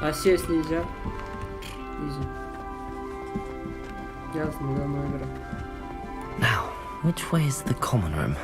Asiyes diyeceğim. Diyeceğim. Yazma da ona göre. Now, which way is the common room?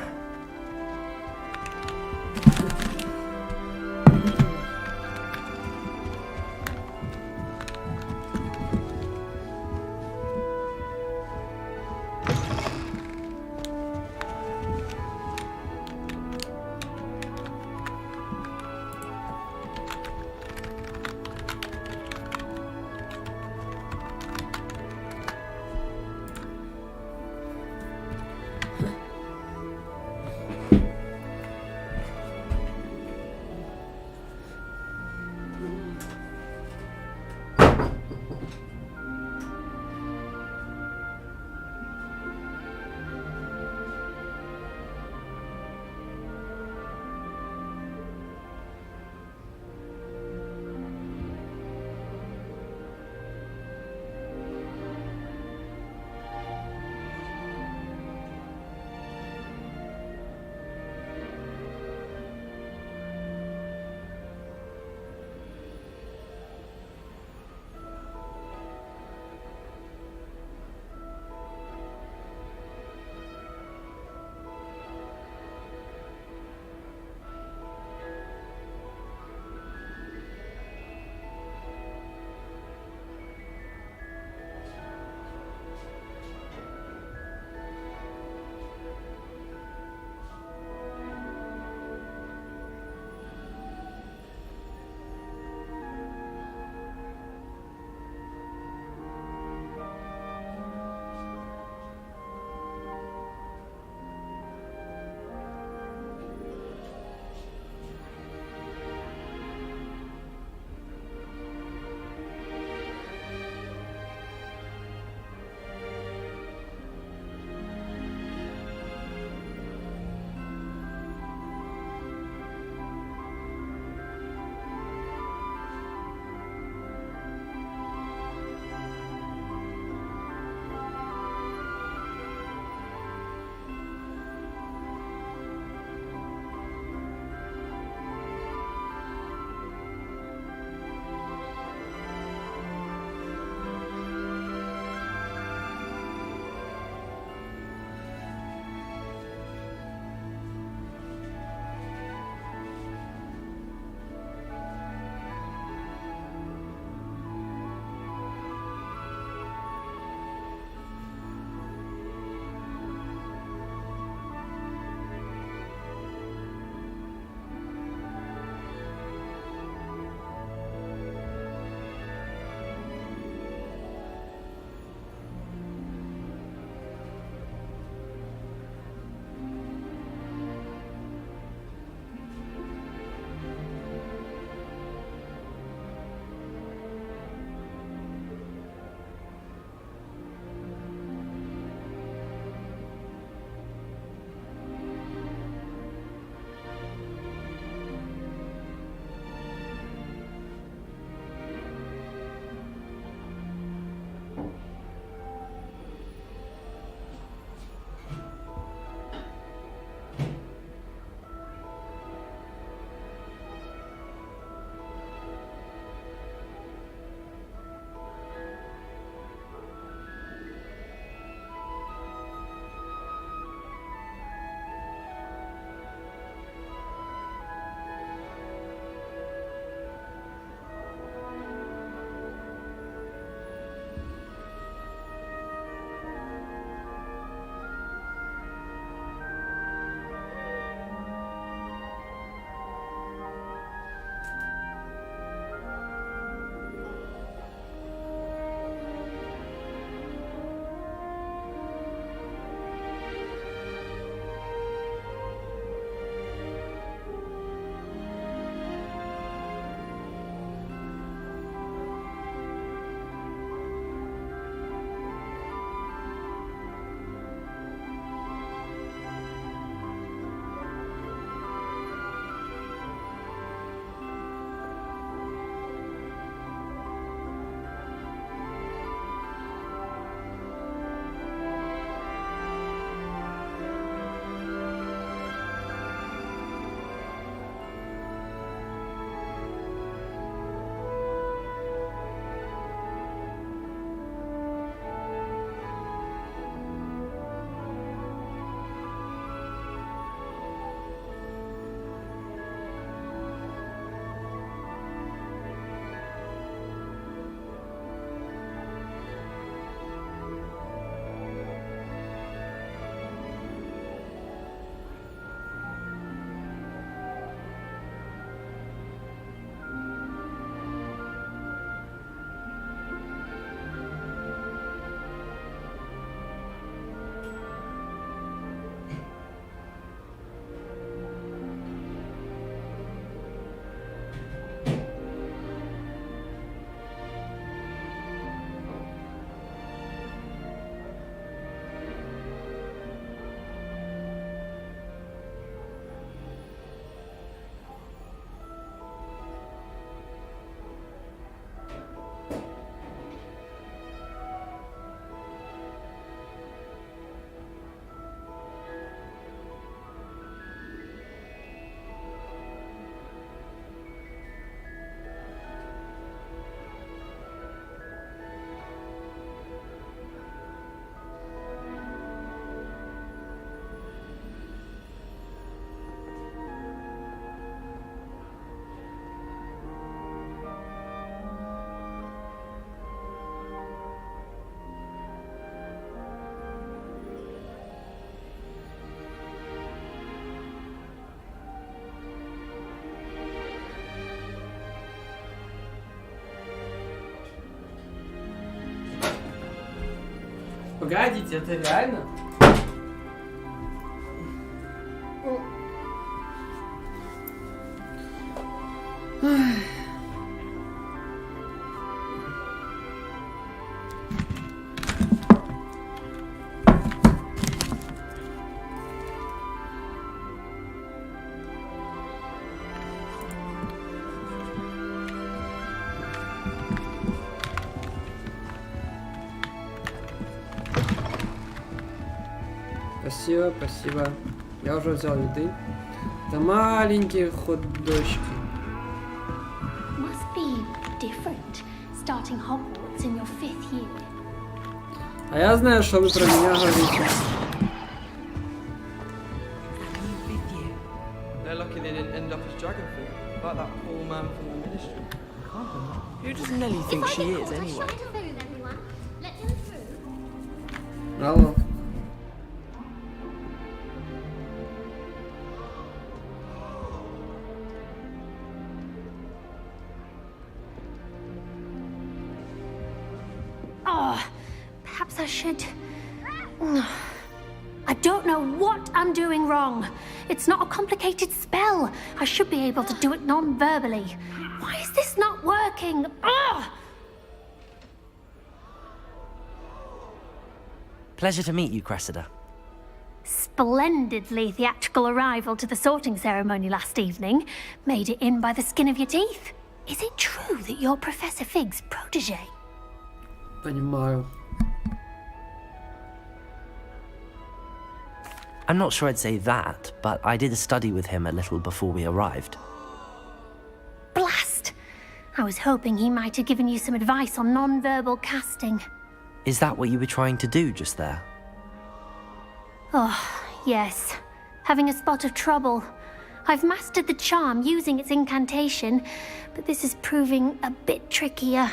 Погодите, это реально? Спасибо, спасибо. Я уже взял еды. Это маленькие хот-дочки. Must be different starting Hogwarts in your 5th year. А я знаю, что вы про меня говорите. They're lucky they didn't end up as dragon fruit, like that poor man from the ministry. Who does Nelly think she is, anyway? Алло. Oh, perhaps I should. I don't know what I'm doing wrong. It's not a complicated spell. I should be able to do it non-verbally. Why is this not working? Ugh! Pleasure to meet you, Cressida. Splendidly theatrical arrival to the sorting ceremony last evening. Made it in by the skin of your teeth. Is it true that you're Professor Fig's protege? Понимаю. I'm not sure I'd say that, but I did study with him a little before we arrived. Blast! I was hoping he might have given you some advice on non-verbal casting. Is that what you were trying to do just there? Oh, yes. Having a spot of trouble. I've mastered the charm using its incantation, but this is proving a bit trickier.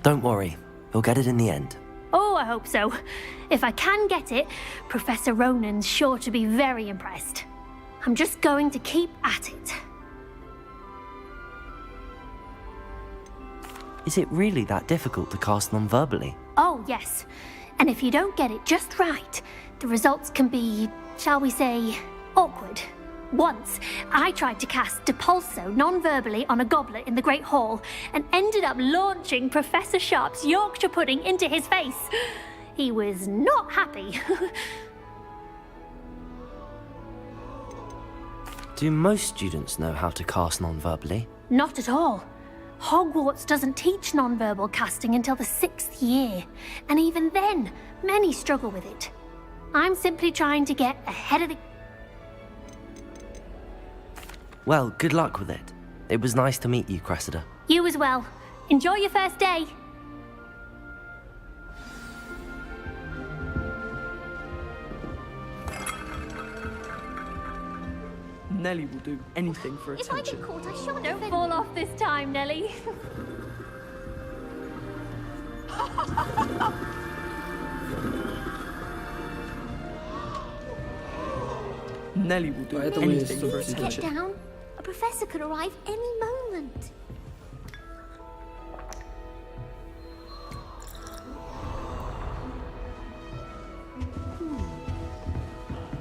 Don't worry, we'll get it in the end. Oh, I hope so. If I can get it, Professor Ronan's sure to be very impressed. I'm just going to keep at it. Is it really that difficult to cast non-verbally? Oh, yes. And if you don't get it just right, the results can be, shall we say, awkward. Once, I tried to cast Depulso non-verbally on a goblet in the Great Hall and ended up launching Professor Sharp's Yorkshire pudding into his face. He was not happy. Do most students know how to cast non-verbally? Not at all. Hogwarts doesn't teach non-verbal casting until the 6th year, and even then, many struggle with it. I'm simply trying to get ahead of the... Well, good luck with it. It was nice to meet you, Cressida. You as well. Enjoy your first day. Nelly will do anything for If I attention. get caught, I shan't. Don't fall off this time, Nelly. Nelly will do Поэтому есть anything for субтитры. attention. down. A professor could arrive any moment.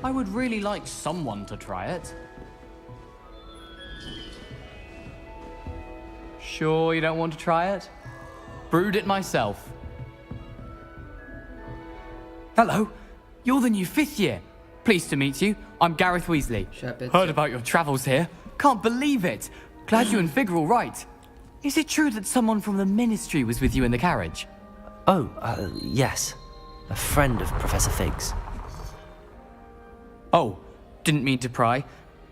I would really like someone to try it. Sure you don't want to try it? Brewed it myself. Hello, you're the new 5th year. Pleased to meet you. I'm Gareth Weasley. Shepard. Heard about your travels here. Can't believe it. Glad you and Fig are all right. Is it true that someone from the Ministry was with you in the carriage? Oh, yes. A friend of Professor Fig's. Oh, didn't mean to pry.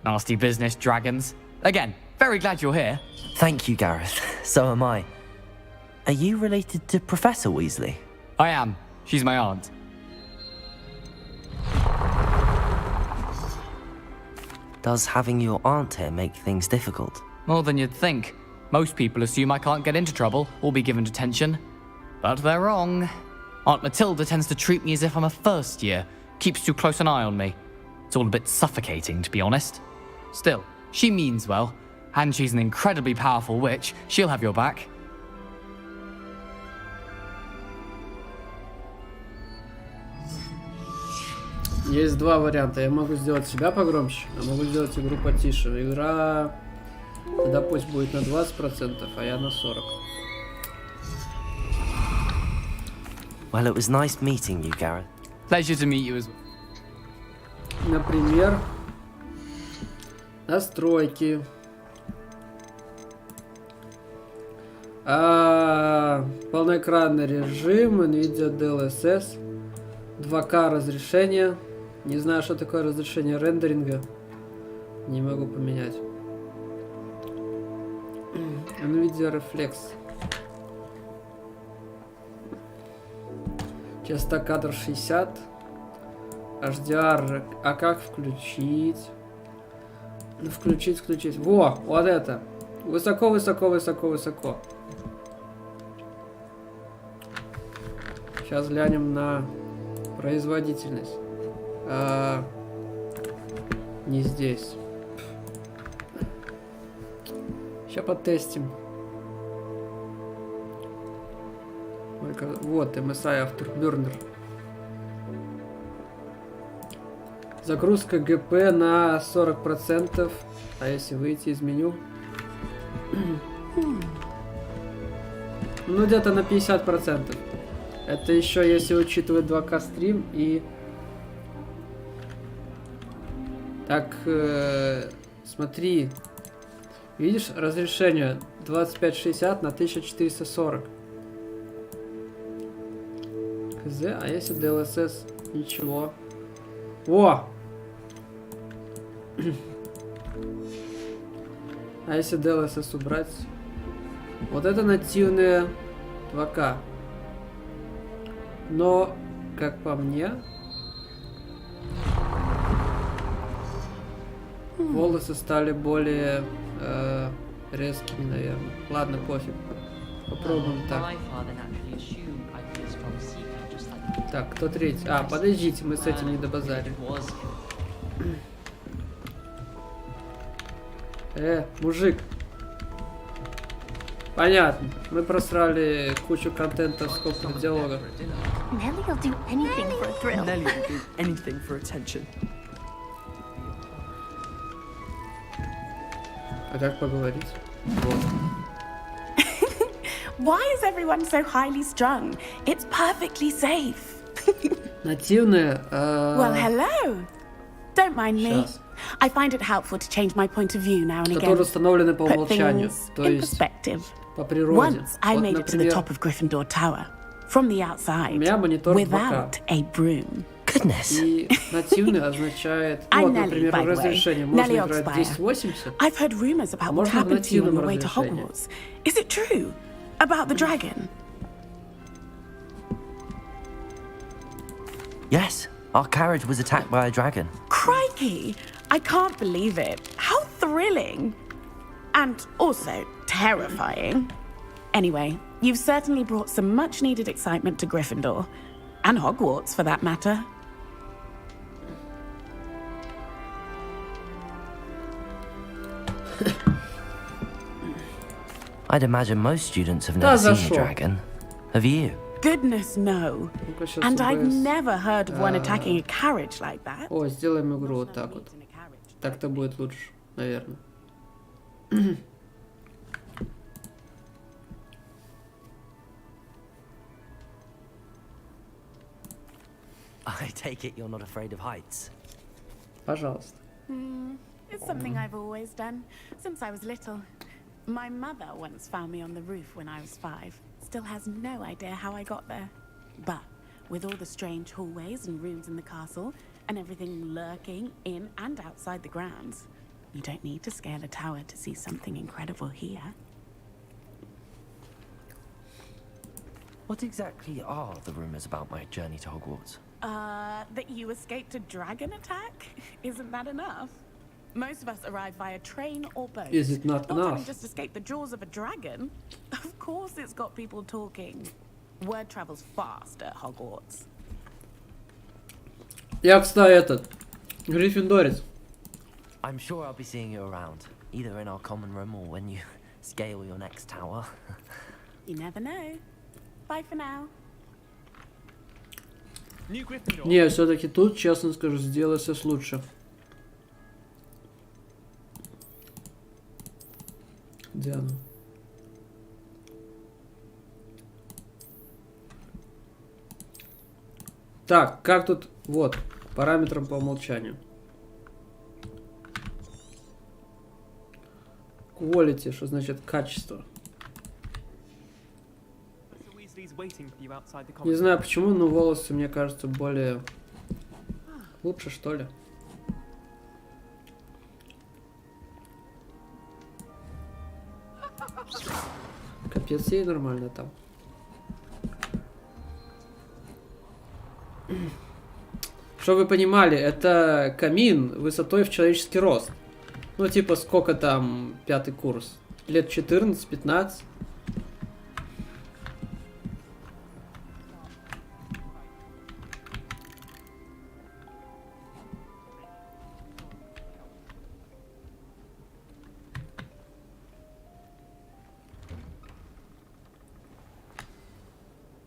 Nasty business, dragons. Again, very glad you're here. Thank you, Gareth. So am I. Are you related to Professor Weasley? I am. She's my aunt. Does having your aunt here make things difficult? More than you'd think. Most people assume I can't get into trouble or be given detention. But they're wrong. Aunt Matilda tends to treat me as if I'm a first year. Keeps too close an eye on me. It's all a bit suffocating, to be honest. Still, She means well, and she's an incredibly powerful witch. She'll have your back. Есть два варианта. Я могу сделать себя погромче, а могу сделать игру потише. Игра тогда пусть будет на 20%, а я на 40%. Well, it was nice meeting you, Gareth. Pleasure to meet you as well. Например, настройки. Полноэкранный режим, NVIDIA DLSS, 2К разрешение. Не знаю, что такое разрешение рендеринга. Не могу поменять. NVIDIA Reflex. Частота кадров 60. HDR. А как включить? Включить. Во, вот это. Высоко. Сейчас глянем на производительность. Не здесь. Сейчас потестим. Вот, MSI Afterburner. Загрузка ГП на 40%. А если выйти из меню? Ну, где-то на 50%. Это еще если учитывать 2К стрим и... Так, смотри. Видишь, разрешение 2560 на 1440. Хз, а если DLSS? Ничего. О! А если DLSS убрать? Вот это нативные 2К. Но, как по мне, волосы стали более резкими, наверное. Ладно, пофиг. Попробуем так. Так, кто третий? А, подождите, мы с этим не добазарим. Мужик. Понятно. Мы просрали кучу контента, сколько диалогов. Nelly will do anything for a thrill. Nelly will do anything for attention. А как поговорить? Вот. Why is everyone so highly strung? It's perfectly safe. Нативные. Well, hello. Don't mind me. Сейчас. I find it helpful to change my point of view now and again. Которые установлены по Put умолчанию. things То in есть perspective. по природе. Once I Вот, made it to the например, top of Gryffindor Tower from the у outside меня монитор 2К. without a broom. Goodness. И нативный означает, I'm вот, Nelly, например, by the way. разрешение можно Nelly играть Oxfire. 1080. I've heard rumors about what Можно в happened to you on нативном your way to разрешении. Hogwarts. Is it true? About the dragon? Yes, our carriage was attacked by a dragon. Crikey! I can't believe it. How thrilling! And also terrifying. Anyway, you've certainly brought some much-needed excitement to Gryffindor. And Hogwarts, for that matter. I'd imagine most students have never seen a зашел. dragon. Have you? Goodness, no. Ну-ка, щас And I've ОБС. never heard of one attacking a carriage like that. О, сделаем игру вот так вот. Так-то будет лучше, наверное. I take it you're not afraid of heights. Пожалуйста. It's something I've always done, since I was little. My mother once found me on the roof when I was 5. Still has no idea how I got there. But with all the strange hallways and rooms in the castle, and everything lurking in and outside the grounds, you don't need to scale a tower to see something incredible here. What exactly are the rumors about my journey to Hogwarts? That you escaped a dragon attack? Isn't that enough? Most of us arrive via train or boat. Is it not having enough? just escaped the jaws of a dragon. Of course it's got people talking. Word travels fast at Hogwarts. Я, кстати, этот, гриффиндорец. I'm sure I'll be seeing you around, either in our common room or when you scale your next tower. You never know. Bye for now. Не, все-таки тут, честно скажу, сделалось лучше. Где она? Так, как тут... Вот, параметрам по умолчанию. Quality, что значит качество. Не знаю почему, но волосы, мне кажется, более... Лучше, что ли? Капец, ей нормально там. Чтобы вы понимали, это камин высотой в человеческий рост. Ну, типа, сколько там 5-й курс? Лет 14-15?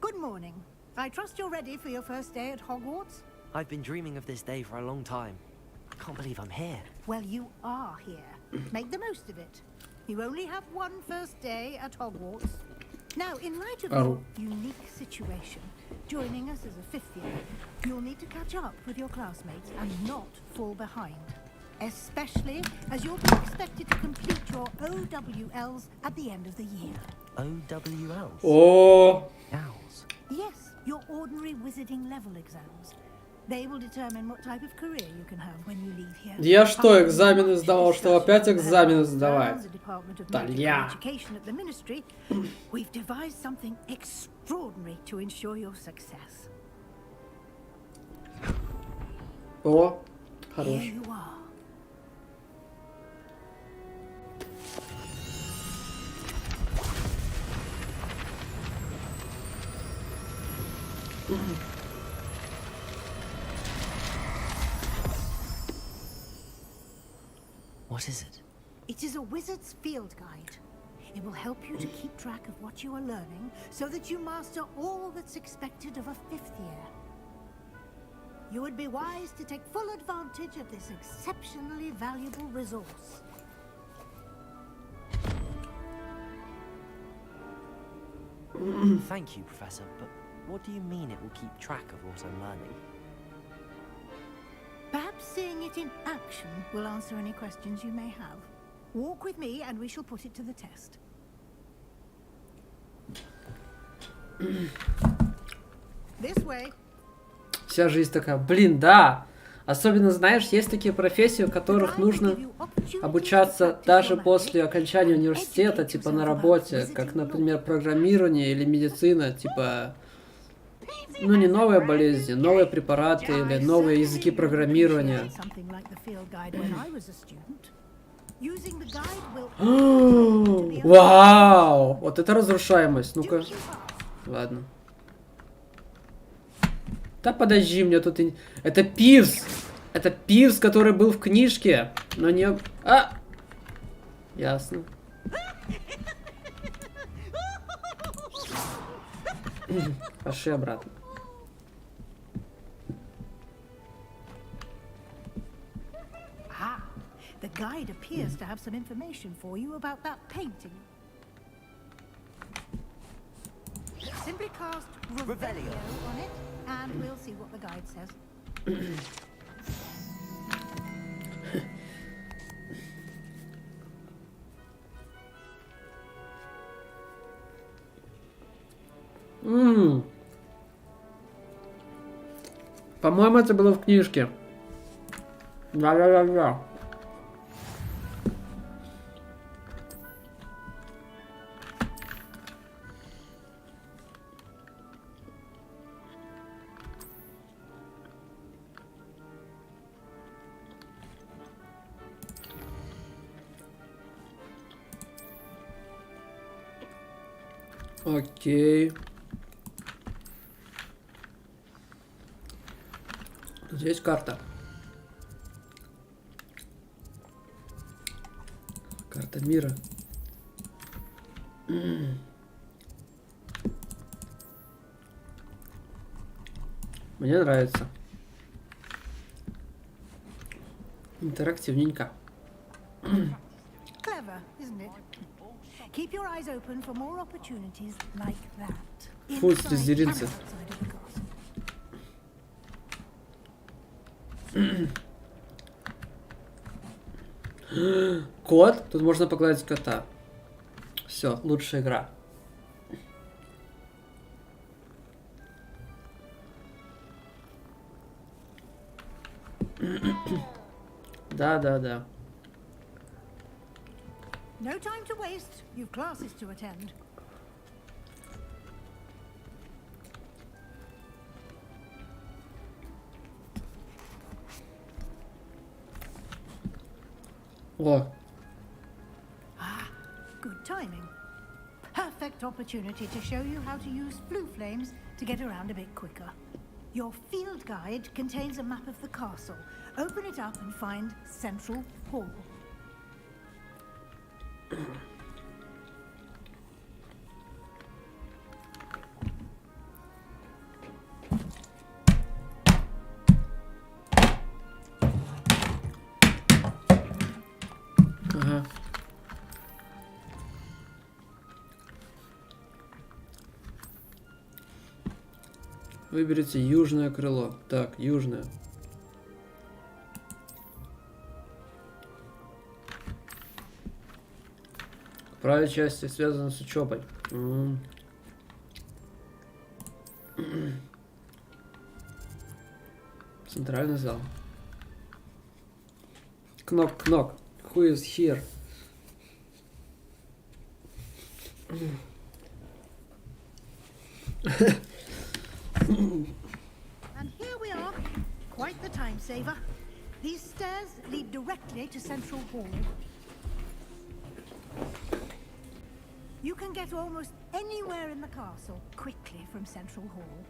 Good morning. I trust you're ready for your first day at Hogwarts? I've been dreaming of this day for a long time. I can't believe I'm here. Well, you are here. Make the most of it. You only have one first day at Hogwarts. Now, in light of your unique situation, joining us as a fifth year, you'll need to catch up with your classmates and not fall behind. Especially as you'll be expected to complete your OWLs at the end of the year. OWLs? О, Owls. Yes, your ordinary wizarding level exams. They will determine what type of career you can have when you leave here. я что, экзамены сдавал, что опять экзамены сдавать? Италья. We've devised something extraordinary to ensure your success. О, Here хорош. you are. What is it? It is a wizard's field guide. It will help you to keep track of what you are learning so that you master all that's expected of a fifth year. You would be wise to take full advantage of this exceptionally valuable resource. Thank you, Professor, but what do you mean it will keep track of what I'm learning? Perhaps seeing it in action will answer any questions you may have. Walk with me and we shall put it to the test. This way. Вся жизнь такая. Блин, да. Особенно, знаешь, есть такие профессии, у которых нужно обучаться даже после окончания университета, типа на работе, как, например, программирование или медицина, типа, ну не новые болезни, новые препараты или новые языки программирования. Вау! Вот это разрушаемость, ну-ка. Ладно. Да подожди, мне тут... Это Пивз! Это Пивз, который был в книжке, но не... А! Ясно. Пошли обратно. The guide appears to have some information for you about that painting. Simply cast Revelio on it, and we'll see what the guide says. По-моему, это было в книжке. Да-да-да-да. Окей. Здесь карта. Карта мира. Мне нравится. Интерактивненько. Clever, isn't it? Keep your eyes open for more opportunities like that. Фу, Inside слезеринцы. and outside of the castle. Кот? Тут можно погладить кота. Все, лучшая игра. Да. No time to waste. You've classes to attend. О, Good timing. Perfect opportunity to show you how to use blue flames to get around a bit quicker. Your field guide contains a map of the castle. Open it up and find Central Hall. ага. Выберите южное крыло. Так, южное. Правая часть связана с учебой. Центральный зал. Кнок. Who is here? And here we are. Quite the time saver. These stairs lead directly to Central Hall. You can get almost anywhere in the castle quickly from Central Hall.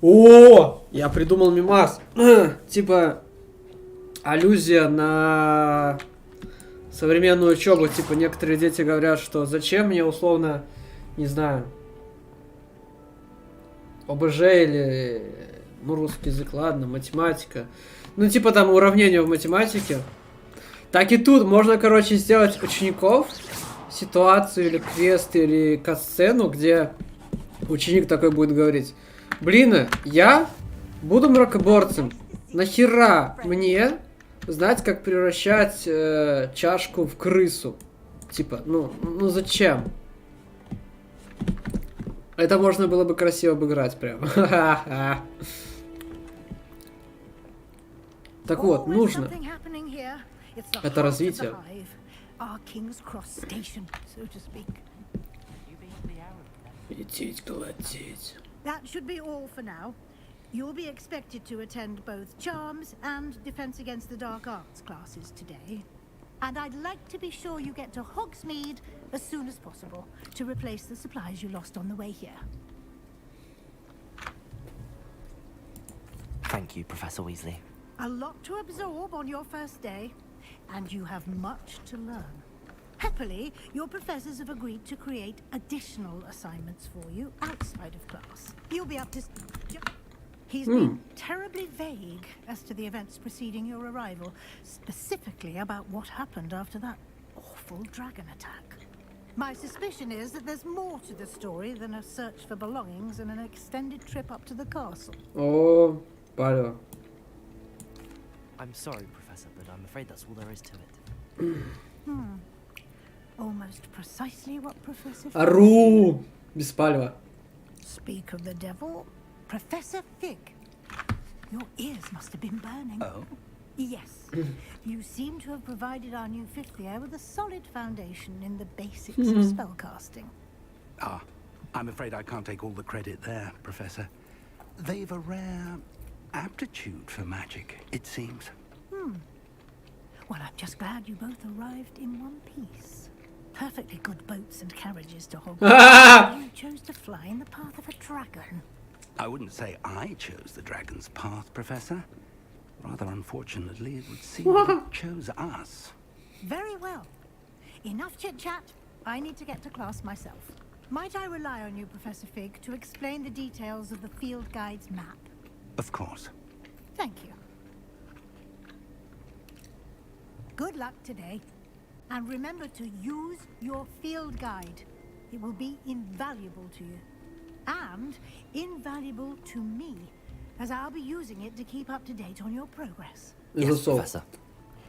О, я придумал мемас. Типа аллюзия на современную учебу. Типа некоторые дети говорят, что зачем мне условно, не знаю, ОБЖ или, ну, русский язык, ладно, математика. Ну, типа там уравнения в математике. Так и тут можно, короче, сделать учеников ситуацию или квест или катсцену, где ученик такой будет говорить: блин, я буду мракоборцем. Нахера мне знать, как превращать чашку в крысу? Типа, ну зачем? Это можно было бы красиво обыграть прям. Так вот, нужно. Это развитие. Лететь, колотеть. That should be all for now. You'll be expected to attend both Charms and Defense Against the Dark Arts classes today. And I'd like to be sure you get to Hogsmeade as soon as possible to replace the supplies you lost on the way here. Thank you, Professor Weasley. A lot to absorb on your first day, and you have much to learn. Happily, your professors have agreed to create additional assignments for you outside of class. You'll be up to... He's been terribly vague as to the events preceding your arrival, specifically about what happened after that awful dragon attack. My suspicion is that there's more to the story than a search for belongings and an extended trip up to the castle. Oh, palo. I'm sorry, Professor, but I'm afraid that's all there is to it. Almost precisely what Professor... Ару! Без палева. Speak of the devil, Professor Fig. Your ears must have been burning. Oh? Yes. You seem to have provided our new fifth year with a solid foundation in the basics of spellcasting. Ah, I'm afraid I can't take all the credit there, Professor. They've a rare aptitude for magic, it seems. Well, I'm just glad you both arrived in one piece. perfectly good boats and carriages to Hogwarts. You chose to fly in the path of a dragon. I wouldn't say I chose the dragon's path, Professor. Rather unfortunately, it would seem that it chose us. Very well. Enough chit-chat. I need to get to class myself. Might I rely on you, Professor Fig, to explain the details of the field guide's map? Of course. Thank you. Good luck today. And remember to use your field guide. It will be invaluable to you. And invaluable to me, as I'll be using it to keep up to date on your progress. Yes, Professor.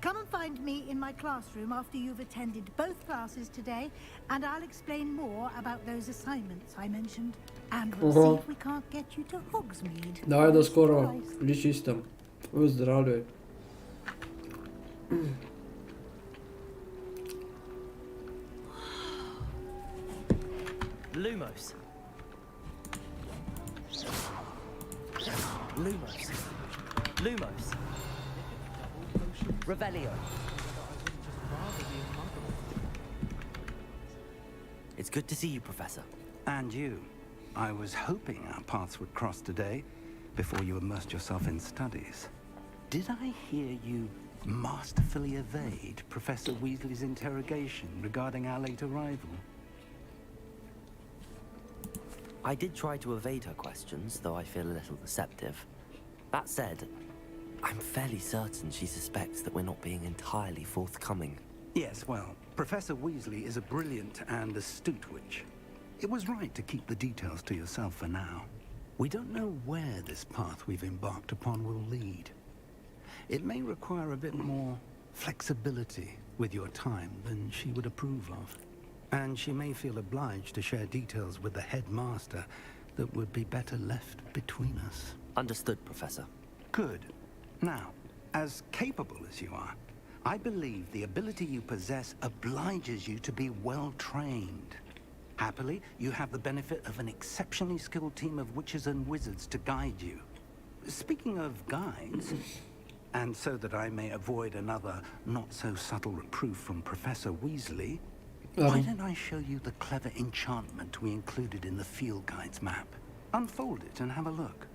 Come and find me in my classroom after you've attended both classes today, and I'll explain more about those assignments I mentioned. And we'll see if we can't get you to Hogsmeade. Давай до скорого. Лечись там. Выздоравливай. Lumos. Lumos. Lumos. Revelio. It's good to see you, Professor. And you. I was hoping our paths would cross today, before you immersed yourself in studies. Did I hear you masterfully evade Professor Weasley's interrogation regarding our late arrival? I did try to evade her questions, though I feel a little deceptive. That said, I'm fairly certain she suspects that we're not being entirely forthcoming. Yes, well, Professor Weasley is a brilliant and astute witch. It was right to keep the details to yourself for now. We don't know where this path we've embarked upon will lead. It may require a bit more flexibility with your time than she would approve of. And she may feel obliged to share details with the headmaster that would be better left between us. Understood, Professor. Good. Now, as capable as you are, I believe the ability you possess obliges you to be well trained. Happily, you have the benefit of an exceptionally skilled team of witches and wizards to guide you. Speaking of guides, and so that I may avoid another not-so-subtle reproof from Professor Weasley, why don't I show you the clever enchantment we included in the field guide's map? Unfold it and have a look.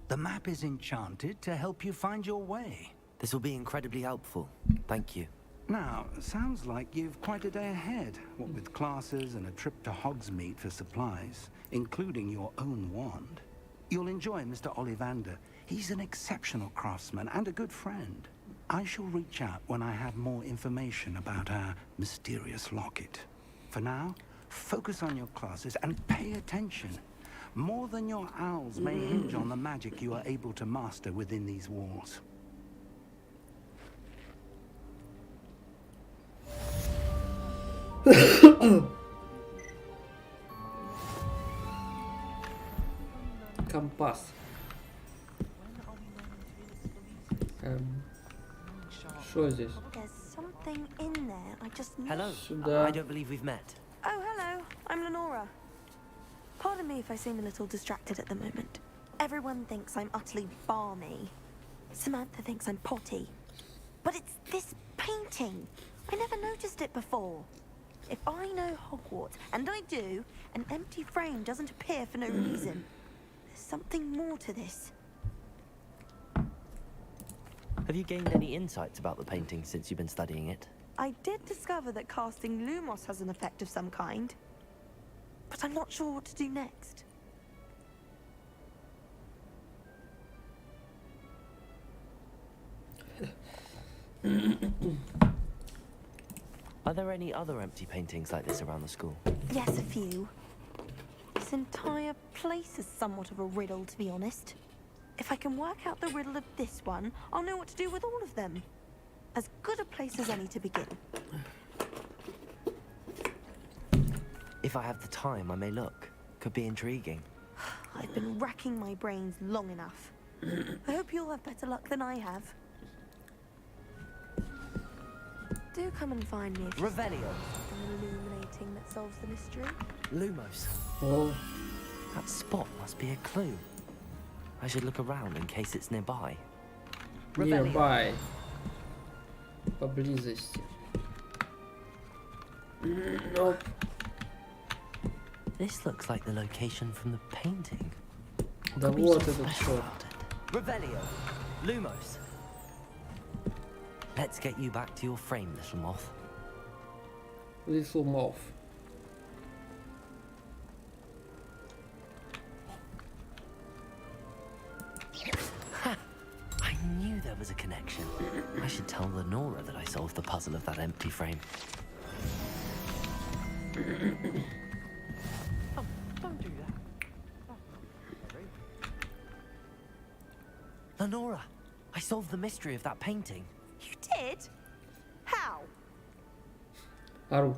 The map is enchanted to help you find your way. This will be incredibly helpful. Thank you. Now, sounds like you've quite a day ahead, what with classes and a trip to Hogsmeade for supplies, including your own wand. You'll enjoy Mr. Ollivander. He's an exceptional craftsman and a good friend. I shall reach out when I have more information about our mysterious locket. For now, focus on your classes and pay attention. More than your owls may hinge on the magic you are able to master within these walls. Компас. Что здесь? There's something in there. I just know. Hello. Сюда. I don't believe we've met. Oh, hello. I'm Lenora. Pardon me if I seem a little distracted at the moment. Everyone thinks I'm utterly balmy. Samantha thinks I'm potty. But it's this painting. I never noticed it before. If I know Hogwarts, and I do, an empty frame doesn't appear for no reason. There's something more to this. Have you gained any insights about the painting since you've been studying it? I did discover that casting Lumos has an effect of some kind. But I'm not sure what to do next. Are there any other empty paintings like this around the school? Yes, a few. This entire place is somewhat of a riddle, to be honest. If I can work out the riddle of this one, I'll know what to do with all of them. As good a place as any to begin. If I have the time, I may look. Could be intriguing. I've been racking my brains long enough. I hope you'll have better luck than I have. Do come and find me if you Revelio. something illuminating that solves the mystery. Lumos. О, That spot must be a clue. I should look around in case it's nearby. nearby. Поблизости. Оп. This looks like the location from the painting. Да Could be вот something этот special шот. about it. Revelio. Lumos. Let's get you back to your frame, little moth. Little Moth. I knew there was a connection. I should tell Lenora that I solved the puzzle of that empty frame. Oh, don't do that. Lenora, I solved the mystery of that painting. You did? How? Ару.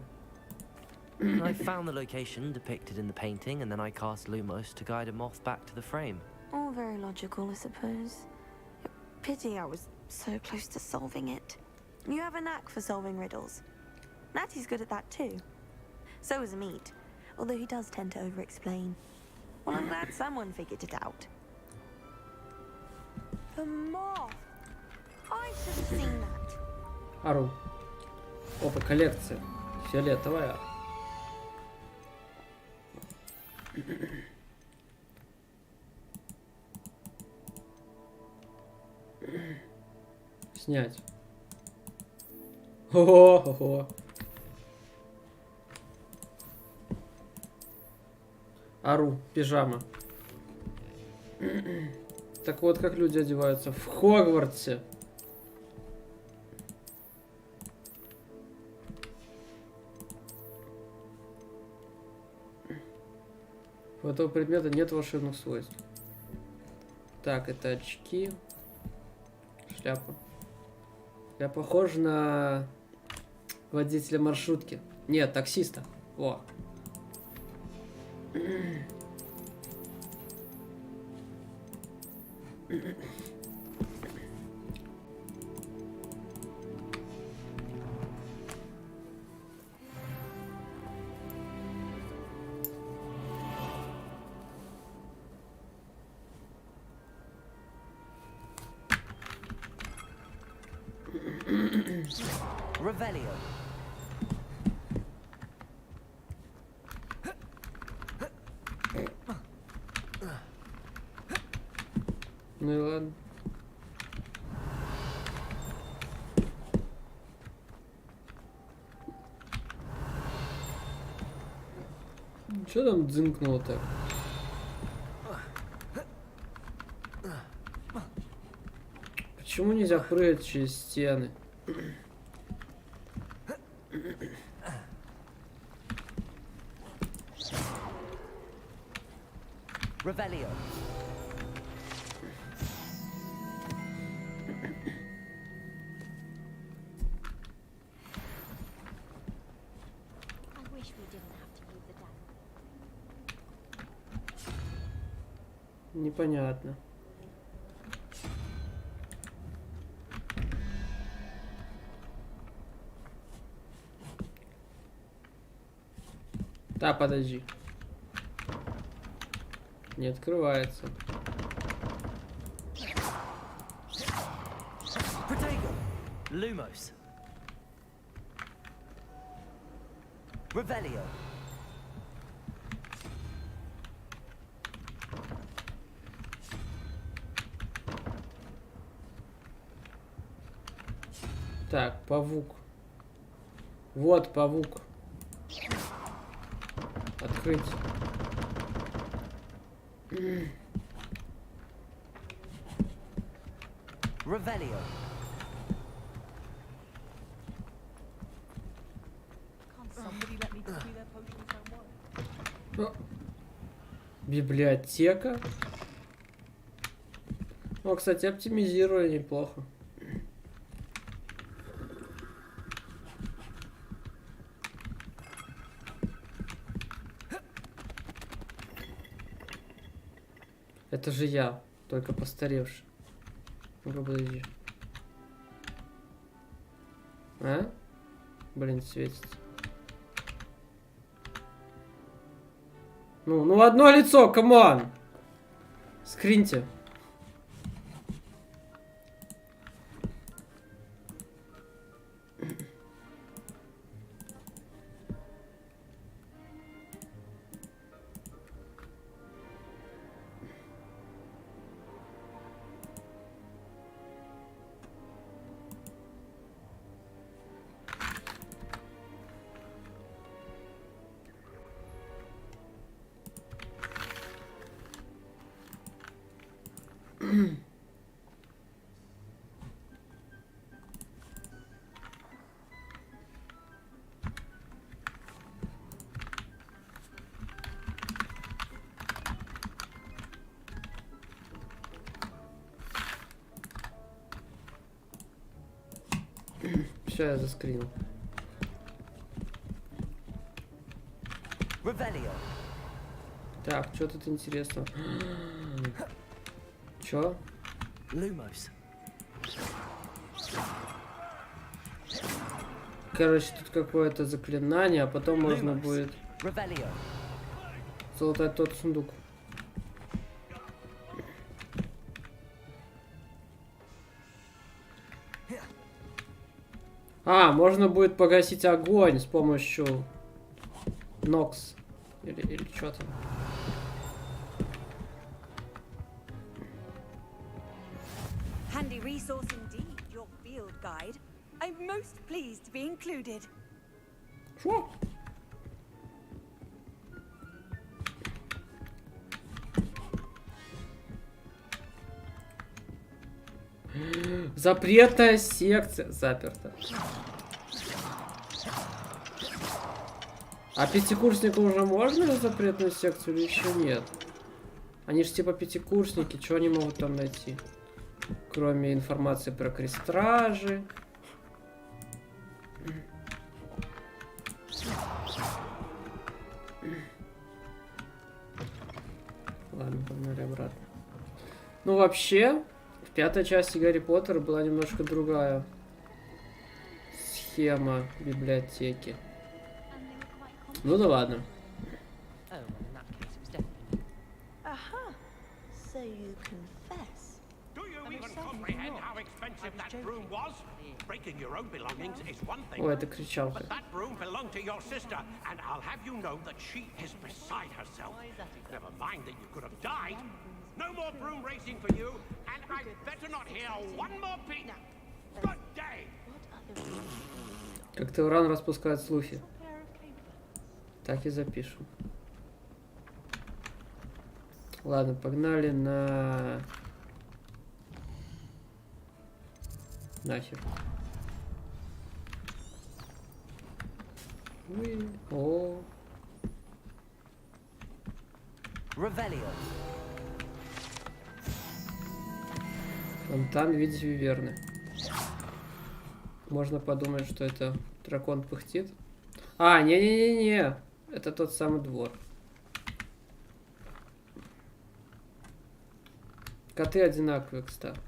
I found the location depicted in the painting, and then I cast Lumos to guide a moth back to the frame. All very logical, I suppose. Pity I was so close to solving it. You have a knack for solving riddles. Natty's good at that too. So is Amit, although he does tend to over-explain. Well, I'm glad someone figured it out. The moth! I should have seen that. Ару. Опа, коллекция. Фиолетовая. Снять. Ого-го. Ару, пижама. Так вот, как люди одеваются в Хогвартсе. У этого предмета нет волшебных свойств. Так, это очки. Шляпа. Я похож на водителя маршрутки. Нет, таксиста. О. Revelio. Ну и ладно. Что там дзынкнуло так? Почему нельзя прыгать через стены? Revelio. I wish we didn't have to use the dagger. Непонятно. Да, подожди. Не открывается. Protego. Lumos. Revelio. Так, павук. Вот павук. Открыть. Revelio. Somebody let me copy their potions homework. О. Библиотека. О, кстати, оптимизировали неплохо. Это же я, только постаревший. Ну-ка, подожди. А? Блин, светится. Ну одно лицо, камон! Скриньте. Все, я заскринил. Так, что тут интересно? Чё? Lumos. Короче, тут какое-то заклинание, а потом можно будет залутать тот сундук. А, можно будет погасить огонь с помощью Нокс. Или что там. Handy resource indeed, your field guide. I'm most pleased to be included. Шо? Запретная секция заперта. А пятикурснику уже можно в запретную секцию или еще нет? Они же типа пятикурсники, что они могут там найти? Кроме информации про крестражи. Ладно, погнали обратно. Ну вообще, в пятой части Гарри Поттера была немножко другая схема библиотеки. Ну да ладно. Aha. So you confess. Do you even comprehend how expensive that broom was? Breaking your own belongings is one thing. О, это кричалка. But that broom belonged to your sister, and I'll have you know that she is beside herself. Never mind that you could have died. No more broom racing for you, and I better not hear one more peep. Good day. Как Теуран распускает слухи. Так и запишем. Ладно, погнали на... Нахер. Уи. О. Фонтан в виде виверны. Можно подумать, что это дракон пыхтит. А, не-не-не-не. Это тот самый двор. Коты одинаковые, кстати.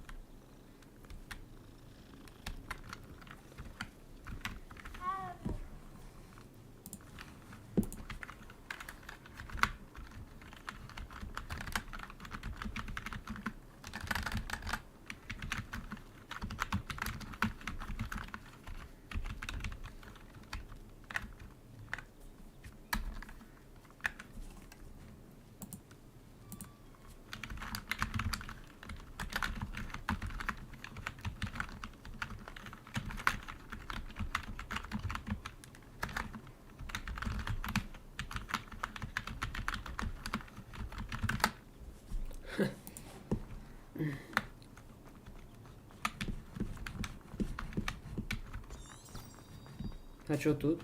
А что тут?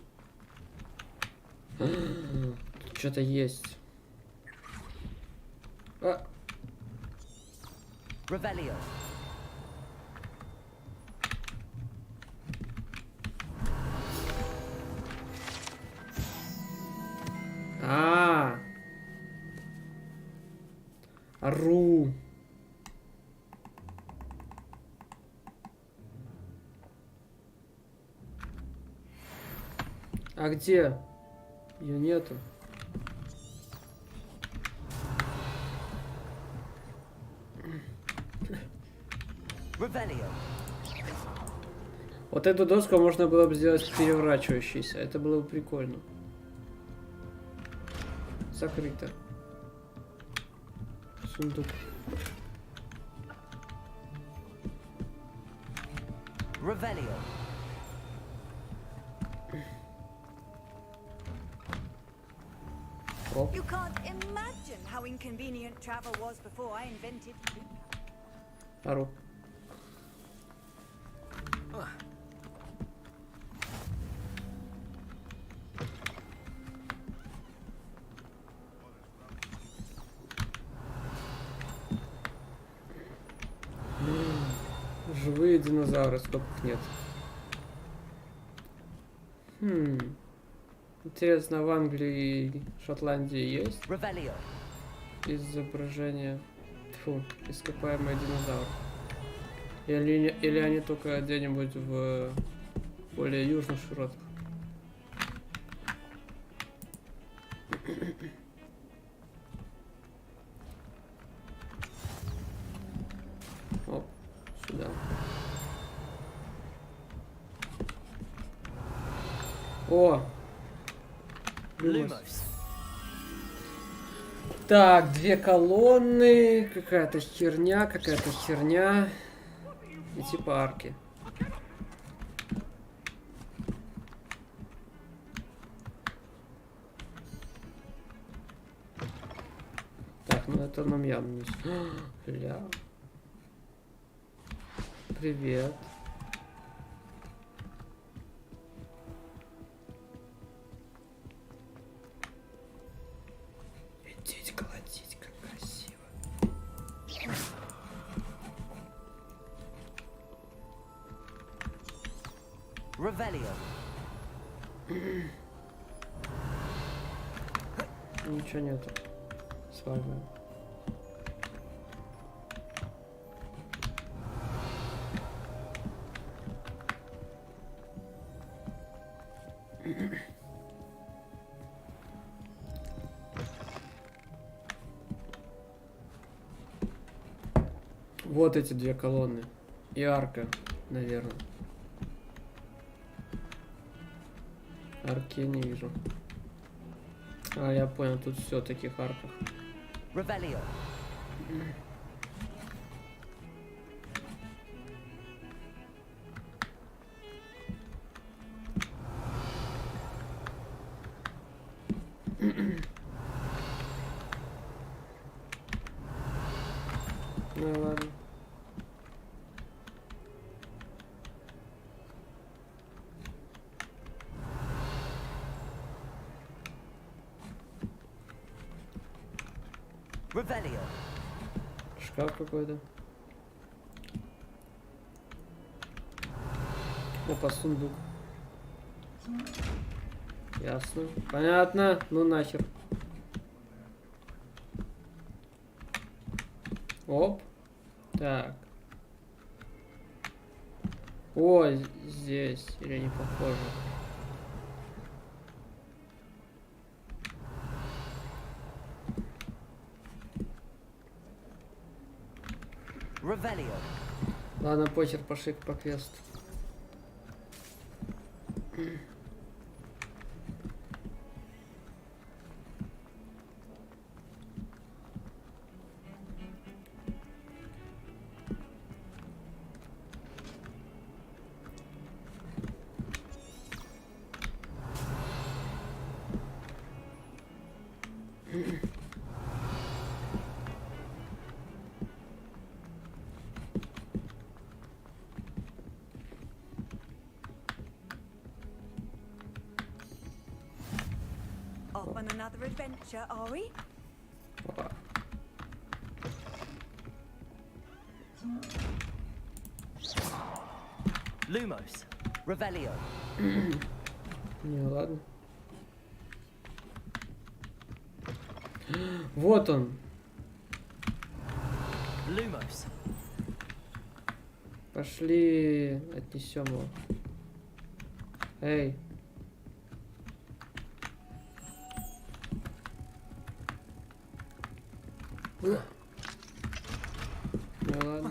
Тут что-то есть. А. Ору. А где? Ее нету. Вот эту доску можно было бы сделать переворачивающейся. Это было бы прикольно. Закрыто. Сундук. Оп. You can't imagine how inconvenient travel was before I invented food. Ору. Живые динозавры, сколько их нет. Интересно, в Англии и Шотландии есть изображение, ископаемые динозавры? Или они только где-нибудь в более южных широтах? Оп, сюда. О! Lumos. Так, 2 колонны, какая-то херня. И типа арки. Так, ну это нам явно не... Ля. Привет. Идите колотить, как красиво. Ничего нету. Сваливаем. Вот эти 2 колонны. И арка, наверное. Арки я не вижу. А, я понял, тут все в таких арках. Ну ладно. Шкаф какой-то. Опа, сундук. Ясно. Понятно. Ну нахер. Оп. Так. О, здесь. Или не похоже. Ладно, похер, пошли по квесту. Off on another adventure, are we? Опа. Lumos. Revelio. Не, ладно. Вот он. Lumos. Пошли, отнесем его. Эй. Ну ладно.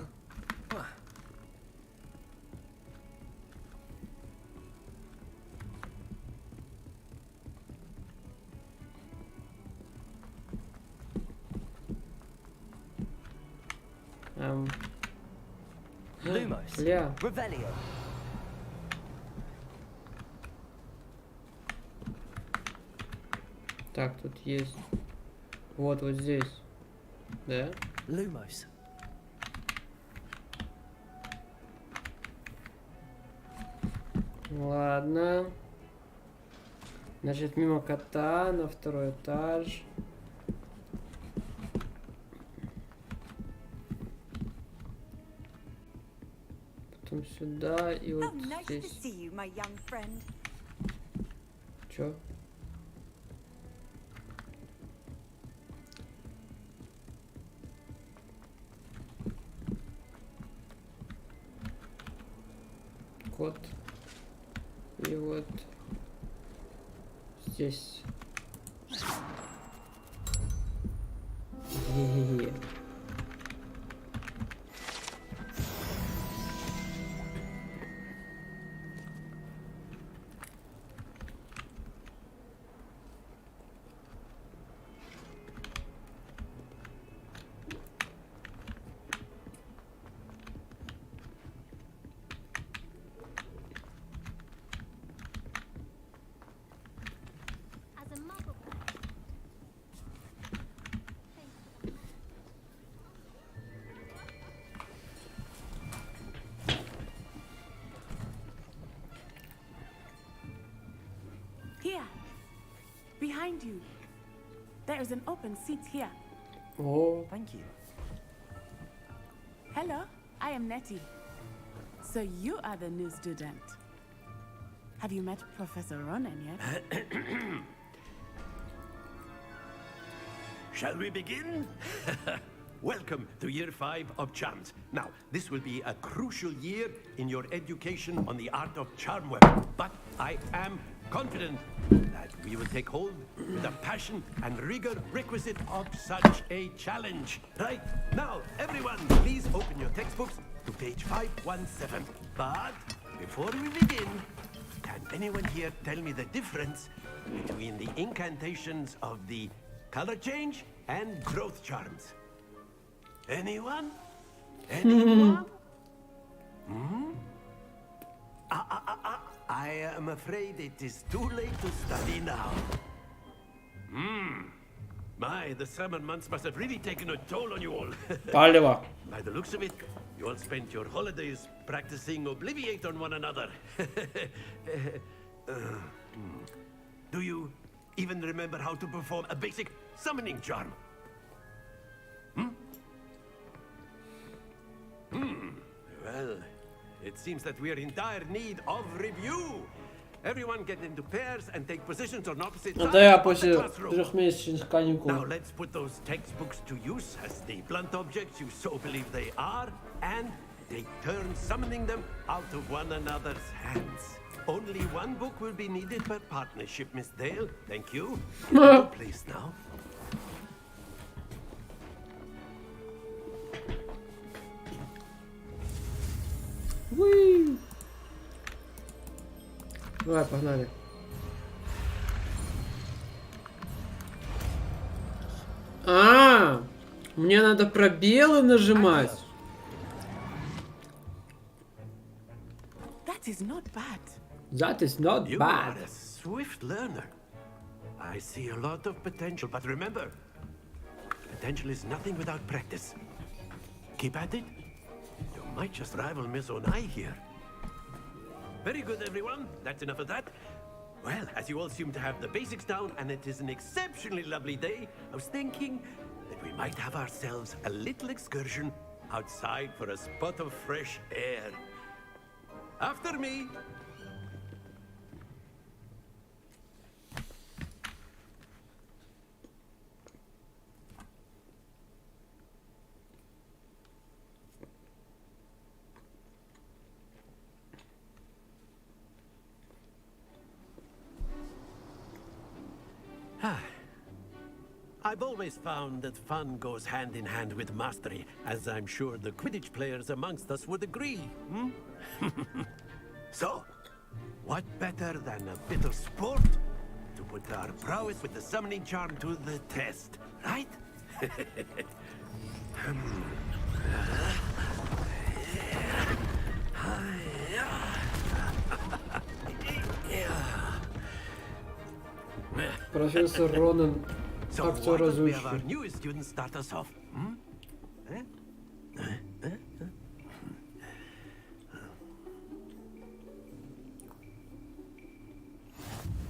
Lumos. Бля. Revelio. Так, тут есть. Вот здесь. Да? Lumos. Ладно. Значит, мимо кота на второй этаж. Потом сюда и вот здесь. Чё? Кот. И вот здесь. Е-е-е. Here, behind you. There is an open seat here. Oh. Thank you. Hello, I am Nettie. So you are the new student. Have you met Professor Ronan yet? Shall we begin? Welcome to year 5 of charms. Now, this will be a crucial year in your education on the art of charm work. But I am confident that we will take hold with the passion and rigor requisite of such a challenge. Right? Now, everyone, please open your textbooks to page 517. But before we begin, can anyone here tell me the difference between the incantations of the color change and growth charms? Anyone? Anyone? I am afraid it is too late to study now. My, the summer months must have really taken a toll on you all. Палево. By the looks of it, you all spent your holidays practicing Obliviate on one another. Do you even remember how to perform a basic summoning charm? Well, it seems that we are in dire need of review. Everyone get into pairs and take positions on opposite sides Это я of the после classroom. трехмесячных Now каникул. let's put those textbooks to use as the blunt objects you so believe they are, and take turns summoning them out of one another's hands. Only one book will be needed per partnership, Miss Dale. Thank you. Please now. Уи. Давай, погнали. Мне надо пробелы нажимать. That is not bad. That is not You bad. are a swift learner. I see a lot of potential, but remember, potential is nothing without practice. Keep at it. You might just rival Miss Onai here. Very good, everyone. That's enough of that. Well, as you all seem to have the basics down, and it is an exceptionally lovely day, I was thinking that we might have ourselves a little excursion outside for a spot of fresh air. After me. I've always found that fun goes hand in hand with mastery, as I'm sure the Quidditch players amongst us would agree. Hmm? So, what better than a bit of sport to put our prowess with the summoning charm to the test, right? Профессор Ронан, So актер why don't we have our озвучки. newest student start us off? Hmm?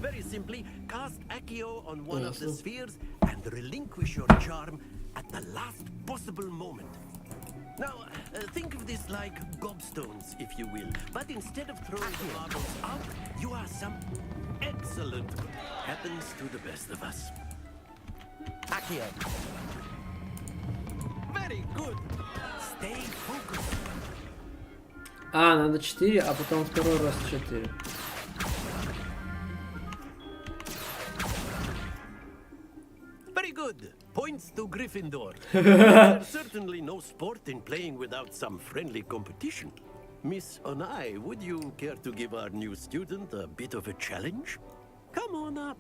Very simply, cast Accio on one of the spheres and relinquish your charm at the last possible moment. Now, think of this like gobstones, if you will. But instead of throwing the marbles out, you are some excellent. Happens to the best of us. Accio. Very good. Stay focused. А, надо 4, а потом второй раз 4. Very good. Points to Gryffindor. There's certainly no sport in playing without some friendly competition. Miss Onai, would you care to give our new student a bit of a challenge? Come on up.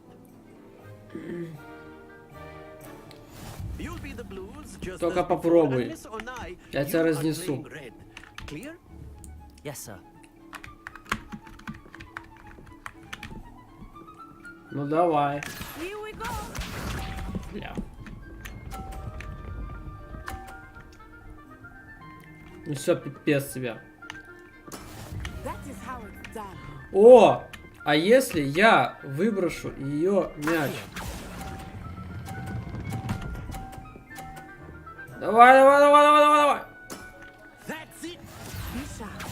You'll be the blues just Только as before, попробуй. and Miss Onai, Я you тебя are разнесу. playing red. Clear? Yes, sir. Ну давай. Here we go. Бля. Ну все, пипец себя. That is how it's done. О! А если я выброшу ее мяч? Давай, давай, давай, давай, давай, давай. That's it. Be sharp.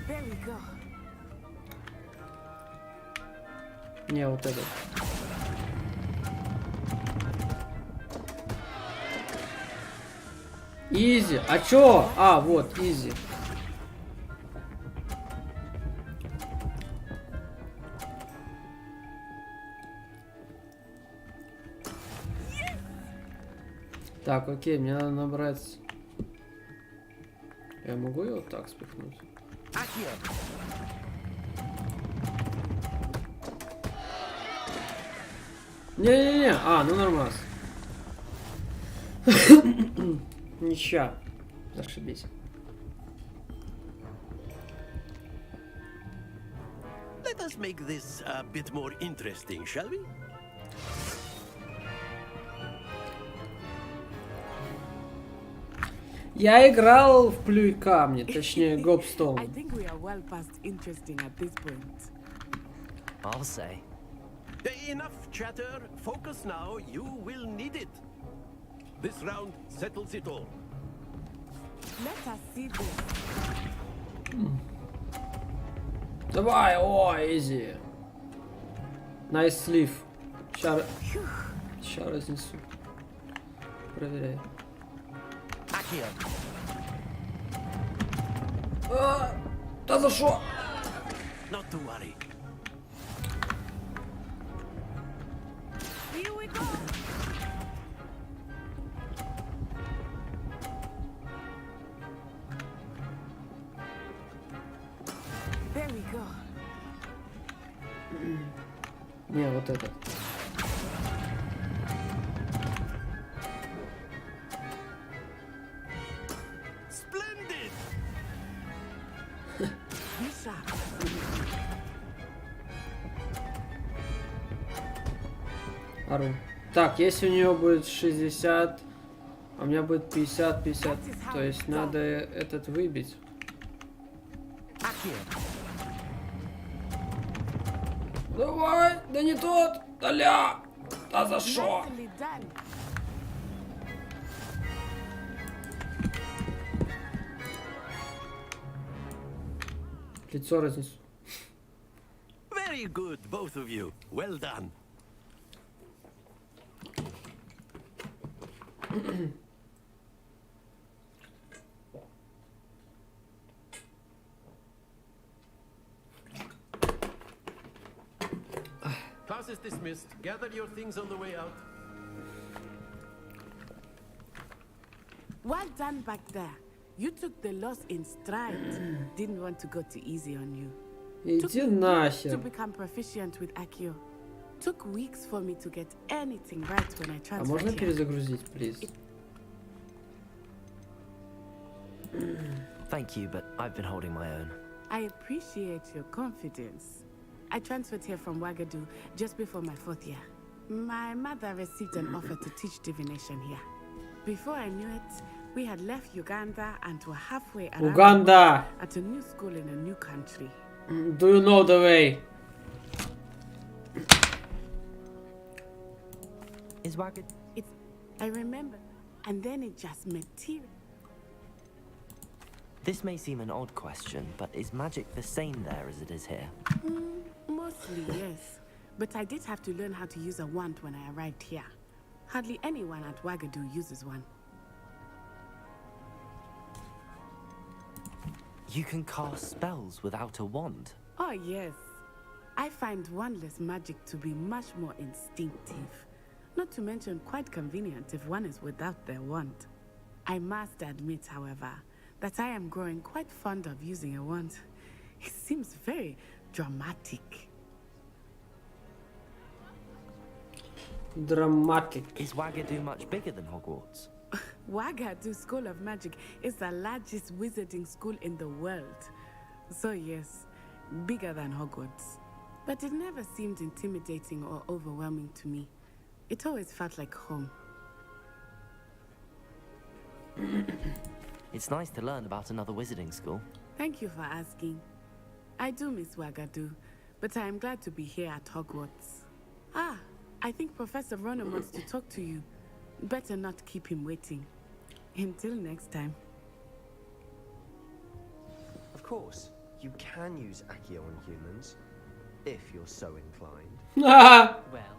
There we go. Не, вот этот. Изи. А чё? А, вот, изи. Так, окей, мне надо набрать... Я могу его так спихнуть? Не-не-не, а, ну нормас. Ничья. Зашибись. Let us make this a bit more interesting, shall we? Я играл в Плюй камни, точнее I Гобстоун. think we are well past interesting at this point. I'll say. Enough chatter. Focus now. You will need it. This round settles it all. Let us see this. Давай, о, изи. Найс слив. Ща разнесу. Проверяй. А, да за шо? Not to worry. Here we go. There we go. Не, вот это. Splendid. Be sharp. Ору. Так, если у нее будет 60, а у меня будет 50-50, то есть надо этот выбить. Давай, да не тот, да ля, да за шо? Nicely done. Лицо разнесу. Very good, both of you. Well done. dismissed. Gather your things on the way out. Well done back there. You took the loss in stride. Didn't want to go too easy on you. Took Иди me weeks нахер. to become proficient with Accio. Took weeks for me to get anything right when I А transferred можно here. перезагрузить, плиз? Thank you, but I've been holding my own. I appreciate your confidence. I transferred here from Wagadu just before my 4th year. My mother received an offer to teach divination here. Before I knew it, we had left Uganda and were halfway around Uganda! at a new school in a new country. Do you know the way? Is Wagad... I remember, and then it just materialized. This may seem an odd question, but is magic the same there as it is here? Mostly, yes. But I did have to learn how to use a wand when I arrived here. Hardly anyone at Wagadu uses one. You can cast spells without a wand? Oh, yes. I find wandless magic to be much more instinctive. Not to mention quite convenient if one is without their wand. I must admit, however, that I am growing quite fond of using a wand. It seems very dramatic. Dramatic. Is Wagadu much bigger than Hogwarts? Wagadu School of Magic is the largest wizarding school in the world. So yes, bigger than Hogwarts. But it never seemed intimidating or overwhelming to me. It always felt like home. It's nice to learn about another wizarding school. Thank you for asking. I do miss Wagadu, but I am glad to be here at Hogwarts. Ah, I think Professor Ronan wants to talk to you. Better not keep him waiting. Until next time. Of course, you can use Accio on humans, if you're so inclined. Well,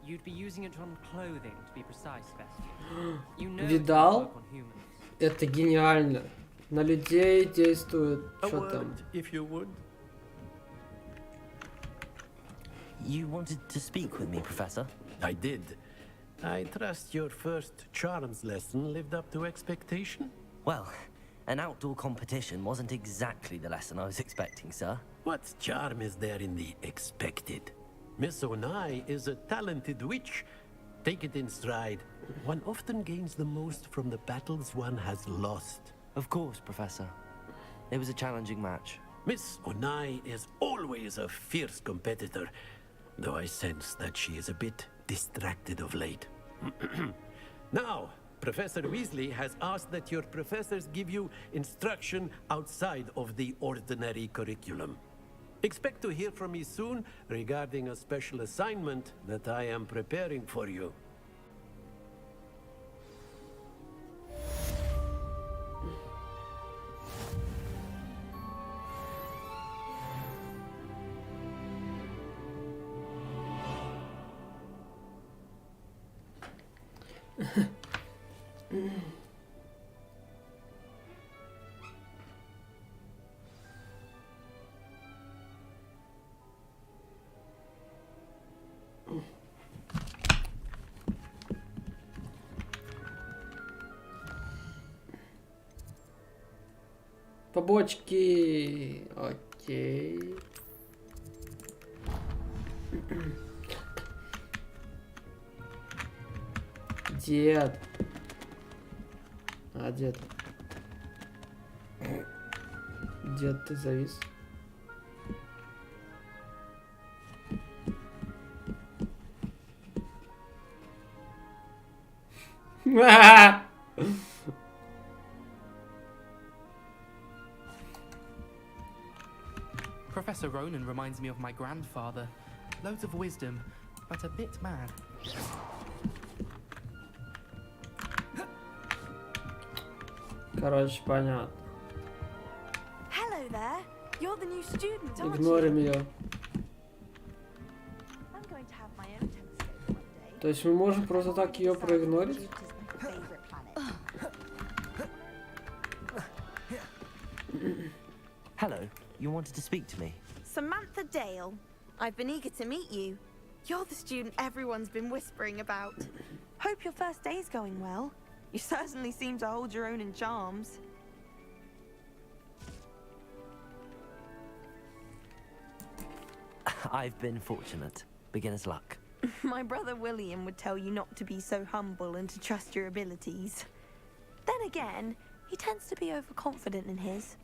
you'd be using it on clothing, to be precise, Sebastian. You know it doesn't Видал? work on humans. Это гениально. На людей действует. Что там? If you would. You wanted to speak with me, Professor? I did. I trust your first charms lesson lived up to expectation? Well, an outdoor competition wasn't exactly the lesson I was expecting, sir. What charm is there in the expected? Miss Onai is a talented witch. Take it in stride. One often gains the most from the battles one has lost. Of course, Professor. It was a challenging match. Miss Onai is always a fierce competitor, though I sense that she is a bit distracted of late. Now, Professor Weasley has asked that your professors give you instruction outside of the ordinary curriculum. Expect to hear from me soon regarding a special assignment that I am preparing for you. Побочки. Окей. Дед. А, дед. Дед, ты завис. Professor Ronan reminds me of my grandfather. Loads of wisdom, but a bit mad. Короче, понятно. Hello there. You're the new student, aren't Игнорим you? ее. I'm going to have my own telescope one day. То есть мы можем просто так ее проигнорить? Hello, you wanted to speak to me? Samantha Dale. I've been eager to meet you. You're the student everyone's been whispering about. Hope your first day's going well. You certainly seem to hold your own in charms. I've been fortunate. Beginner's luck. My brother William would tell you not to be so humble and to trust your abilities. Then again, he tends to be overconfident in his.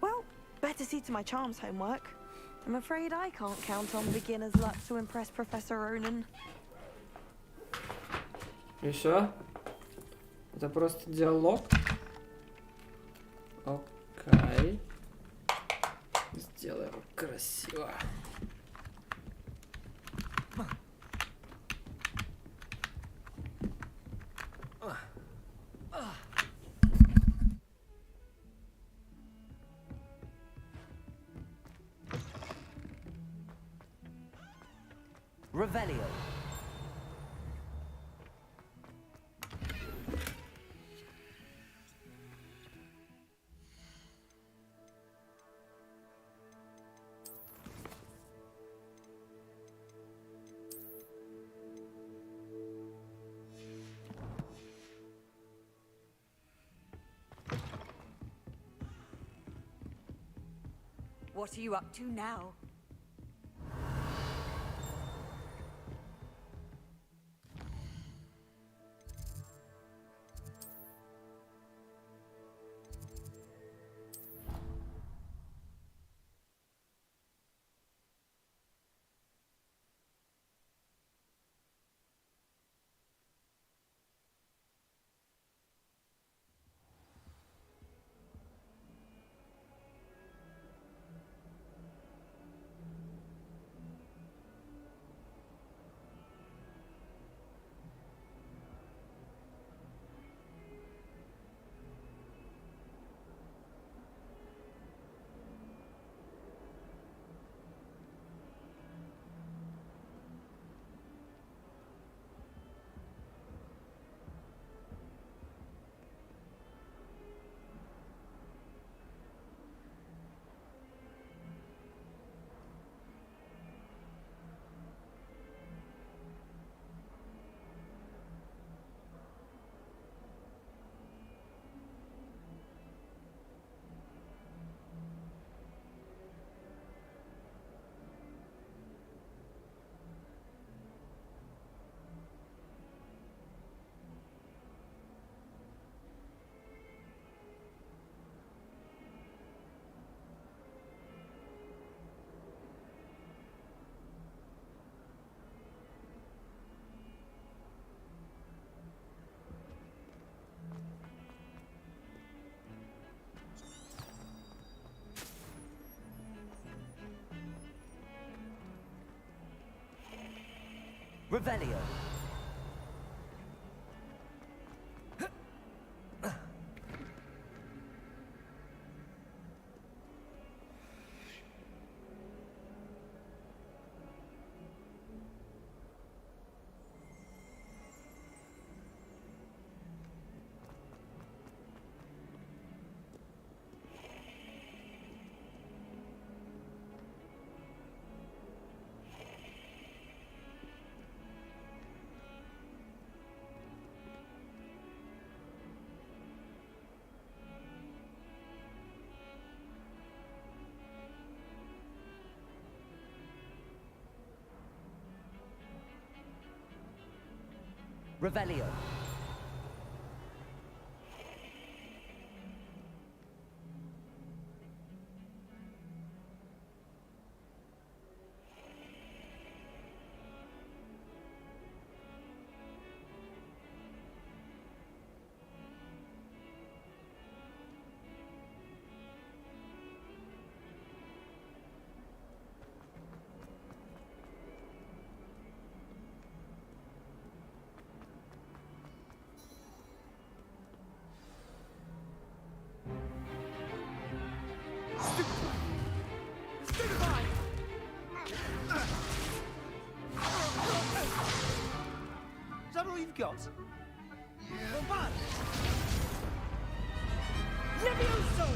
Well, better see to my charms homework. I'm afraid I can't count on beginner's luck to impress Professor Ronan. Еще? Это просто диалог. Окей. Сделаем красиво. Revelio. What are you up to now? Revelio. Revelio. Is that all you've got? Levioso!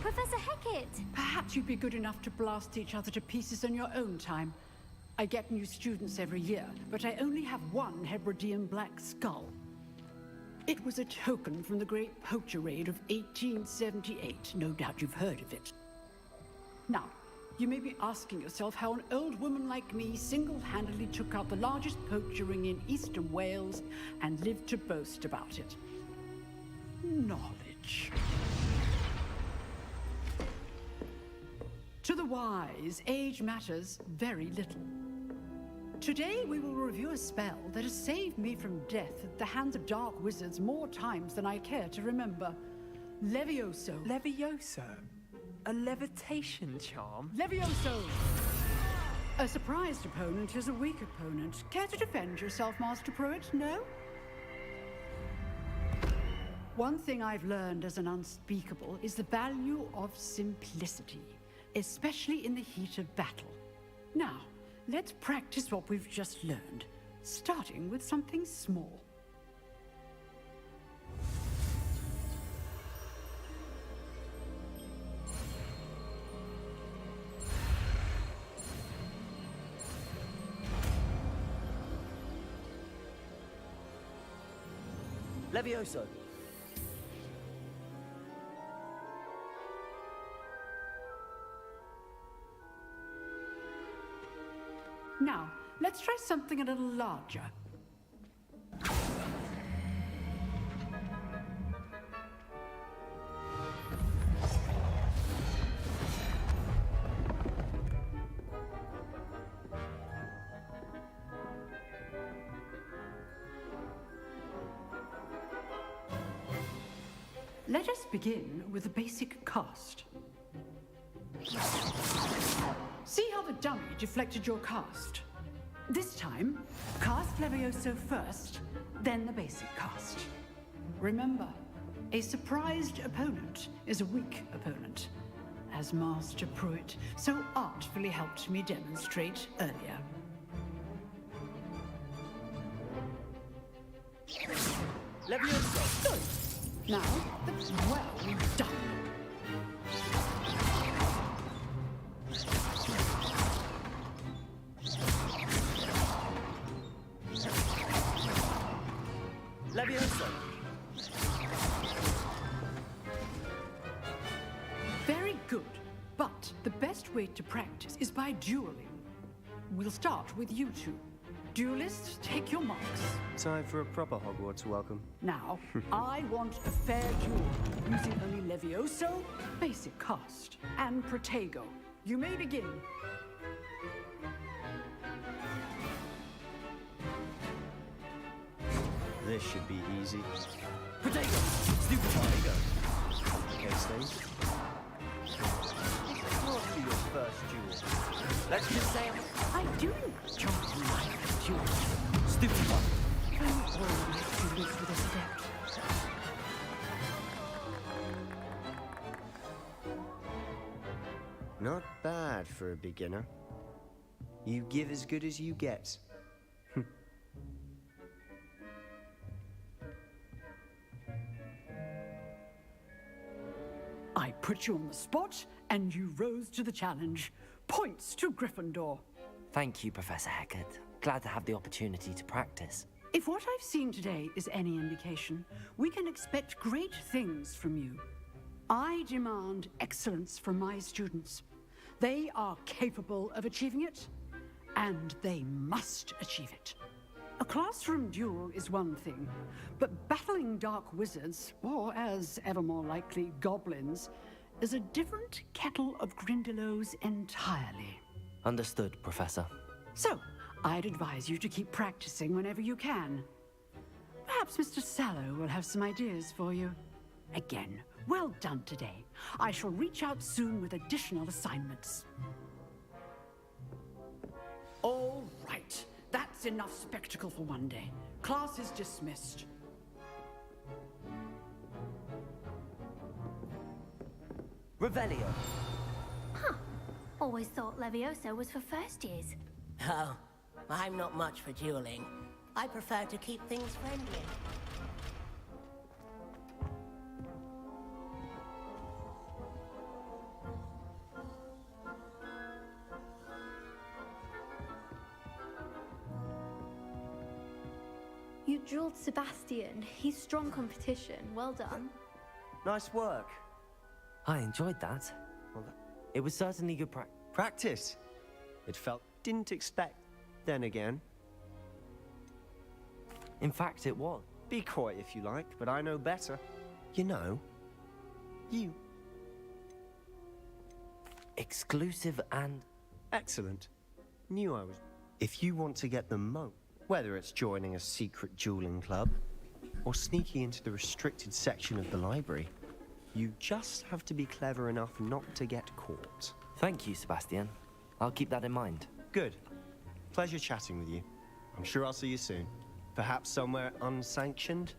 Professor Hecat! Perhaps you'd be good enough to blast each other to pieces in your own time. I get new students every year, but I only have one Hebridean black skull. It was a token from the Great Poacher Raid of 1878. No doubt you've heard of it. Now, you may be asking yourself how an old woman like me single-handedly took out the largest poacher ring in eastern Wales and lived to boast about it. Knowledge. To the wise, age matters very little. Today we will review a spell that has saved me from death at the hands of dark wizards more times than I care to remember. Levioso. Levioso? A levitation charm? Levioso! A surprised opponent is a weak opponent. Care to defend yourself, Master Pruitt? No? One thing I've learned as an unspeakable is the value of simplicity, especially in the heat of battle. Now, let's practice what we've just learned, starting with something small. Levioso. Now, let's try something a little larger. Let us begin with a basic cast. See how the dummy deflected your cast? This time, cast Levioso first, then the basic cast. Remember, a surprised opponent is a weak opponent, as Master Pruitt so artfully helped me demonstrate earlier. Levioso! Good. Now, that's well done. Levioso! Very good, but the best way to practice is by dueling. We'll start with you two. Duelists, take your marks. Time for a proper Hogwarts welcome. Now, I want a fair duel, using only Levioso, basic cast, and Protego. You may begin. This should be easy. Protego! Stupid Protego! Okay, Steve. Not for your first duel. Let's just say I do enjoy my duel. Stupid one. I'm always duelist with a step. Not bad for a beginner. You give as good as you get. I put you on the spot, and you rose to the challenge. Points to Gryffindor. Thank you, Professor Hecat. Glad to have the opportunity to practice. If what I've seen today is any indication, we can expect great things from you. I demand excellence from my students. They are capable of achieving it, and they must achieve it. A classroom duel is one thing, but battling dark wizards, or as ever more likely, goblins, is a different kettle of Grindylows entirely. Understood, Professor. So, I'd advise you to keep practicing whenever you can. Perhaps Mr. Sallow will have some ideas for you. Again, well done today. I shall reach out soon with additional assignments. All right. That's enough spectacle for one day. Class is dismissed. Revelio. Huh. Always thought Levioso was for first years. Oh, I'm not much for dueling. I prefer to keep things friendly. You drilled Sebastian. He's strong competition. Well done. Nice work. I enjoyed that. It was certainly good Practice. It felt... Didn't expect. Then again. In fact, it was. Be coy if you like, but I know better. You know. You. Exclusive and... Excellent. Knew I was... If you want to get the most, whether it's joining a secret dueling club or sneaking into the restricted section of the library, you just have to be clever enough not to get caught. Thank you, Sebastian. I'll keep that in mind. Good. Pleasure chatting with you. I'm sure I'll see you soon. Perhaps somewhere unsanctioned?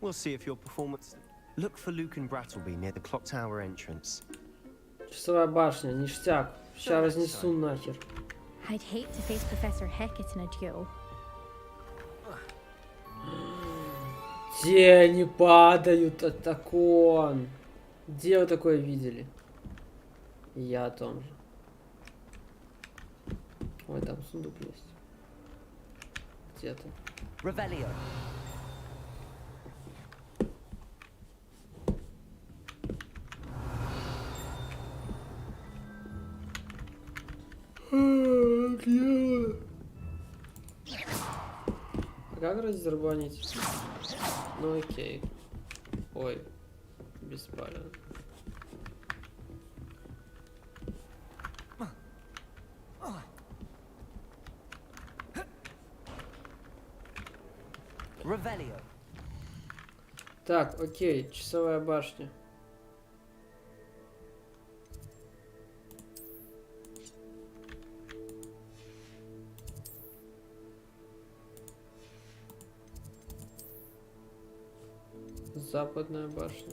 We'll see if your performance... Look for Luke and Brattleby near the clock tower entrance. Часовая башня, ништяк. Ща разнесу нахер. I'd hate to face Professor Hackett in a duel. Тени падают, атакон. Где вы такое видели? Я о том же. Ой, там сундук есть. Где-то. Revelio. А как раздербанить? Ну окей. Ой, беспален. Revelio. Так, окей, часовая башня. Западная башня.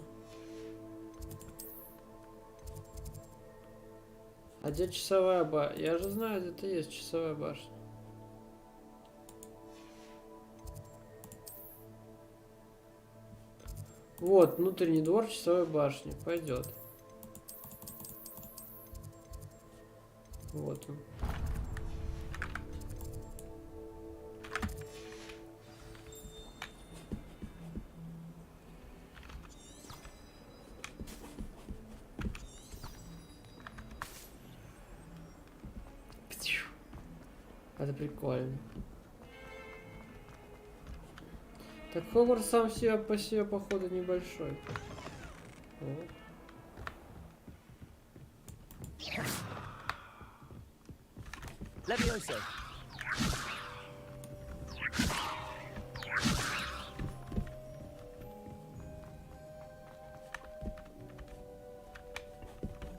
А где часовая башня? Я же знаю, где-то есть часовая башня. Вот, внутренний двор часовой башни. Пойдет. Вот он. Это прикольно. Так Хогвартс сам себе по себе, походу, небольшой. Вот. Levioso.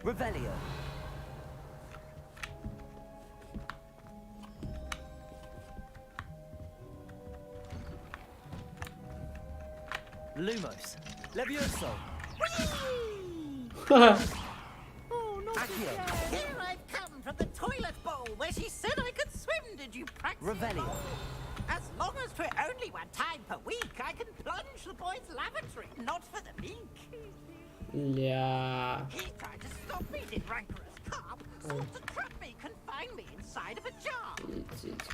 Revelio. Lumos. Levioso. Oh, naughty girl. Here I've come from the toilet bowl where she said I could swim. Did you practice? Revelio. As long as for only one time per week, I can plunge the boys' lavatory, not for the meek. Ля. He tried to stop me, did rancorous carp. Sought to trap me, confine me inside of a jar.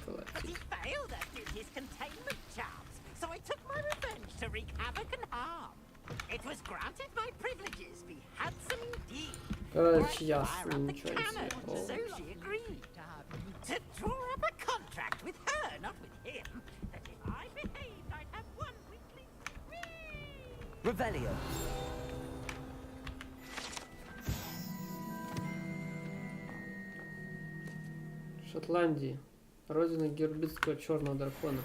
But he failed at his containment charms, so I took my revenge to wreak havoc and harm. It was granted my privileges, be handsome indeed. Короче, ясно, ничего не So съехал. she agreed to draw up a contract with her, not with him, that if I behaved, I'd have one weekly. Revelio. Шотландии. Родина гербитского черного дракона.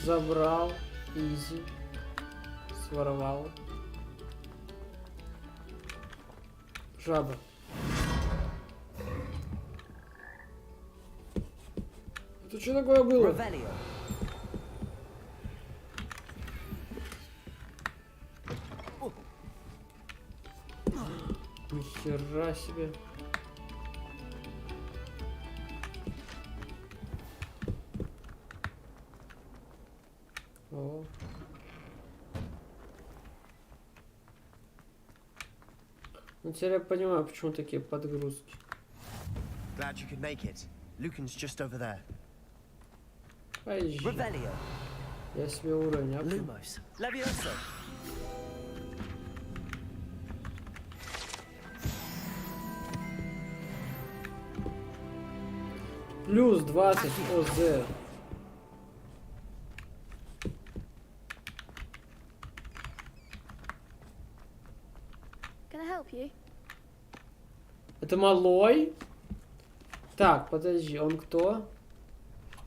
Забрал. Изи. Своровал. Жаба. Это что такое было? Revelio. Нихера себе. О. Ну теперь я понимаю, почему такие подгрузки. Glad glad you could make it. Lucan's just over there. Поезжай. Revelio. Я себе уровень апну. Lumos. Levioso. Плюс 20 ОЗ. Can I help you? Это малой? Так, подожди, он кто?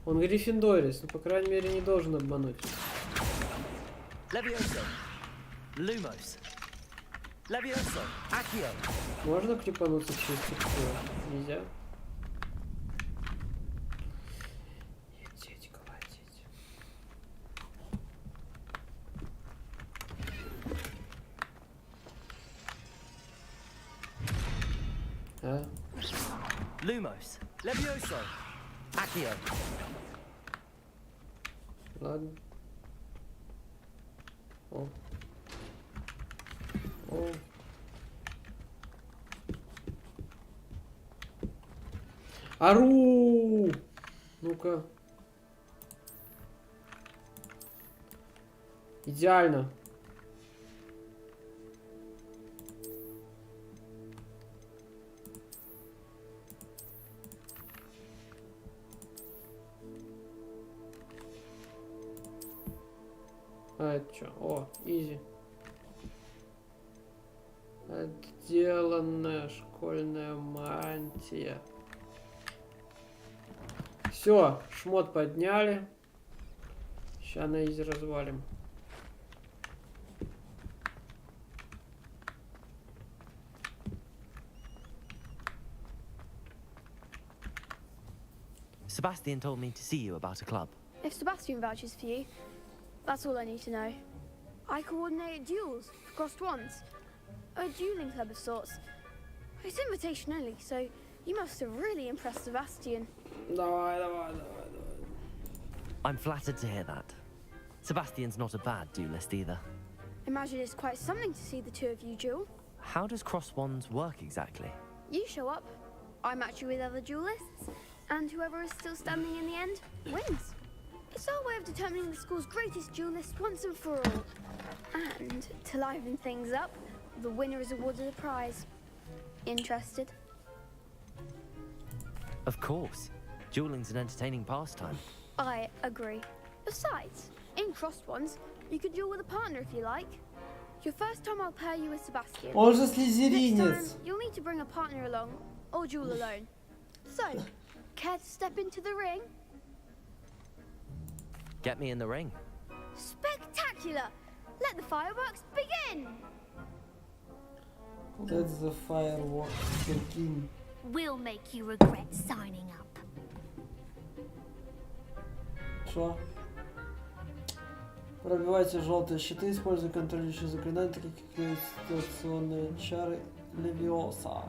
Он Гриффиндорец, ну, по крайней мере, не должен обмануть. Levioso. Lumos. Levioso. Accio. Можно клепануться через текстуру? Нельзя? Лететь, колотить. А? Lumos. Levioso. Accio. Ладно. О. О. Ару! Ну-ка. Идеально. А это что? О, изи. Отделанная школьная мантия. Все, шмот подняли. Сейчас на изи развалим. Sebastian told me to see you about a club. If Sebastian vouches for you, that's all I need to know. I coordinate duels for crossed wands. A dueling club of sorts. It's invitation only, so you must have really impressed Sebastian. Давай. I'm flattered to hear that. Sebastian's not a bad duelist either. Imagine it's quite something to see the two of you duel. How does cross wands work exactly? You show up, I match you with other duelists, and whoever is still standing in the end wins. It's our way of determining the school's greatest duelist once and for all. And to liven things up, the winner is awarded a prize. Interested? Of course. Dueling's an entertaining pastime. I agree. Besides, in crossed ones, you could duel with a partner if you like. Your first time I'll pair you with Sebastian. Он же Next слизеринец. time, you'll need to bring a partner along, or duel alone. So, care to step into the ring? Get me in the ring. Spectacular! Let the fireworks begin! That's the fireworks begin. We'll make you regret signing up. Что? Пробивайте желтые щиты, используя контролирующие заклинания, такие как левитационные чары Левиоса.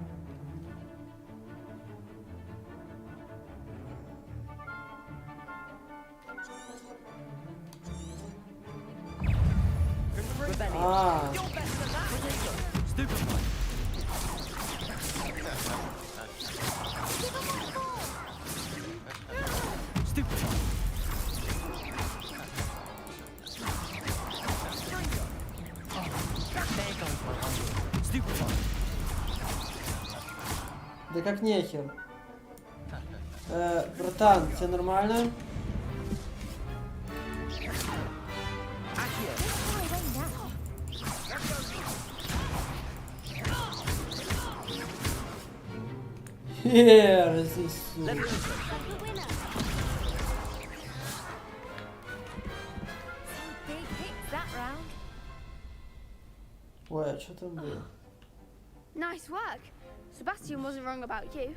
А. Да как нехер. Братан, тебе нормально? Разнесу. Ой, а что там было? Nice work. Sebastian wasn't wrong about you.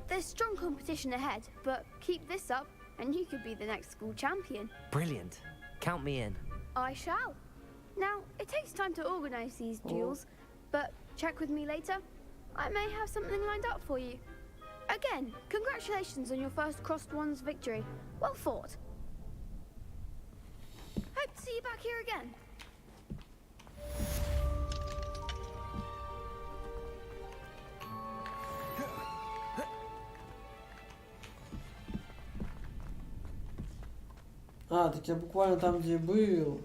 There's strong competition ahead, but keep this up and you could be the next school champion. Brilliant. Count me in. I shall. Now, it takes time to organize these duels, but check with me later. I may have something lined up for you. Again, congratulations on your first Crossed Wands victory. Well fought. Hope to see you back here again. А, так я буквально там, где был.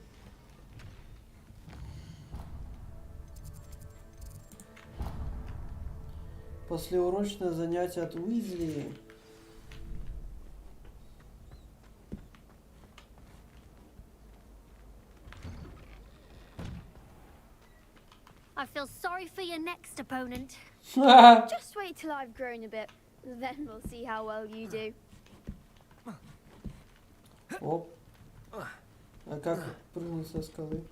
Послеурочное занятие от Уизли. I feel sorry for your next opponent. Just wait till I've grown a bit. Then we'll see how well you do. Оп. А как прыгнуть со скалы?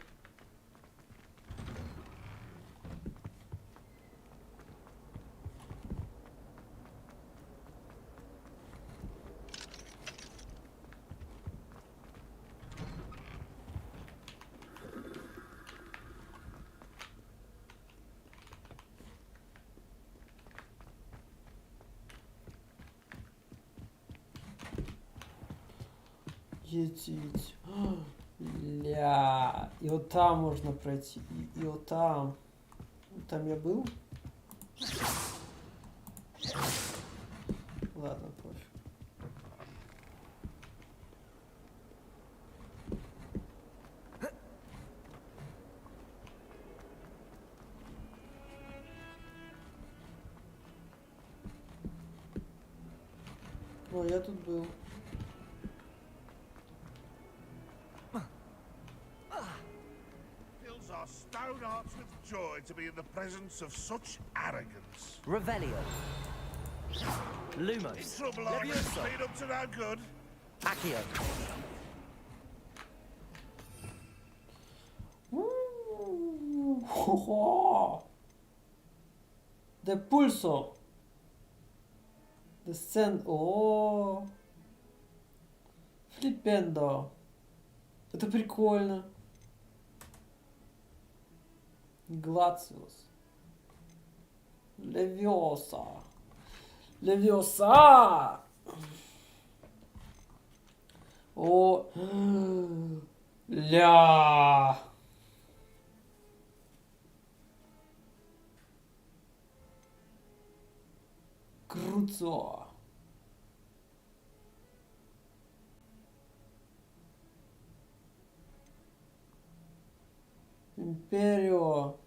Етить. Ля. И вот там можно пройти. И вот там. Там я был? Ладно, пофиг. О, я тут был. Our stone hearts with joy to be in the presence of such arrogance. Revelio. Lumos. In trouble, are you? Speed up to no good. Accio. De pulso. Descend. О. Флипендо. Это прикольно. Глациус. Левиоса. Левиоса! О! Ля! Круто! Империо.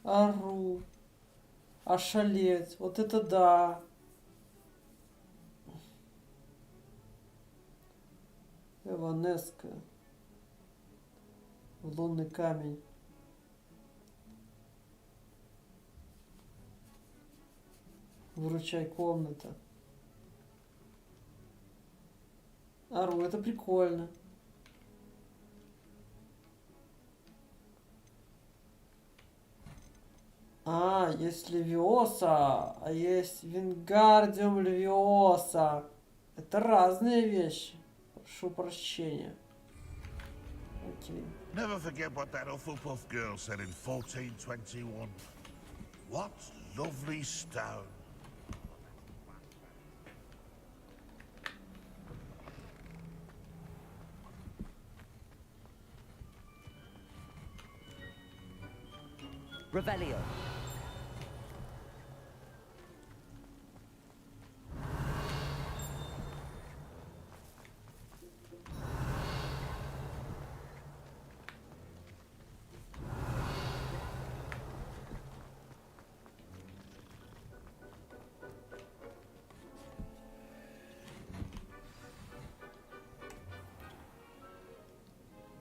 Ару. Ошалеть. Вот это да. Эванеска. Лунный камень. Выручай комната. Ару, это прикольно. А, есть Левиоса, а есть Вингардиум Левиоса. Это разные вещи. Прошу прощения. Окей. Never forget what that Hufflepuff girl said in 1421. What lovely stone. Revelio.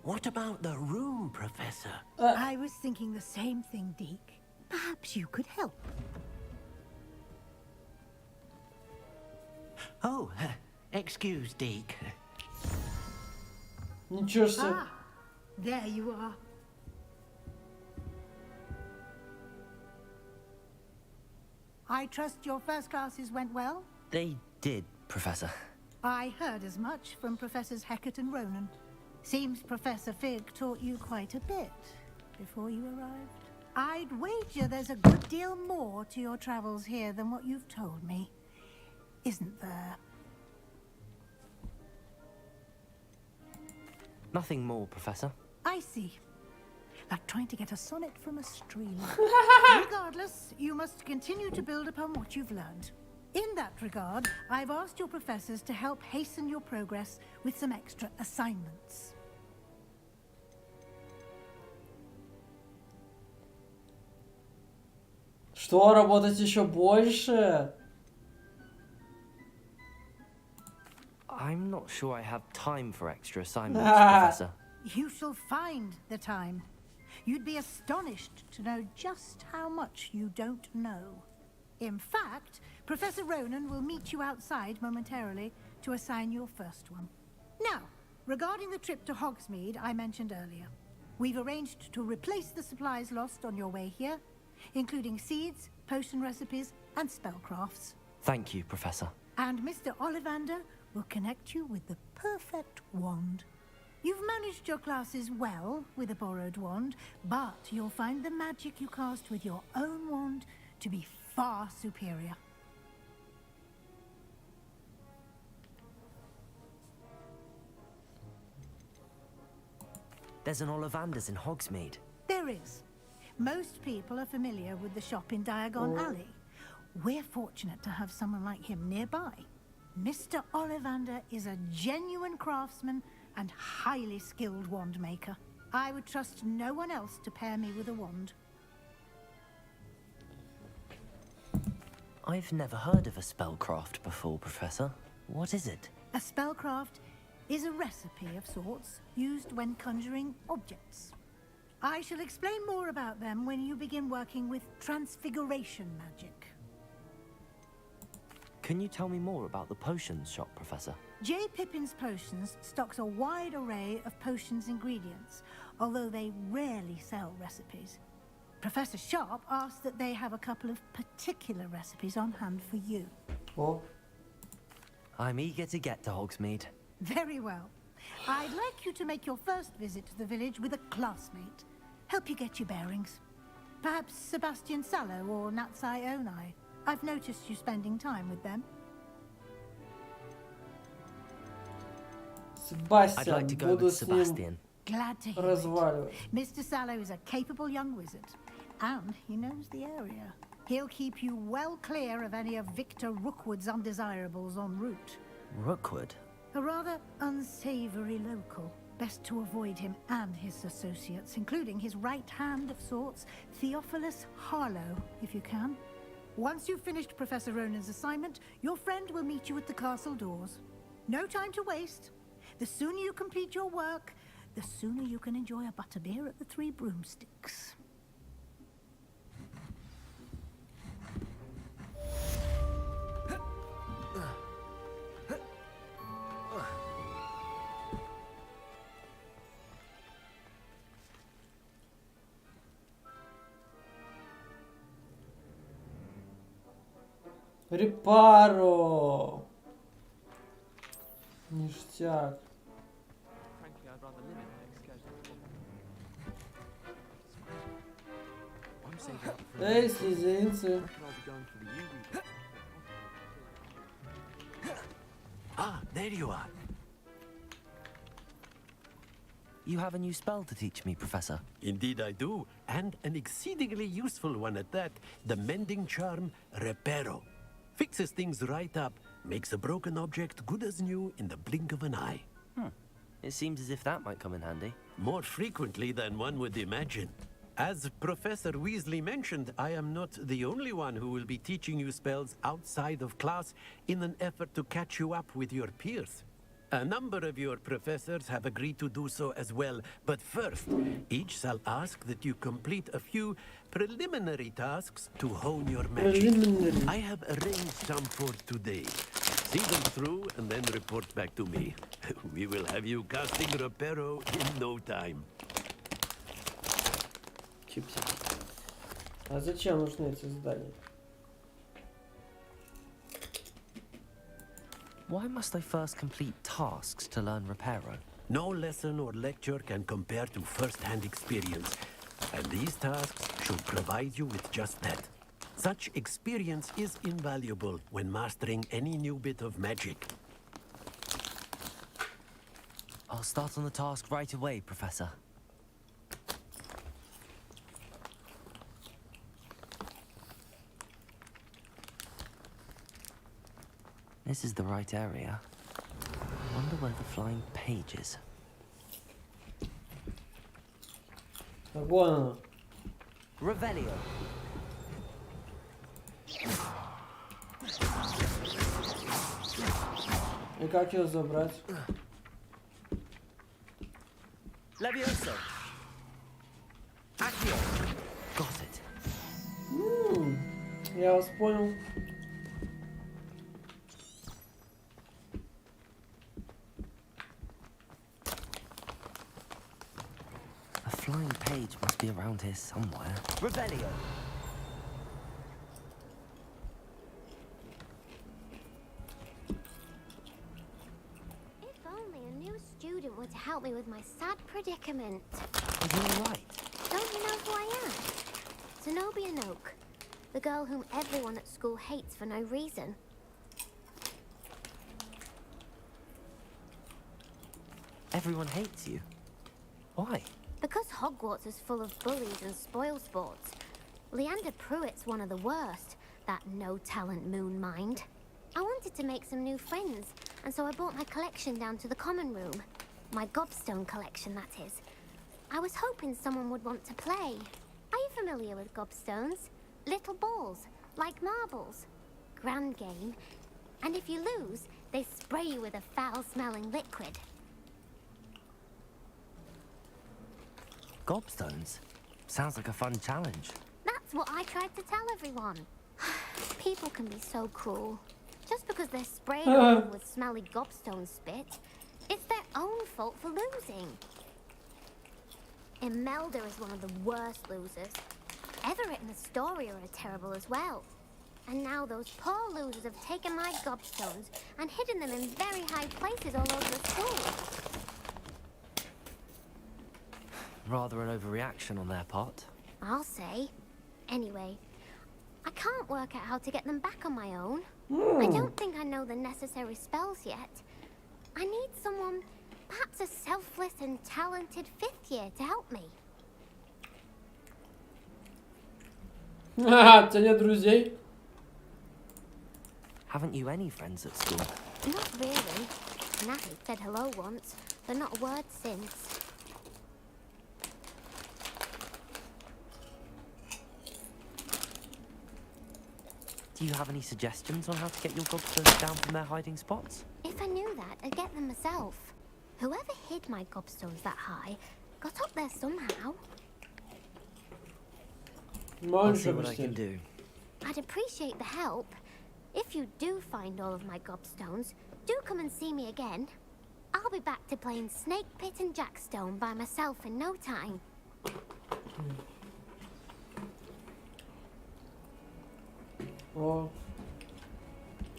What about the room, Professor? I was thinking the same thing, Deke. Perhaps you could help. Oh, excuse, Deke. Ничего себе. Ah, there you are. I trust your first classes went well? They did, Professor. I heard as much from Professors Hecat and Ronan. Seems Professor Fig taught you quite a bit before you arrived. I'd wager there's a good deal more to your travels here than what you've told me. Isn't there? Nothing more, Professor. I see. like trying to get a sonnet from a stream. Regardless, you must continue to build upon what you've learned. In that regard, I've asked your professors to help hasten your progress with some extra assignments. Что, работать еще больше? I'm not sure I have time for extra assignments, Professor. You shall find the time. You'd be astonished to know just how much you don't know. In fact, Professor Ronan will meet you outside momentarily to assign your first one. Now, regarding the trip to Hogsmeade I mentioned earlier, we've arranged to replace the supplies lost on your way here, including seeds, potion recipes, and spellcrafts. Thank you, Professor. And Mr. Ollivander will connect you with the perfect wand. You've managed your classes well with a borrowed wand, but you'll find the magic you cast with your own wand to be far superior. There's an Ollivander's in Hogsmeade. There is. Most people are familiar with the shop in Diagon Alley. We're fortunate to have someone like him nearby. Mr. Ollivander is a genuine craftsman and highly skilled wand maker. I would trust no one else to pair me with a wand. I've never heard of a spellcraft before, Professor. What is it? A spellcraft is a recipe of sorts used when conjuring objects. I shall explain more about them when you begin working with transfiguration magic. Can you tell me more about the potions shop, Professor? J. Pippin's Potions stocks a wide array of potions ingredients, although they rarely sell recipes. Professor Sharp asked that they have a couple of particular recipes on hand for you. Oh. I'm eager to get to Hogsmeade. Very well. I'd like you to make your first visit to the village with a classmate. Help you get your bearings. Perhaps Sebastian Sallow or Natsai Onai. I've noticed you spending time with them. Sebastian, I'd like to go with Sebastian. Glad to hear Разваливать. it. Mr. Sallow is a capable young wizard, and he knows the area. He'll keep you well clear of any of Victor Rookwood's undesirables en route. Rookwood? A rather unsavory local. Best to avoid him and his associates, including his right hand of sorts, Theophilus Harlow, if you can. Once you've finished Professor Ronan's assignment, your friend will meet you at the castle doors. No time to waste. The sooner you complete your work, the sooner you can enjoy a butterbeer at the Three Broomsticks. Репаро. Ништяк. Frankly, I'd rather live in an excursion. I'm saving up for Эй, слезинцы. I'll be going for the UV. Ah, there you are. You have a new spell to teach me, Professor. Indeed I do, and an exceedingly useful one at that. The mending charm, Reparo. Fixes things right up, makes a broken object good as new in the blink of an eye. It seems as if that might come in handy. More frequently than one would imagine. As Professor Weasley mentioned, I am not the only one who will be teaching you spells outside of class in an effort to catch you up with your peers. A number of your professors have agreed to do so as well, but first, each shall ask that you complete a few preliminary tasks to hone your magic. I have arranged some for today. See them through and then report back to me. We will have you casting Reparo in no time. А зачем нужны эти задания? Why must I first complete tasks to learn Reparo? No lesson or lecture can compare to first-hand experience, and these tasks should provide you with just that. Such experience is invaluable when mastering any new bit of magic. I'll start on the task right away, Professor. This is the right area. I wonder where the flying page is. Вон она. Revelio. И как ее забрать? Levioso. Accio. Got it. Я вас понял. A flying page must be around here somewhere. Revelio. If only a new student were to help me with my sad predicament. Are you alright? Don't you know who I am? Zenobia Noak, the girl whom everyone at school hates for no reason. Everyone hates you. Why? Because Hogwarts is full of bullies and spoilsports. Leander Pruitt's one of the worst, that no-talent moon mind. I wanted to make some new friends, and so I brought my collection down to the common room. My gobstone collection, that is. I was hoping someone would want to play. Are you familiar with gobstones? Little balls, like marbles. Grand game. And if you lose, they spray you with a foul-smelling liquid. Gobstones? Sounds like a fun challenge. That's what I tried to tell everyone. People can be so cruel. Just because they're sprayed over with smelly gobstone spit, it's their own fault for losing. Imelda is one of the worst losers. Everett and Astoria are terrible as well. And now those poor losers have taken my gobstones and hidden them in very high places all over the school. Rather an overreaction on their part. I'll say. Anyway, I can't work out how to get them back on my own. I don't think I know the necessary spells yet. I need someone, perhaps a selfless and talented fifth year to help me. Ха, у тебя нет друзей? Haven't you any friends at school? Not really. Natty said hello once, but not a word since. Do you have any suggestions on how to get your gobstones down from their hiding spots? If I knew that, I'd get them myself. Whoever hid my gobstones that high got up there somehow. I'll see what I can do. I'd appreciate the help. If you do find all of my gobstones, do come and see me again. I'll be back to playing Snake Pit and Jackstone by myself in no time. О,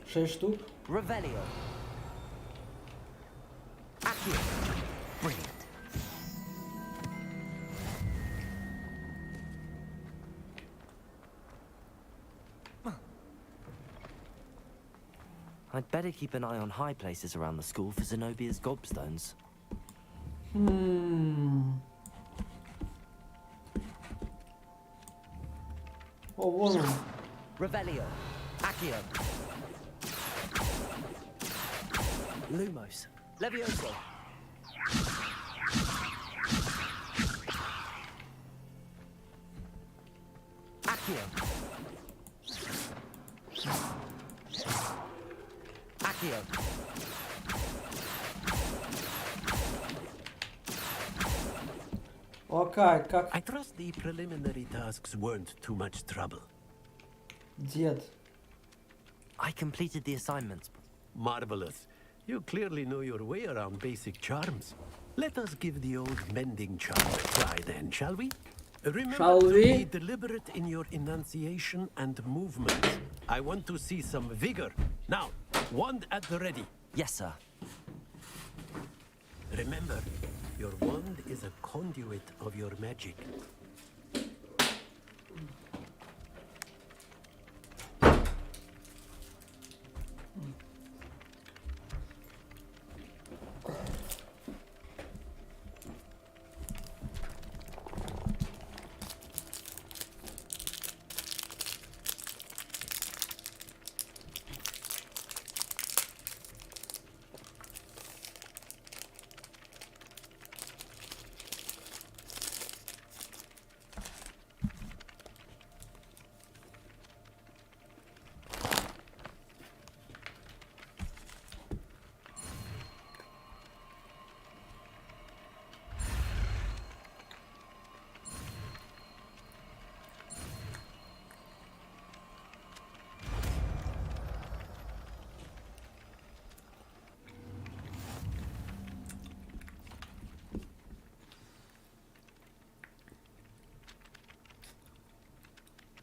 6 штук. Revelio. Accio. Brilliant. I'd better keep an eye on high places around the school for Zenobia's gobstones. О, вон он. Revelio. Accio. Lumos. Levioso. Accio. Accio. Окей, как... I trust the preliminary tasks weren't too much trouble. Дед. I completed the assignments. Marvelous. You clearly know your way around basic charms. Let us give the old mending charm a try then, shall we? Remember to be deliberate in your enunciation and movements. I want to see some vigor. Now, wand at the ready. Yes, sir. Remember, your wand is a conduit of your magic.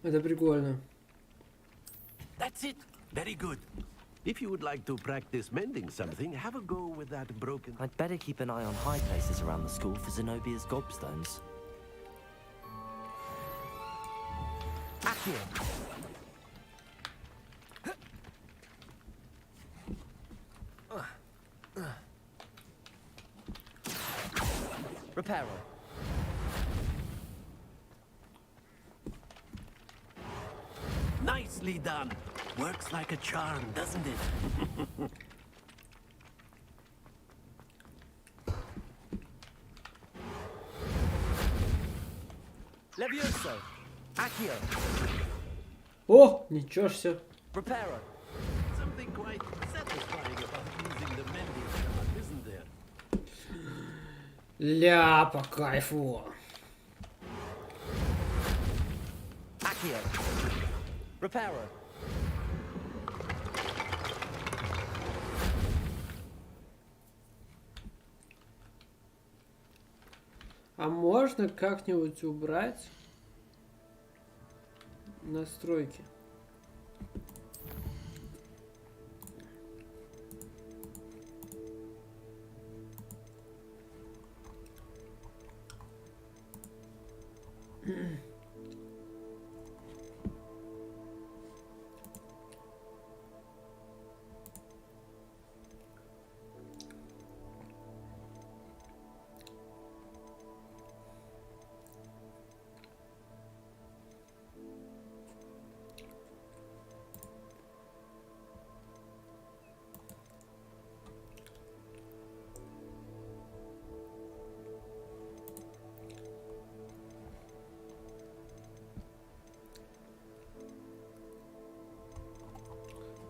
Это прикольно. That's it. Very good. If you would like to practice mending something, have a go with that broken... I'd better keep an eye on high places around the school for Zenobia's gobstones. Accio! Reparo. Nicely done. Works like a charm, doesn't it? Levioso. Accio. О, ничего ж себе. Reparo. Something quite satisfying about using the mending charm, isn't there? Ля, по кайфу. Accio. Reparo. А можно как-нибудь убрать настройки?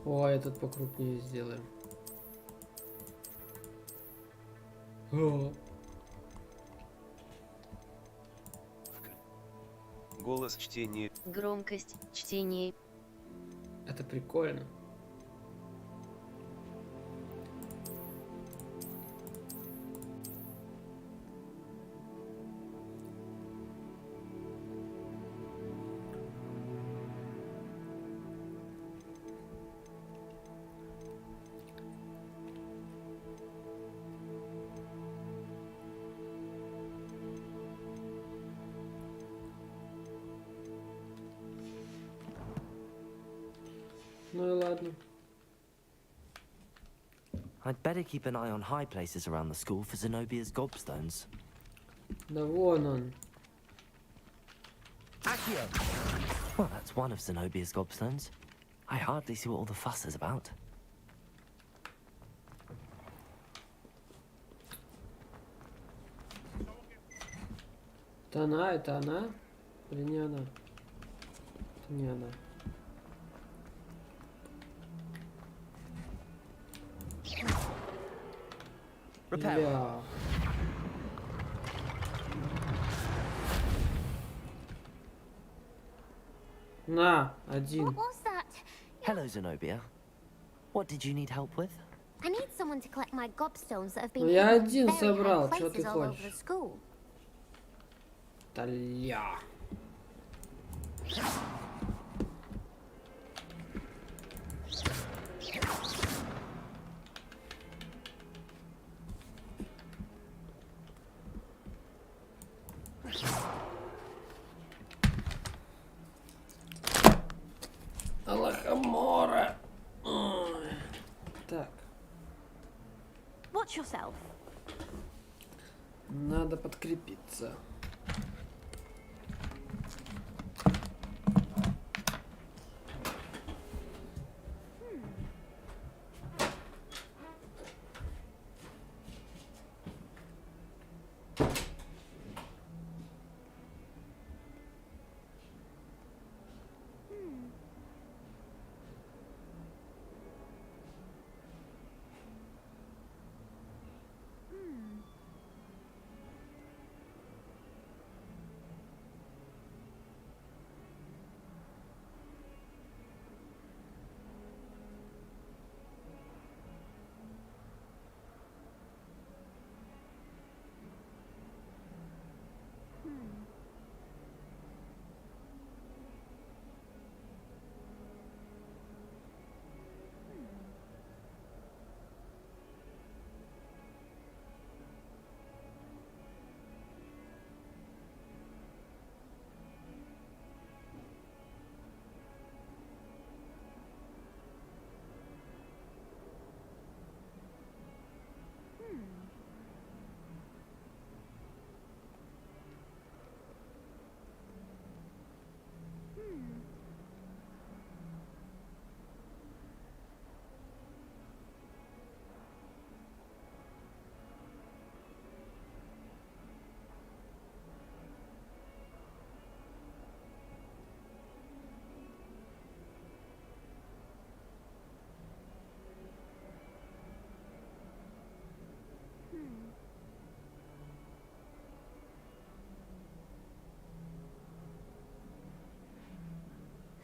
О, этот покрупнее сделаем. О. Голос чтения. Громкость чтения. Это прикольно. Ну и ладно. I'd better keep an eye on high places around the school for Zenobia's gobstones. Да вон он. Accio! Well, that's one of Zenobia's gobstones. I hardly see what all the fuss is about. Это она, это она? Или не она? Это не она. Бля. На, один. What was that? Hello, Zenobia. What did you need help with? I need someone to collect my gobstones that have been Ну я hidden in один very high собрал, что places ты all over the хочешь? school. Таля. Алахамора. Так, Watch yourself. надо подкрепиться.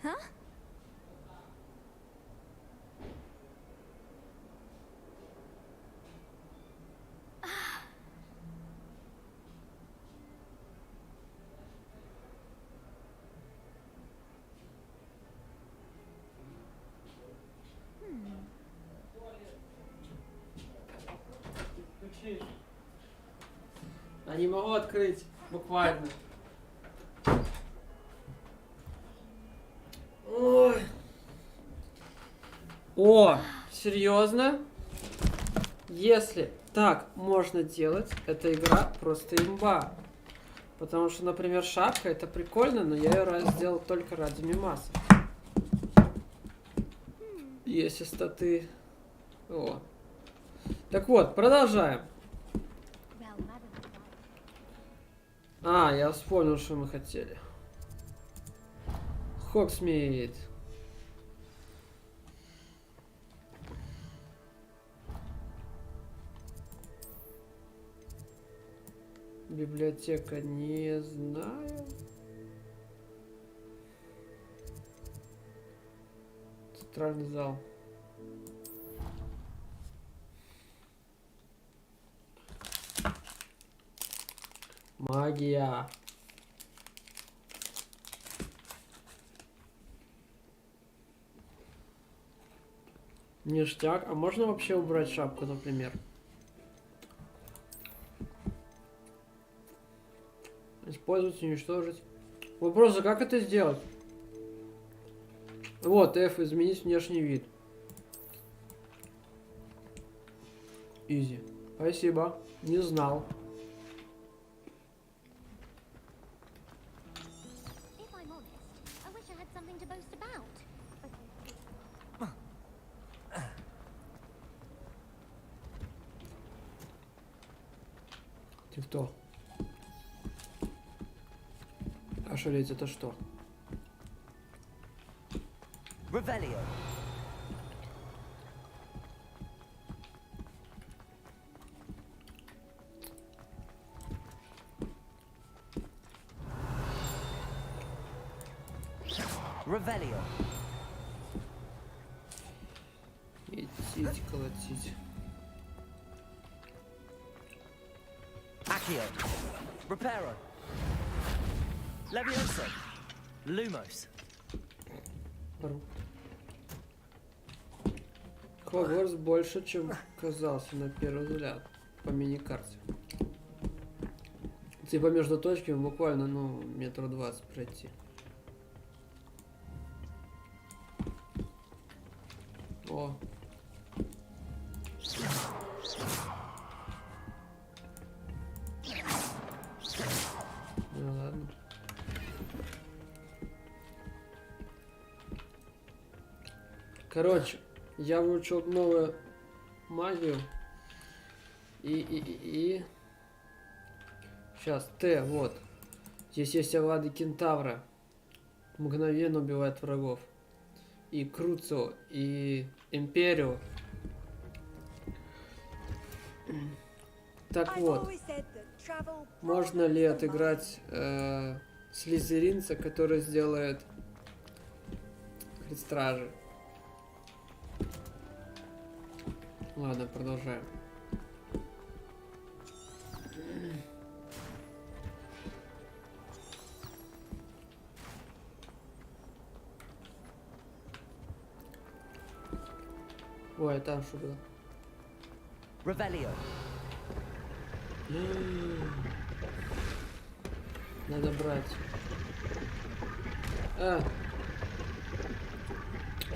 Huh? А не могу открыть, буквально. Ой. О, серьезно? Если так можно делать, эта игра просто имба. Потому что, например, шапка это прикольно, но я ее сделал только ради мемаса. Если статы... О. Так вот, продолжаем. А, я вспомнил, что мы хотели. Хогсмит. Библиотека, не знаю. Центральный зал. Магия. Ништяк. А можно вообще убрать шапку, например? Использовать, уничтожить. Вопрос, а как это сделать? Вот, F, изменить внешний вид. Изи. Спасибо. Не знал. Ты кто? Ошалеть, это что? Revelio. Revelio. Идти, колотить. Accio. Reparo. Levioso. Lumos. Хогвартс больше, чем казался на первый взгляд по мини-карте. Типа между точками буквально, ну, метров 20 пройти. О. Ну ладно. Короче, я выучил новую магию. Сейчас, Т, вот. Здесь есть овады кентавра. Мгновенно убивает врагов. И Круцо, и Империо. Так вот. Можно ли отыграть слизеринца, который сделает стражи? Ладно, продолжаем. Ой, там что было? Revelio. Надо брать.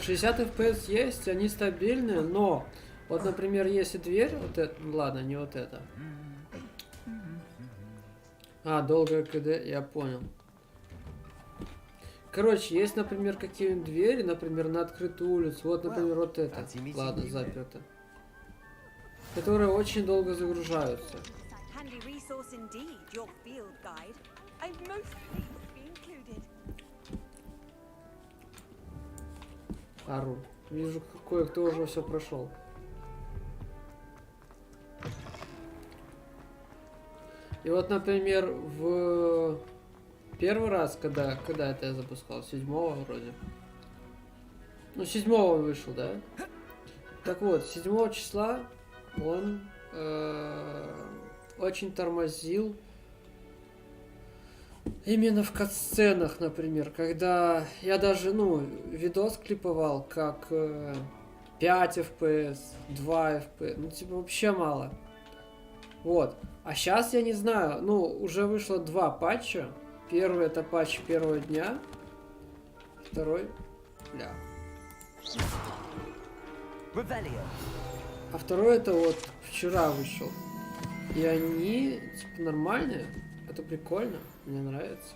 60 FPS есть, они стабильные, но вот, например, если дверь, вот это, ладно, не вот это. А, долгое КД, я понял. Короче, есть, например, какие-нибудь двери, например, на открытую улицу, вот, например, вот это, ладно, заперто, которые очень долго загружаются. Ару, вижу, кое-кто уже все прошел. И вот, например, в первый раз, когда это я запускал? 7-го вроде. Ну, 7-го вышел, да? Так вот, 7 числа он очень тормозил. Именно в катсценах, например, когда я даже, ну, видос клиповал, как 5 FPS, 2 FPS, ну, типа, вообще мало. Вот. А сейчас я не знаю, ну, уже вышло 2 патча. Первый это патч первого дня, второй, бля. А второй это вот вчера вышел. И они, типа, нормальные. Это прикольно. Мне нравится.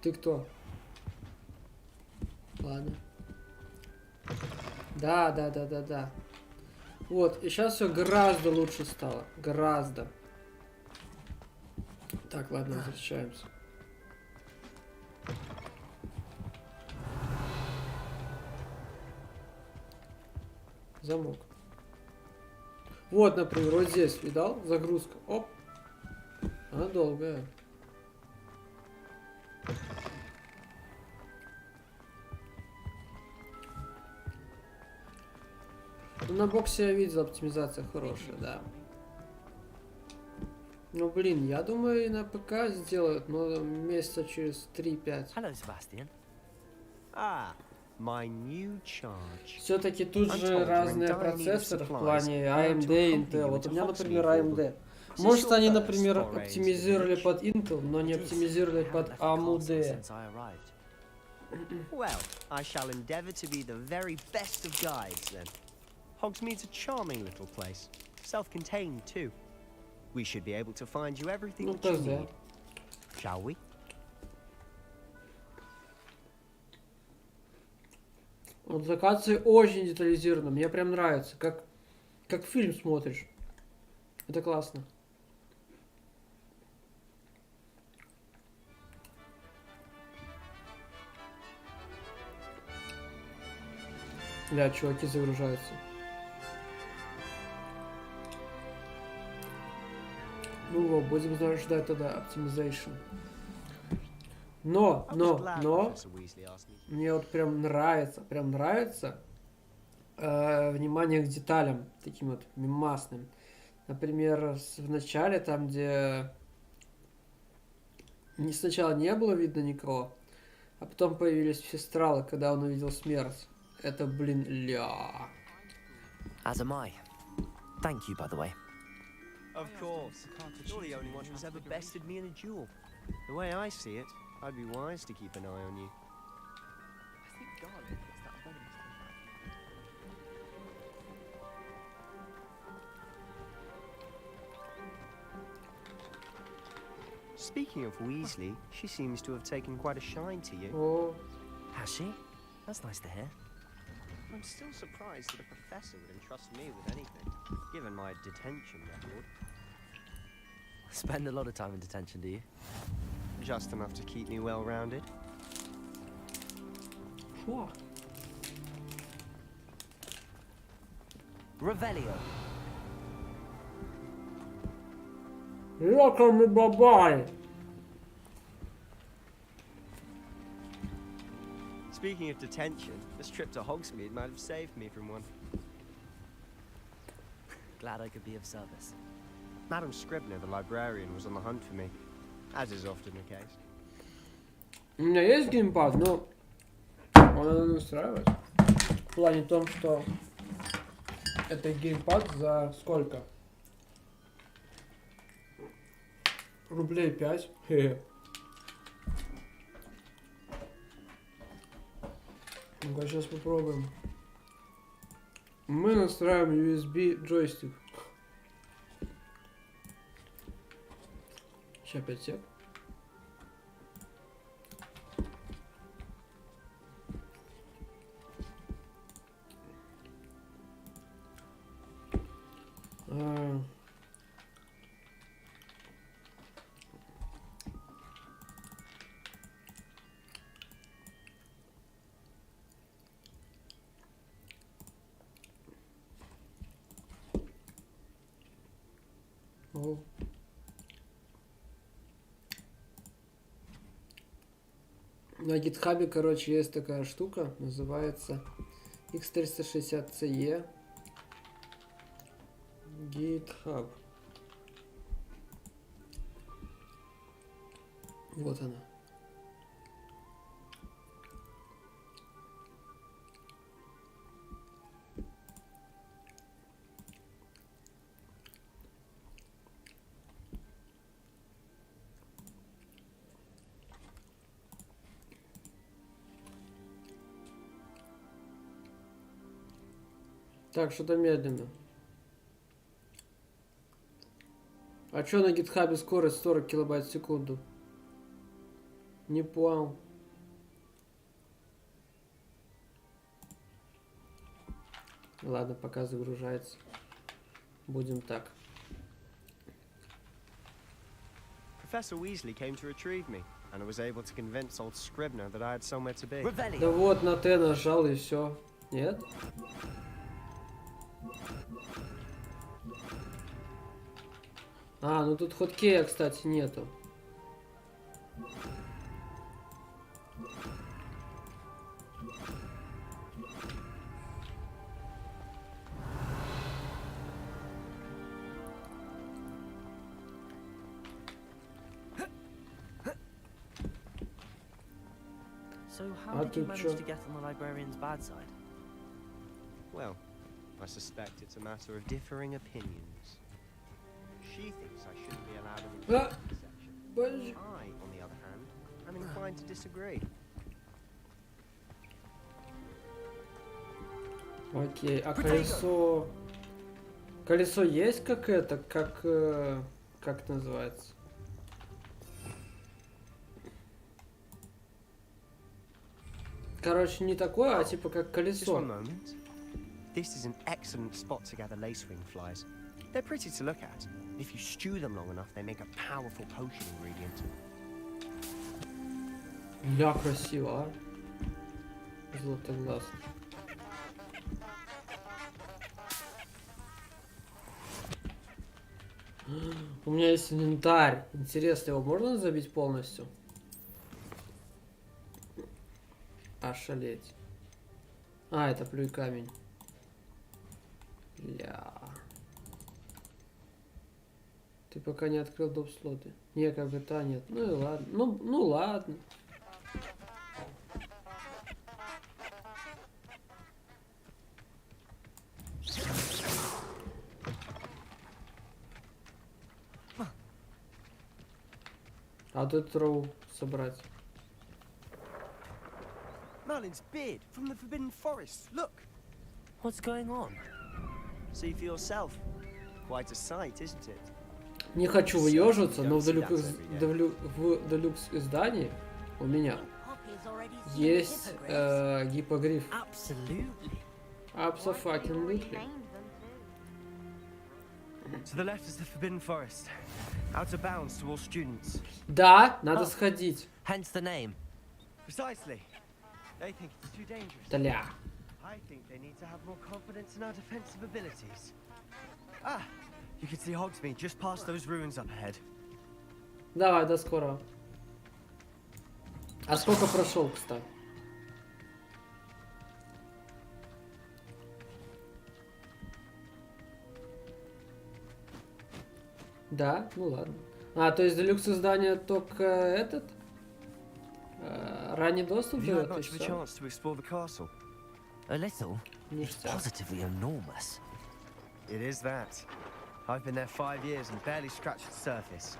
Ты кто? Ладно. Да. Вот, и сейчас все гораздо лучше стало. Гораздо. Так, ладно, возвращаемся. Замок. Вот, например, вот здесь, видал? Загрузка. Оп. Она долгая. Ну, на боксе я видел, оптимизация хорошая, да. Ну, блин, я думаю, и на ПК сделают, но месяца через 3-5. Hello, Sebastian. My new charge. Все-таки тут же разные процессоры в плане AMD и Intel. Вот у меня, например, AMD. Может, они, например, оптимизировали под Intel, но не оптимизировали под AMD. Well, I shall endeavor to be the very best of guides then. Hogsmeade's a charming little place, self-contained too. We should be able to find you everything that you need. Shall we? Вот локации очень детализированы, мне прям нравится, как фильм смотришь. Это классно. Бля, чуваки загружаются. Ну вот, будем ждать тогда оптимизation. Но, мне вот прям нравится внимание к деталям, таким вот мимасным. Например, в начале, там, где сначала не было видно никого, а потом появились фестралы, когда он увидел смерть. Это, блин, ля. As am I. Thank you, by the way. Of course. You're the only one who's ever bested me in a duel. The way I see it, I'd be wise to keep an eye on you. Speaking of Weasley, she seems to have taken quite a shine to you. Oh. Has she? That's nice to hear. I'm still surprised that a professor would entrust me with anything, given my detention record. Spend a lot of time in detention, do you? Just enough to keep me well-rounded. What? Revelio. Look at me, bye-bye. Speaking of detention, this trip to Hogsmeade might have saved me from one. Glad I could be of service. Madam Scribner, the librarian, was on the hunt for me, as is often the case. У меня есть геймпад, но он надо настраивать. В плане том, что это геймпад за сколько? Рублей 5. Ну-ка, сейчас попробуем. Мы настраиваем USB джойстик. Сейчас 5 сек. О. На гитхабе, короче, есть такая штука, называется X360CE. GitHub. Вот она. Так, что-то медленно. А чё на гитхабе скорость 40 килобайт в секунду? Не понял. Ладно, пока загружается. Будем так. Professor Weasley came to retrieve me, and I was able to convince old Scribner that I had somewhere to be. Да вот, на Т нажал и все. Нет? А, ну тут хоткея, кстати, нету. So how did you manage to get on the librarian's bad side? Well, I suspect it's a matter of differing opinions. She thinks I shouldn't be allowed in the section. I, on the other hand, am inclined to disagree. Окей, а колесо... Колесо есть как это, как это называется? Короче, не такое, а типа как колесо. This is an excellent spot to gather lacewing flies. They're pretty to look at. If you stew them long enough, they make a powerful potion ingredient. Бля, красиво, а? Золотоглаз. У меня есть инвентарь. Интересно, его можно забить полностью? Ошалеть. А, это плюй камень. Бля. Ты пока не открыл доп-слоты. Не, как бы та нет. Ну и ладно. Ну ладно. А тут траву собрать. Merlin's beard from the Forbidden Forest. Look. What's going on? See for yourself. Quite a sight, isn't it? Не хочу выеживаться, но в делюкс издании у меня есть гипогриф. Абсолютно. To the left is the Forbidden Forest. Out of bounds to all students. Да, надо сходить. Hence the name. Precisely. They think it's too dangerous. Тля. I think they need to have more confidence in our defensive abilities. Ah, you can see Hogsmeade just past those ruins up ahead. Давай, до скорого. А сколько прошел, кстати? Да, ну ладно. А, то есть делюкс издания только этот? Ранний доступ же это все? A little. It's positively enormous. It is that. I've been there 5 years and barely scratched the surface.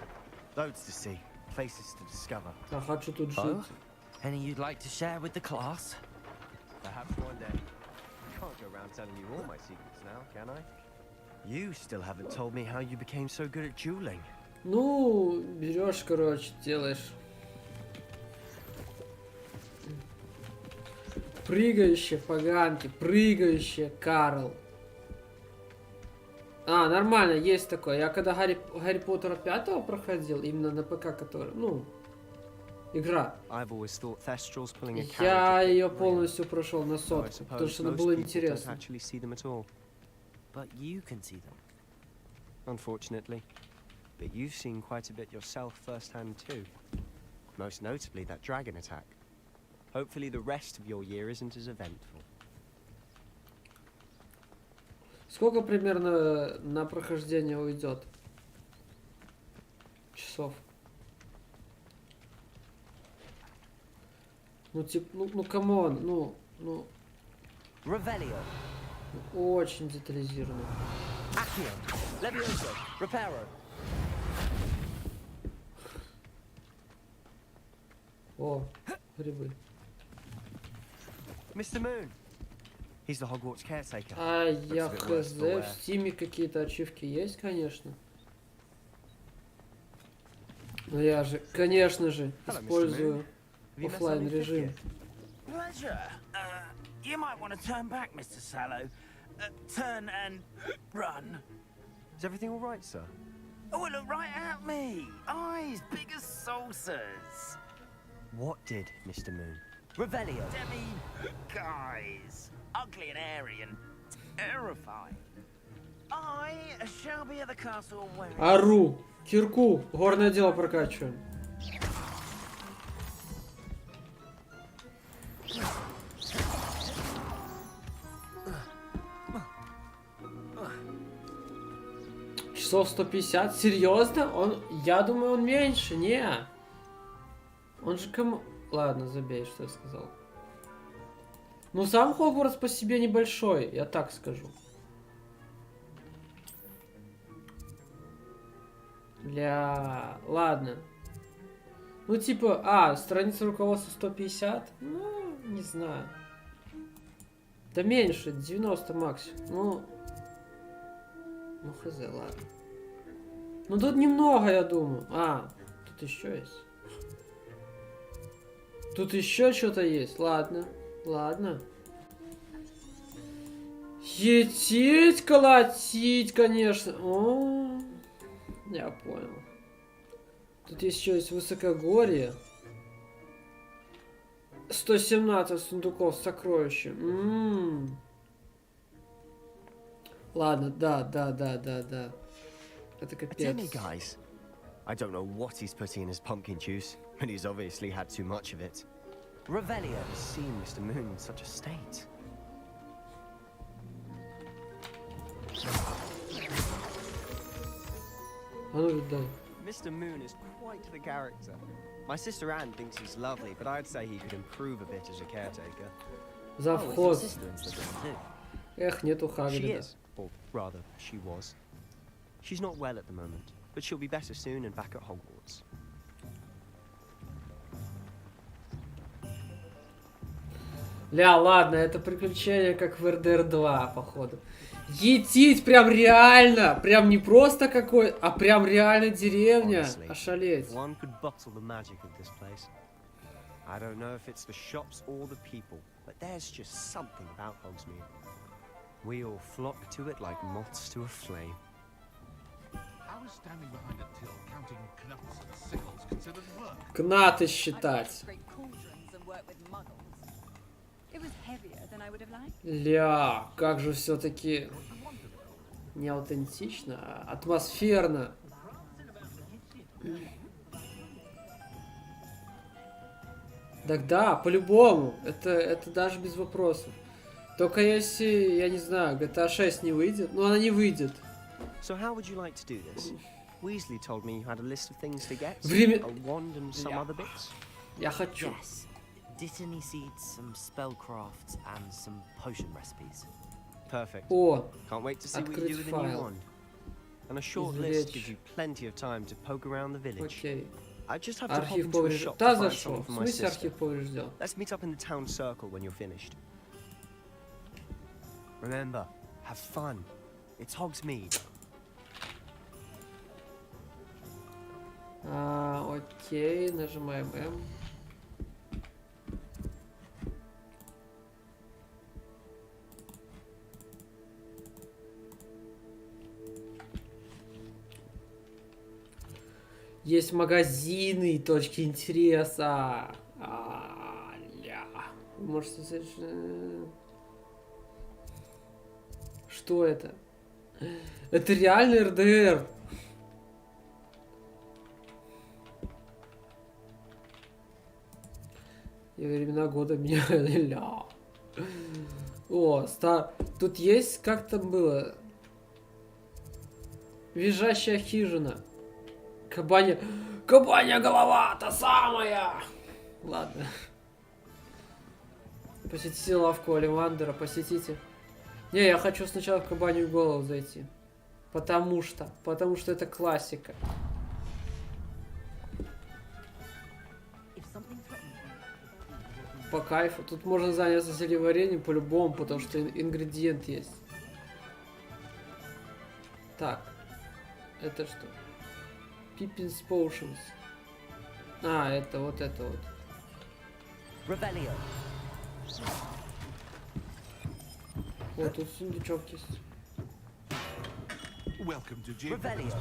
Loads to see, places to discover. А хочу тут жить. Oh? Any you'd like to share with the class? Perhaps one day. Can't go around telling you all my secrets now, can I? You still haven't told me how you became so good at dueling. Ну, берешь, короче, делаешь. Прыгающие поганки, прыгающие Карл. А, нормально, есть такое. Я когда Гарри Поттера 5 проходил, именно на ПК, который, ну, игра. Я ее полностью прошел на сотку, потому что это было интересно. But you can see them. Unfortunately. But you've seen quite a bit yourself firsthand too. Most notably that dragon attack. Hopefully the rest of your year isn't as eventful. Сколько примерно на прохождение уйдет? Часов. Ну, типа, ну, камон, ну. Revelio. Очень детализированно. Accio. Levioso. Reparo. О, грибы. Mr. Moon. He's the Hogwarts caretaker. А я Looks a bit worse хз, for wear. в стиме какие-то ачивки есть, конечно. Но я же, конечно же, Hello, Mr. использую Moon. Have you met оффлайн somebody режим. Pleasure. You might want to turn back, Mr. Sallow. Turn and run. Is everything all right, sir? Oh, look right at me. Eyes big as saucers. What did, Mr. Moon? Revelio. Demi guys. Ugly and airy and terrifying. I shall be at the castle when... Ару, кирку, горное дело прокачиваем. Часов 150? Серьезно? Я думаю, он меньше. Не. Он же кому... Ладно, забей, что я сказал. Ну, сам Хогвартс по себе небольшой, я так скажу. Ладно. Ну, типа, страница руководства 150? Ну, не знаю. Да меньше, 90 максимум. Ну, хз, ладно. Ну, тут немного, я думаю. Тут еще есть. Тут еще что-то есть. Ладно. Етить, колотить, конечно. Я понял. Тут еще есть высокогорье. 117 сундуков с сокровищем. Ладно, да. Это капец. Guys. I don't know what he's putting in his pumpkin juice, but he's obviously had too much of it. Revelio. I've seen Mr. Moon in such a state. Mr. Moon is quite the character. My sister Anne thinks he's lovely, but I'd say he could improve a bit as a caretaker. Завхоз. Эх, нету She Хагрида. is, or rather, she was. She's not well at the moment, but she'll be better soon and back at Hogwarts. Ладно, это приключение как в РДР 2, походу. Етить прям реально, прям не просто какой, а прям реально деревня. Ошалеть. One could bottle the magic of this place. I don't know if it's the shops or the people, but there's just something about Hogsmeade. We all flock to it like moths to a flame. How is standing behind a till counting knuts and sickles considered work? Кнаты считать. Как же все-таки не аутентично, а атмосферно. Так да, по-любому. Это даже без вопросов. Только если, я не знаю, GTA 6 не выйдет. Ну, она не выйдет. So how would you like to do this? Weasley told me you had a list of things to get. Время... A wand and some other bits. Я хочу. Yes. Dittany seeds, some spellcrafts, and some potion recipes. Perfect. О, Can't wait to see what you do with the new wand. And a short list gives you plenty of time to poke around the village. Окей. I just have to pop Архив into a поврежден. shop Да, to find зашел. something В for my смысле sister. архив поврежден? Let's meet up in the town circle when you're finished. Remember, have fun. It's Hogsmeade. Окей, нажимаем М. Есть магазины и точки интереса. Вы можете сказать, что это? Это реальный РДР. И времена года меняли. О, тут есть, как там было? Визжащая хижина. Кабанья голова, та самая! Ладно. Посетите лавку Оливандера, посетите. Не, я хочу сначала в кабанью голову зайти. Потому что это классика. По кайфу. Тут можно заняться зельеварением по-любому, потому что ингредиент есть. Так. Это что? Pippin's Potions. А, это вот. Rebellion. Вот тут сундучок есть. Rebellion.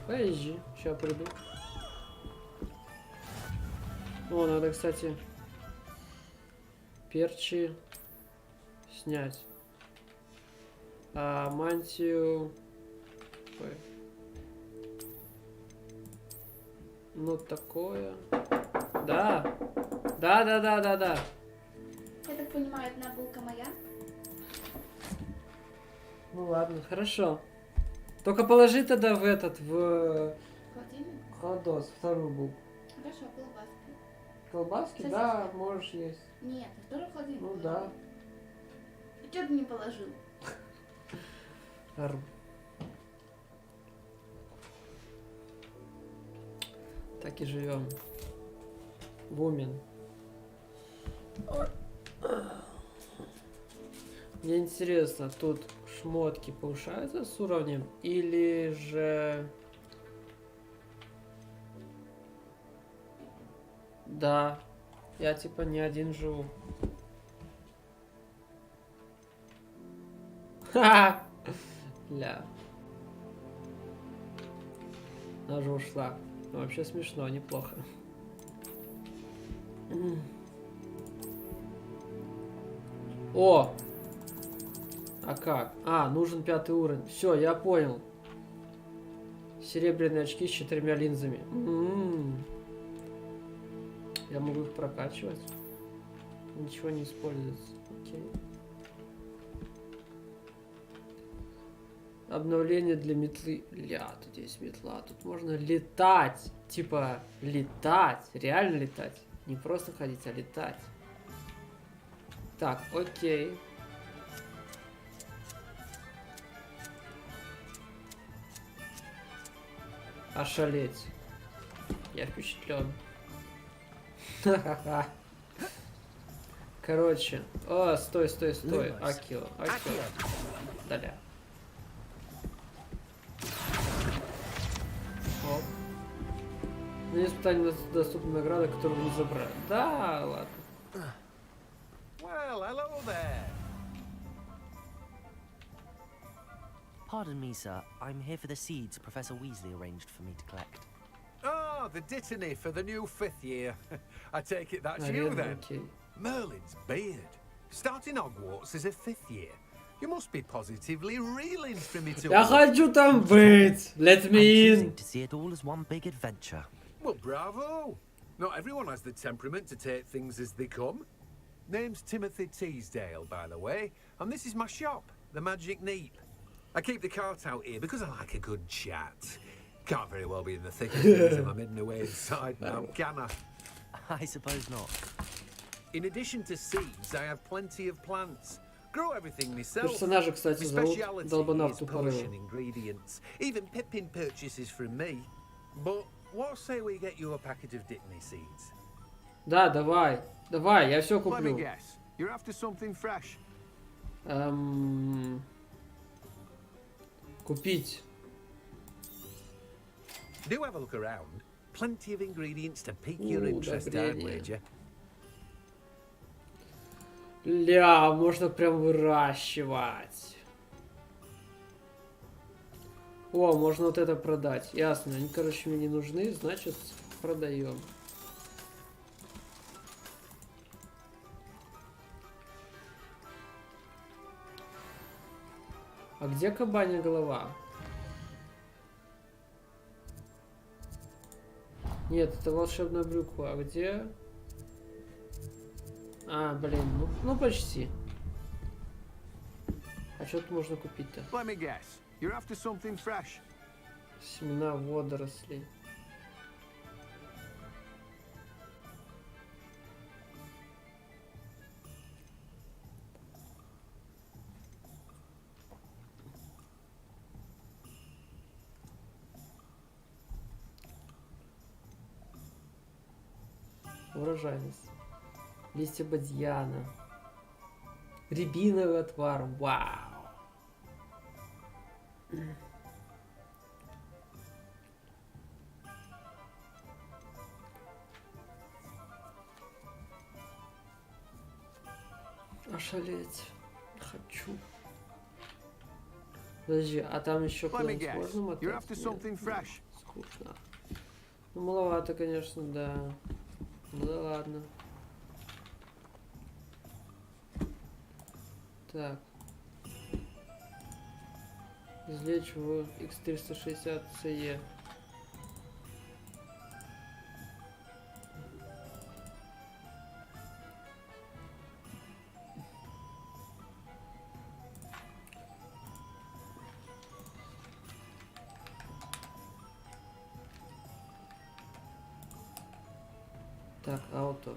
Подожди, сейчас приду. О, надо, кстати, перчи снять. А мантию... Ой. Ну, такое... Да. Да. Я так понимаю, одна булка моя? Ну ладно, хорошо. Только положи тогда в Холодильник? холодос, вторую булку. Хорошо, колбаски. Колбаски? Сосиски? Да, можешь есть. Нет, я тоже в холодильник. Ну да. И что ты не положил? Так и живем. Вумен. Мне интересно, тут шмотки повышаются с уровнем или же... Да, я типа не один живу. Ха-ха! Ля. Она же ушла. Ну, вообще смешно, неплохо. О! А как? А, нужен 5-й уровень. Все, я понял. Серебряные очки с 4 линзами. Я могу их прокачивать. Ничего не используется. Окей. Обновление для метлы. Ля, тут есть метла. Тут можно летать. Типа, летать. Реально летать. Не просто ходить, а летать. Так, окей. Ошалеть. Я впечатлен. Ха-ха-ха. Короче. О, стой. Акио. Даля. Оп. Мне испытание доступна награда, которую не забрали. Да, ладно. Well, hello there. Pardon me, sir. I'm here for the seeds Professor Weasley arranged for me to collect. Oh, the dittany for the new 5th year. I take it that's you then. Okay. Merlin's beard. Starting Hogwarts as a 5th year. You must be positively reeling for me to... Я хочу там быть. Let me in. To see it all as one big adventure. Well, bravo. Not everyone has the temperament to take things as they come. Name's Timothy Teasdale, by the way, and this is my shop, the Magic Neep. I keep the cart out here because I like a good chat. Can't very well be in the thick of things if I'm hidden away inside now, can I? I suppose not. In addition to seeds, I have plenty of plants. Grow everything myself. Персонажа, кстати, зовут Долбанав Тупорылый. Ingredients. Even Pippin purchases from me. But what say we get you a packet of Dittany seeds? Да, давай, я все куплю. You're after something fresh. Купить. Do have a look around. Plenty of ingredients to pique your interest, I'd wager. Ля, можно прям выращивать. О, можно вот это продать. Ясно, они, короче, мне не нужны, значит, продаем. А где кабанья голова? Нет, это волшебная брюква. А где А, блин, ну почти. А что тут можно купить-то? Let me guess. You're after something fresh. Семена водорослей. Урожайность. Листья бадьяна. Рябиновый отвар. Вау. Ошалеть. Хочу. Подожди, а там еще куда-нибудь можно мотать? Нет, скучно. Ну, маловато, конечно, да. Ну да ладно. Так. Извлечь в X360 CE. Так, ауто.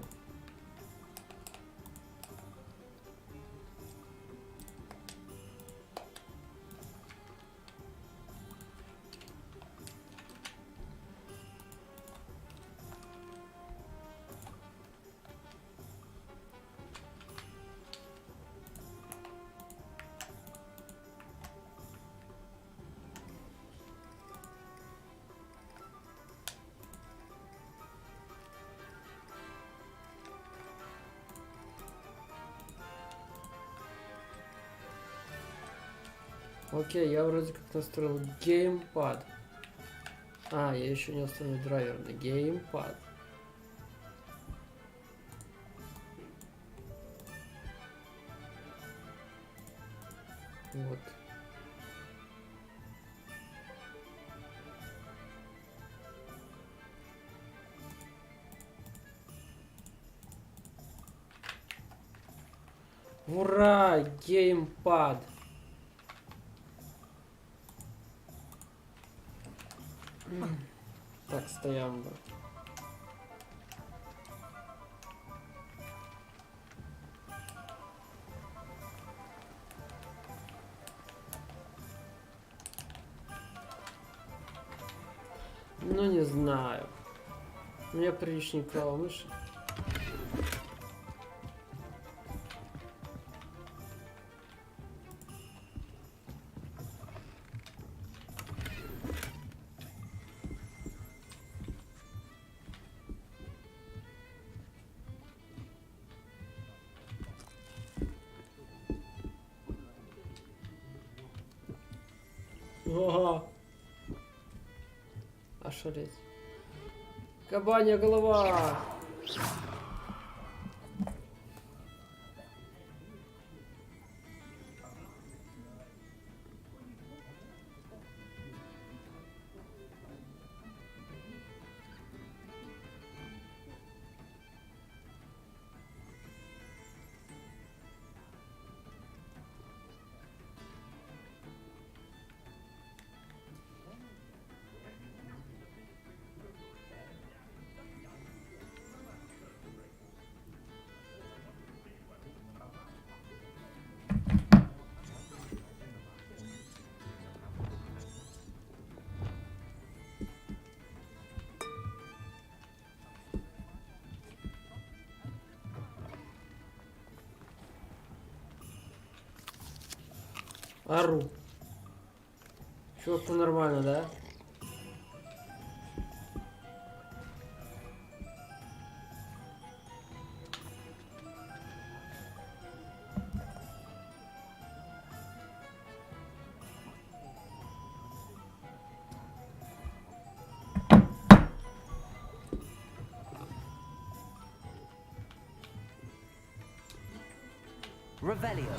Окей, я вроде как настроил геймпад. А, я еще не установил драйвер на геймпад. Вот. Ура! Геймпад! Так, стоям бы. Ну, не знаю. Мне приличнее клава мыши. Ага. Ошалеть. Кабанья голова. Ару. Чё-то нормально, да? Revelio.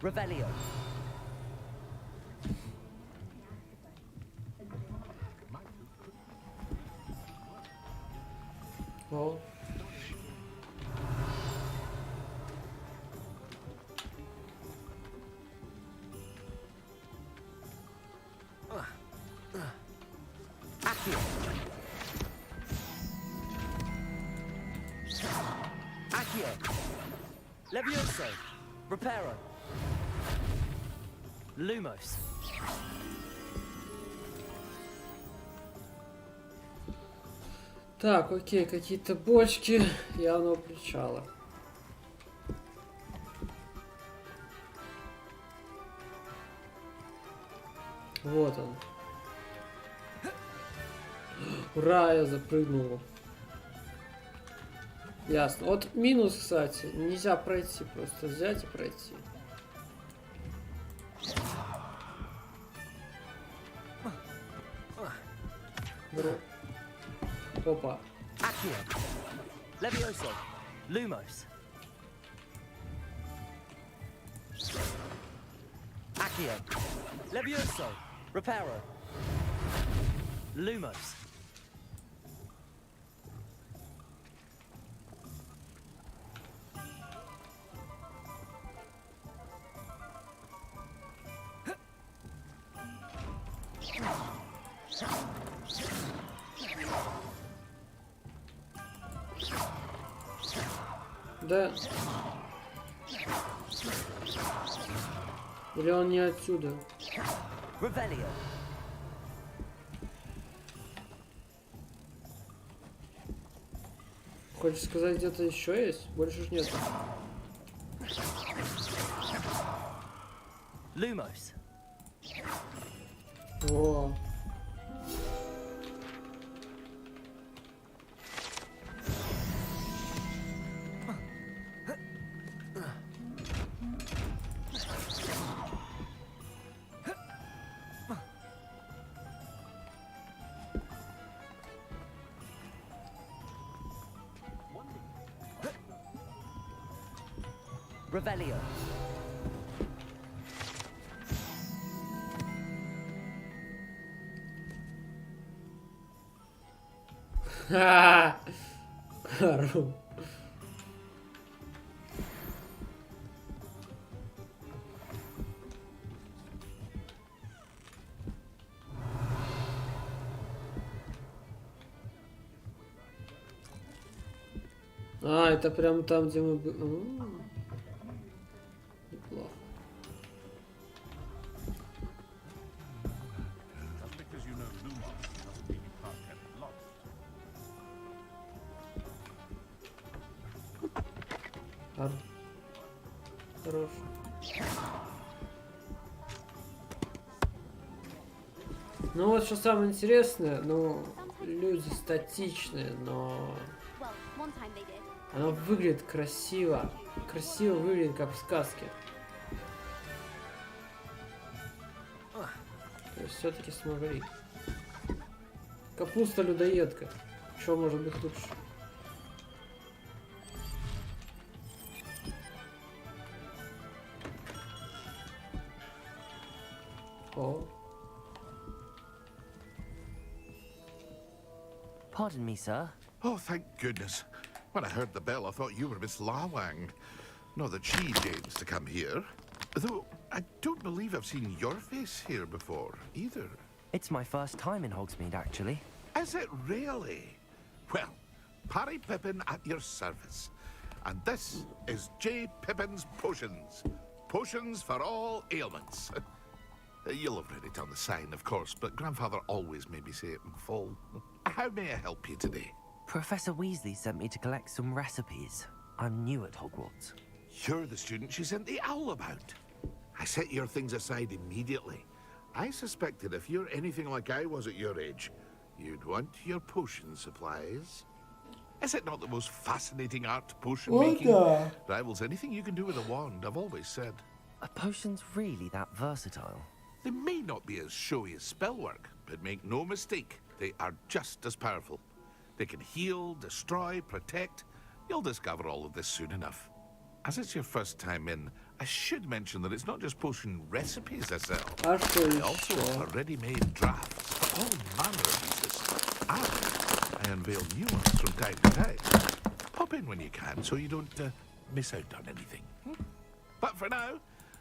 Revelio. О. Accio. Accio. Levioso. Reparo. Lumos. Так, окей, какие-то бочки явно причала. Вот он. Ура, я запрыгнул. Ясно. Вот минус, кстати. Нельзя пройти, просто взять и пройти. Опа. Accio. Levioso. Lumos. Accio. Levioso. Reparo. Lumos. Да. Или он не отсюда? Revelio. Хочешь сказать, где-то еще есть? Больше ж нет. Lumos. О. Revelio. Ха! Ору. А, это прям там, где мы... Неплохо. Хорош. Ну вот что самое интересное, ну, люди статичные, но оно выглядит красиво. Красиво выглядит, как в сказке. То есть все-таки смогли. Капуста-людоедка. Что может быть лучше? О. Pardon me, sir. Oh, thank goodness. When I heard the bell, I thought you were Miss Lawang. Not that she deigns to come here. Though, I don't believe I've seen your face here before, either. It's my first time in Hogsmeade, actually. Is it really? Well, Parry Pippin at your service. And this is J. Pippin's Potions. Potions for all ailments. You'll have read it on the sign, of course, but Grandfather always made me say it in full. How may I help you today? Professor Weasley sent me to collect some recipes. I'm new at Hogwarts. You're the student she sent the owl about. I set your things aside immediately. I suspected if you're anything like I was at your age, you'd want your potion supplies. Is it not the most fascinating art, potion making? Rivals anything you can do with a wand, I've always said. Are potions really that versatile? They may not be as showy as spellwork, but make no mistake, they are just as powerful. They can heal, destroy, protect. You'll discover all of this soon enough. As it's your first time in, I should mention that it's not just potion recipes I sell. А что I also еще? offer ready-made drafts for all manner of uses. And I unveil new ones from time to time. Pop in when you can so you don't miss out on anything. But for now,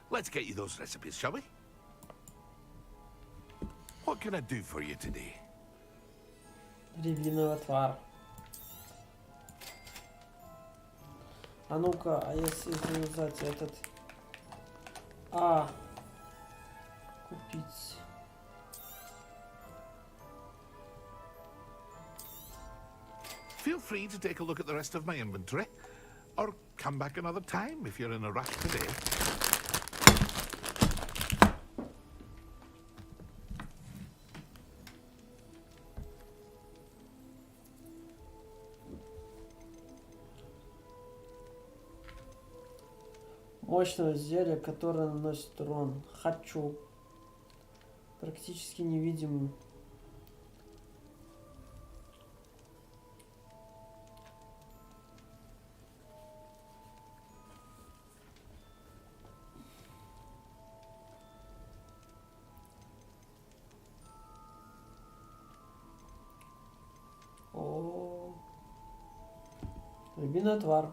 let's get you those recipes, shall we? What can I do for you today? Рябиновый отвар. А ну-ка, а если завязать этот... Купить. Feel free to take a look at the rest of my inventory, or come back another time if you're in a rush today. Мощное зелье, которое наносит урон. Хочу. Практически невидимым. О, рябиновый отвар.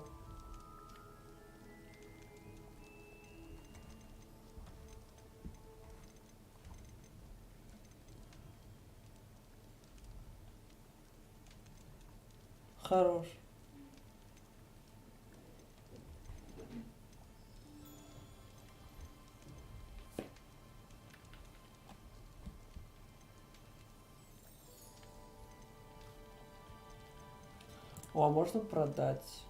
Хорош. О, а можно продать?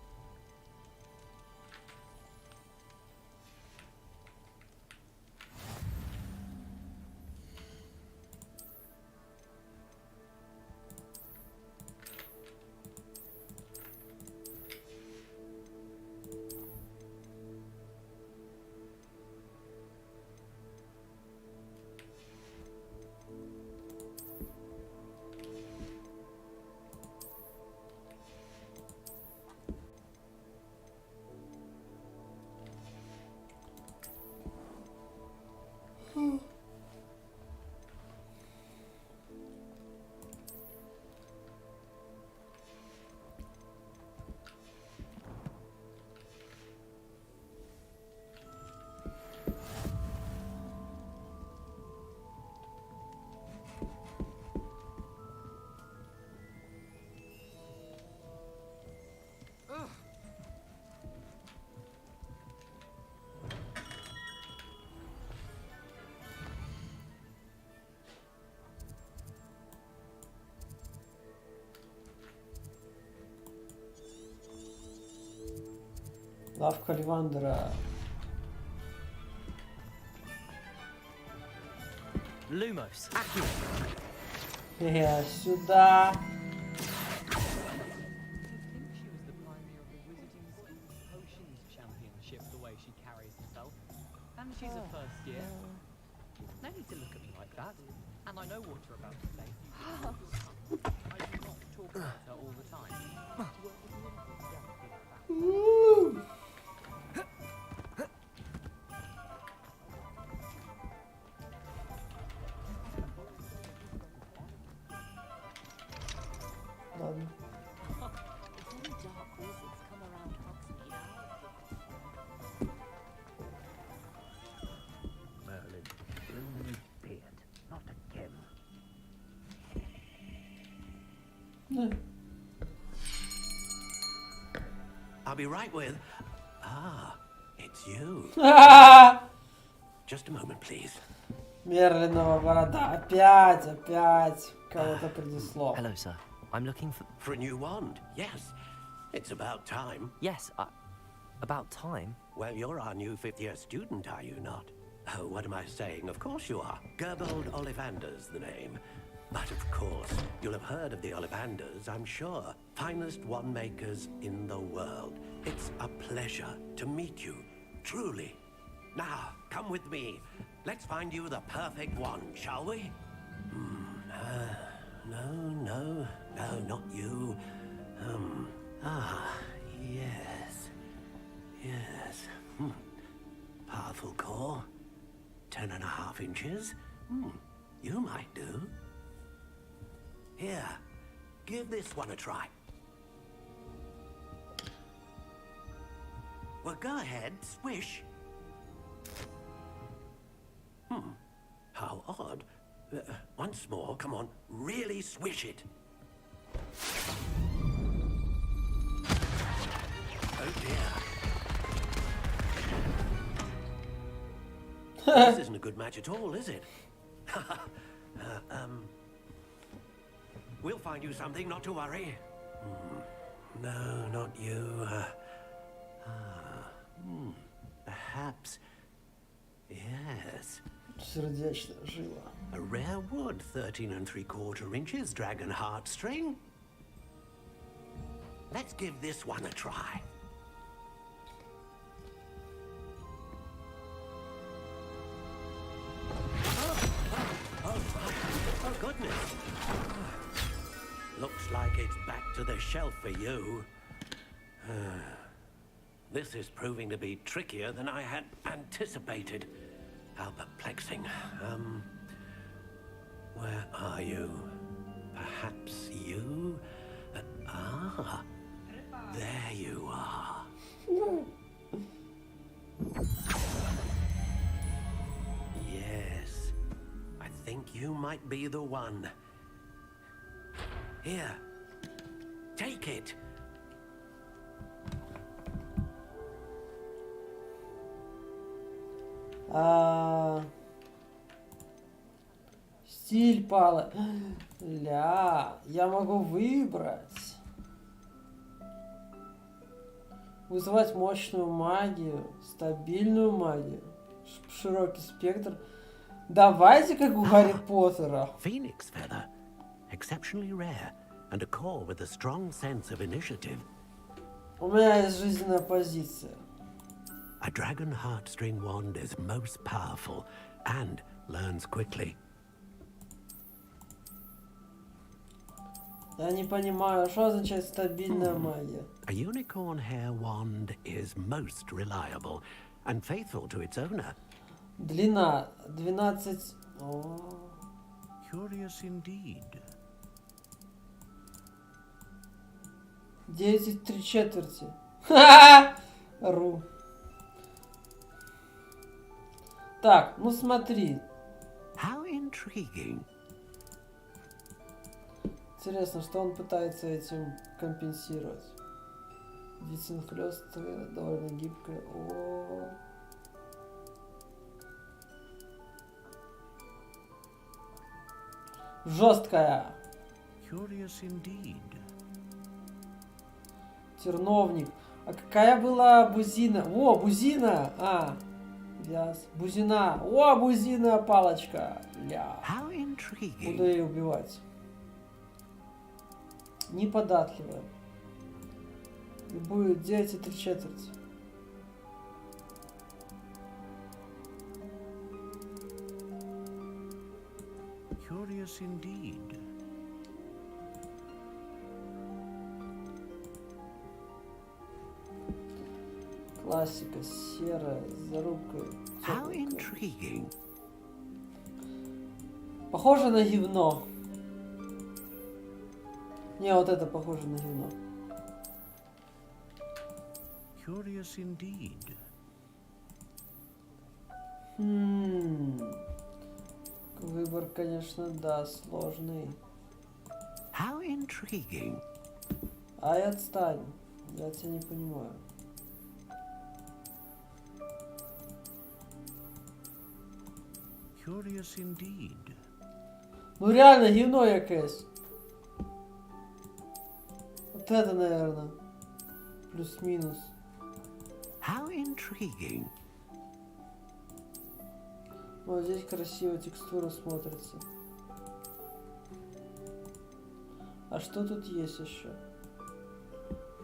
Лавка Ливандера. Lumos, Сюда. And she's a first year. No need to look at me like that. And I know what you're about to say. I do not talk about her all the time. Ладно. Merlin, bloom his beard, not again. I'll be right with... Ah, it's you. Just a moment, please. Мерлинова борода. Опять кого-то принесло. Hello, sir. I'm looking for a new wand. Yes, it's about time. Yes, about time? Well, you're our new fifth-year student, are you not? Oh, what am I saying? Of course you are. Gerbold Ollivander's the name. But of course, you'll have heard of the Ollivanders, I'm sure. Finest wand makers in the world. It's a pleasure to meet you, truly. Now, come with me. Let's find you the perfect wand, shall we? No, not you. Yes. Powerful core. 10.5 inches. You might do. Here, give this one a try. Well, go ahead, swish. How odd. Once more, come on, really swish it. Oh dear. This isn't a good match at all, is it? We'll find you something, not to worry. No, not you. Perhaps. Yes. Сердечная жила. A rare wood, 13 3/4 inches, dragon heartstring. Let's give this one a try. Oh, goodness. Looks like it's back to the shelf for you. This is proving to be trickier than I had anticipated. How perplexing. Where are you? Perhaps you? There you are. Yes, I think you might be the one. Here, take it. Стиль пала. Ля, я могу выбрать. Вызывать мощную магию, стабильную магию, широкий спектр. Давайте как у Гарри Поттера. Phoenix feather, exceptionally rare, and a core with a strong sense of initiative. У меня есть жизненная позиция. A dragon heartstring wand is most powerful and learns quickly. Я не понимаю, что означает стабильная магия. A unicorn hair wand is most reliable and faithful to its owner. Длина 12. Curious indeed. 9 3/4. Ха-ха! Ру. Так, ну смотри. How intriguing. Интересно, что он пытается этим компенсировать. Дитин хлёсткая, довольно гибкая. Жесткая. Curious indeed. Терновник. А какая была бузина? О, бузина! Вяз. Бузина. О, бузина, палочка. Ля. How intriguing. Буду ее убивать. Неподатливая. И будет 9 3/4. Curious indeed. Классика, серая, с зарубкой. How intriguing. Похоже на гивно. Не, вот это похоже на гивно. Curious indeed. Выбор, конечно, да, сложный. How intriguing. Ай, отстань. Я тебя не понимаю. Curious indeed. Ну реально, гивно якесь. Вот это, наверное. Плюс-минус. How intriguing. Вот здесь красиво текстура смотрится. А что тут есть еще?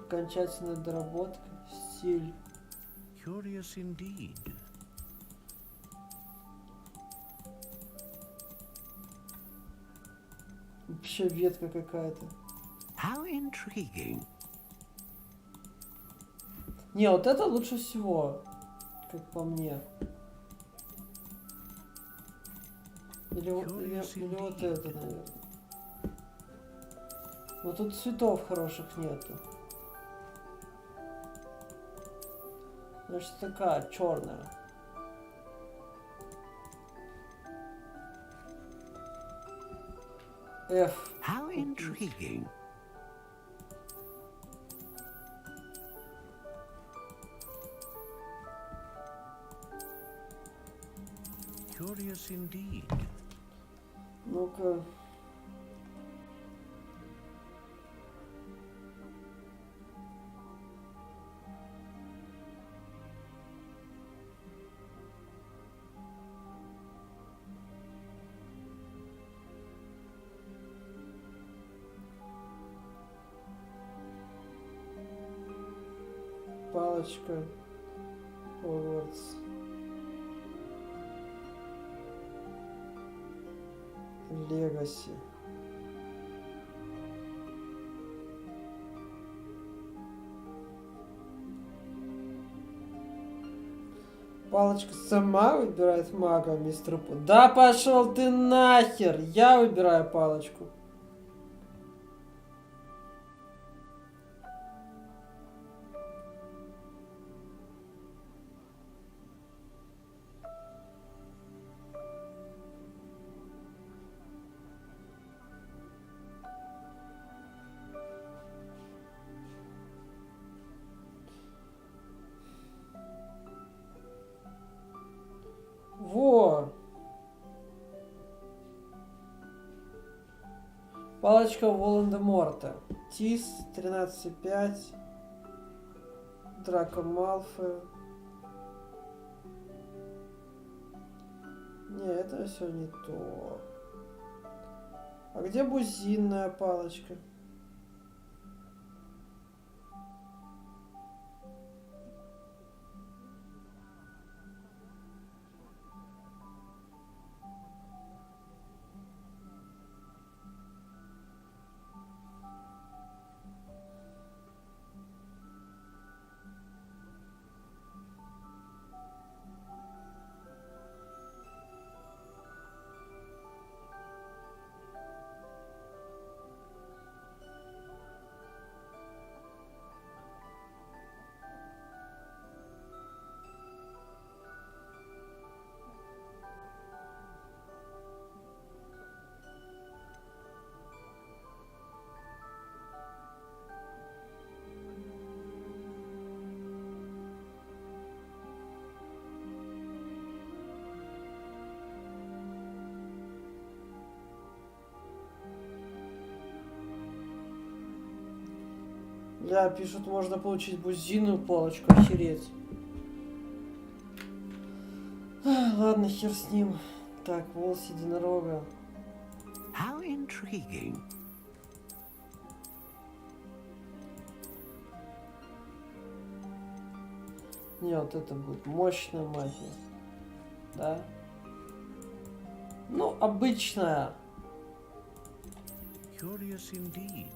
Окончательная доработка, стиль. Curious indeed. Вообще ветка какая-то. How intriguing. Не, вот это лучше всего. Как по мне. Или вот это, наверное. Но тут цветов хороших нету. Значит, такая черная. F. How intriguing. Curious indeed. Ну-ка. Палочка. Hogwarts. Легаси. Палочка сама выбирает мага, мистер Пу. Да пошел ты нахер! Я выбираю палочку. Во! Палочка Волан-де-Морта. Тис 13,5. Драко Малфой. Не, это все не то. А где бузинная палочка? Да, пишут, можно получить бузинную палочку, охереть. Ладно, хер с ним. Так, волос единорога. How intriguing. Не, вот это будет мощная магия. Да? Ну, обычная. Curious indeed.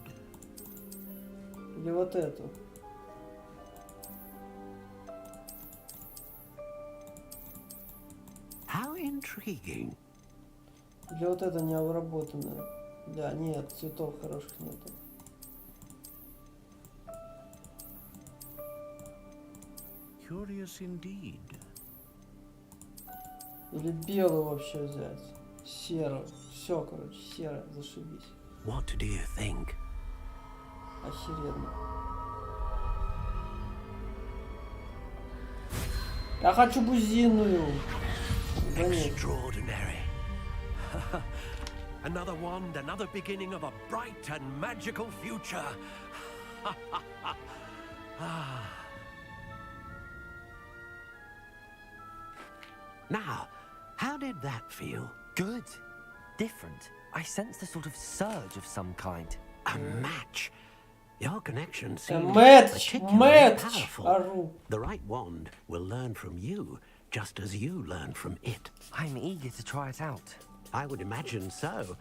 Или вот эту. How intriguing. Или вот это необработанное. Да, нет, цветов хороших нету. Curious indeed. Или белую вообще взять. Серую. Все, короче, серая, зашибись. What do you think? Охеренно. Я хочу бузинную. Да нет. Extraordinary. Another wand, another beginning of a bright and magical future. Now, how did that feel? Good. Different. I sensed a sort of surge of some kind. A match. Your connection seems match. particularly powerful. Arru. The right wand will learn from you, just as you learn from it. I'm eager to try it out. I would imagine so.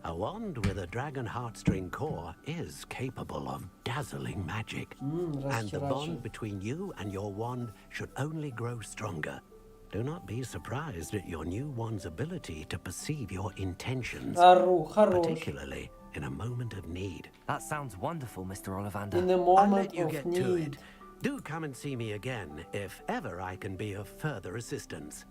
A wand with a dragon heartstring core is capable of dazzling magic. And the bond between you and your wand should only grow stronger. Do not be surprised at your new wand's ability to perceive your intentions, particularly in a moment of need. That sounds wonderful, Mr. Ollivander. In a I'll moment let you of get need. to it. Do come and see me again if ever I can be of further assistance.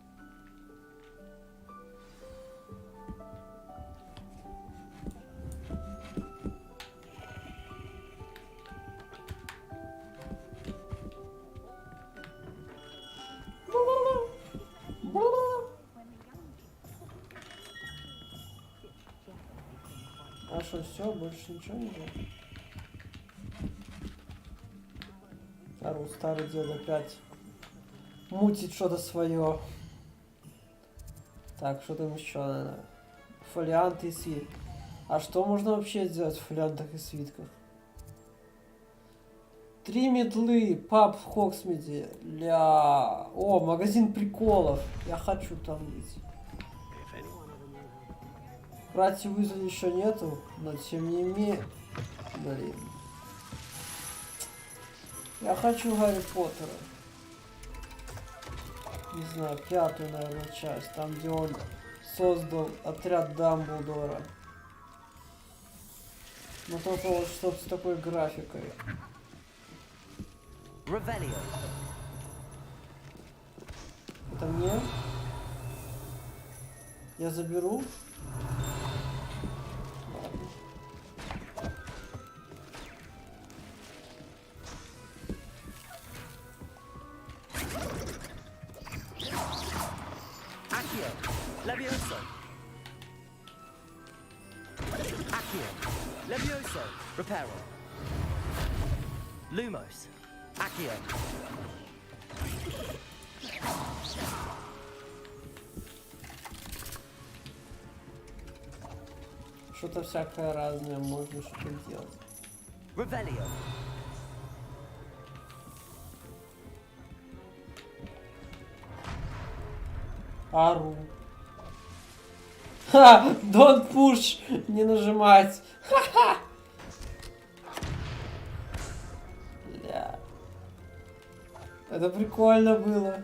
А что, все, больше ничего не было? Старый дед опять мутит что-то свое. Так, что там еще надо? Фолианты и свитки. А что можно вообще сделать в фолиантах и свитках? 3 метлы, паб в Хоксмиде. Ля. О, магазин приколов. Я хочу там быть. Братьев вызвали еще нету, но тем не менее. Блин. Я хочу Гарри Поттера. Не знаю, 5-ю, наверное, часть. Там, где он создал отряд Дамблдора. Но только вот чтоб с такой графикой. Это мне? Я заберу? Levioso. Accio. Levioso. Reparo. Lumos. Accio. Что-то всякое разное можно что-то делать. Revelio. Ару. Ха! Don't push! Не нажимать! Ха-ха! Бля. Это прикольно было.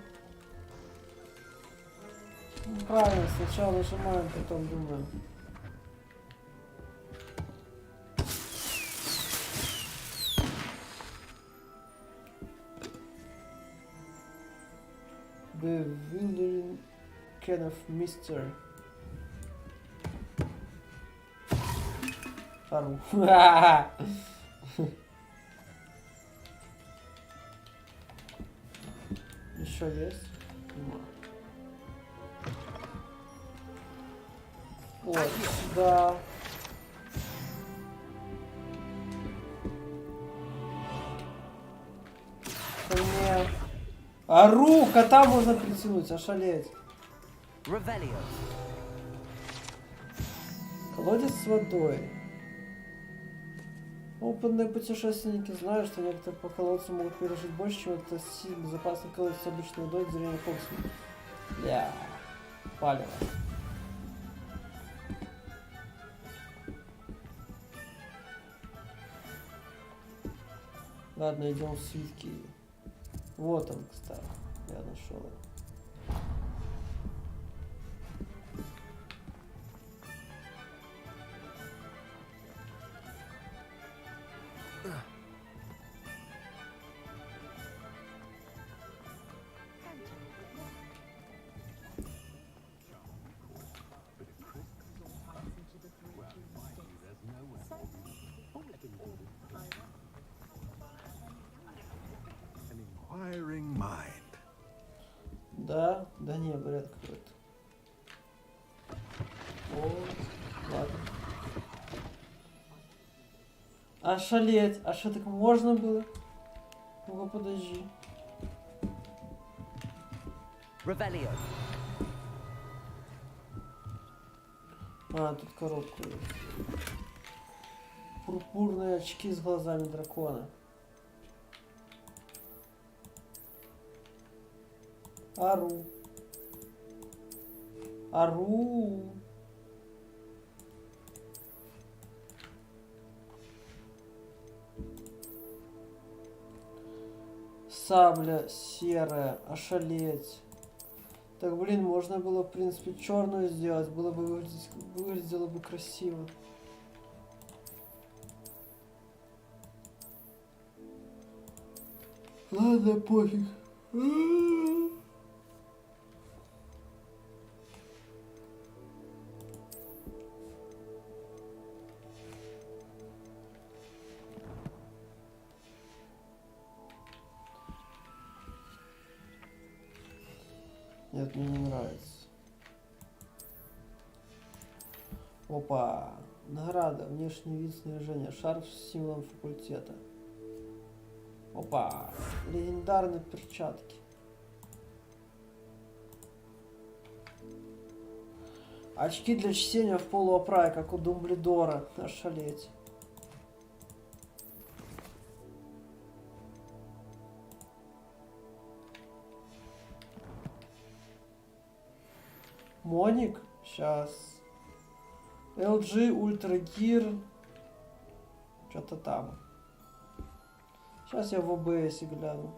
Ну, правильно, сначала нажимаем, потом думаем. Bewildering kind of Mr. Ару. Еще есть? Вот, да. Мне... Ару! Кота можно притянуть, ошалеть. Колодец с водой. Опытные путешественники знают, что некоторые по колодцу могут пережить больше, чем это сильно безопасный колодец с обычной водой в деревне Хоксмит. Бля, палево. Ладно, идем в свитки. Вот он, кстати. Я нашел его. Да, да не, бред какой-то. О, ладно. Ошалеть, а что так можно было? Ну-ка, подожди. А, тут коробка есть. Пурпурные очки с глазами дракона. Ару. Ару. Сабля серая. Ошалеть. Так, блин, можно было, в принципе, черную сделать. Было бы выглядело бы красиво. Ладно, пофиг. Нет, мне не нравится. Опа. Награда. Внешний вид снаряжения. Шарф с символом факультета. Опа. Легендарные перчатки. Очки для чтения в полуоправе, как у Думблдора. Ошалеть. Моник? Сейчас. LG Ultra Gear. Что-то там. Сейчас я в ОБС гляну.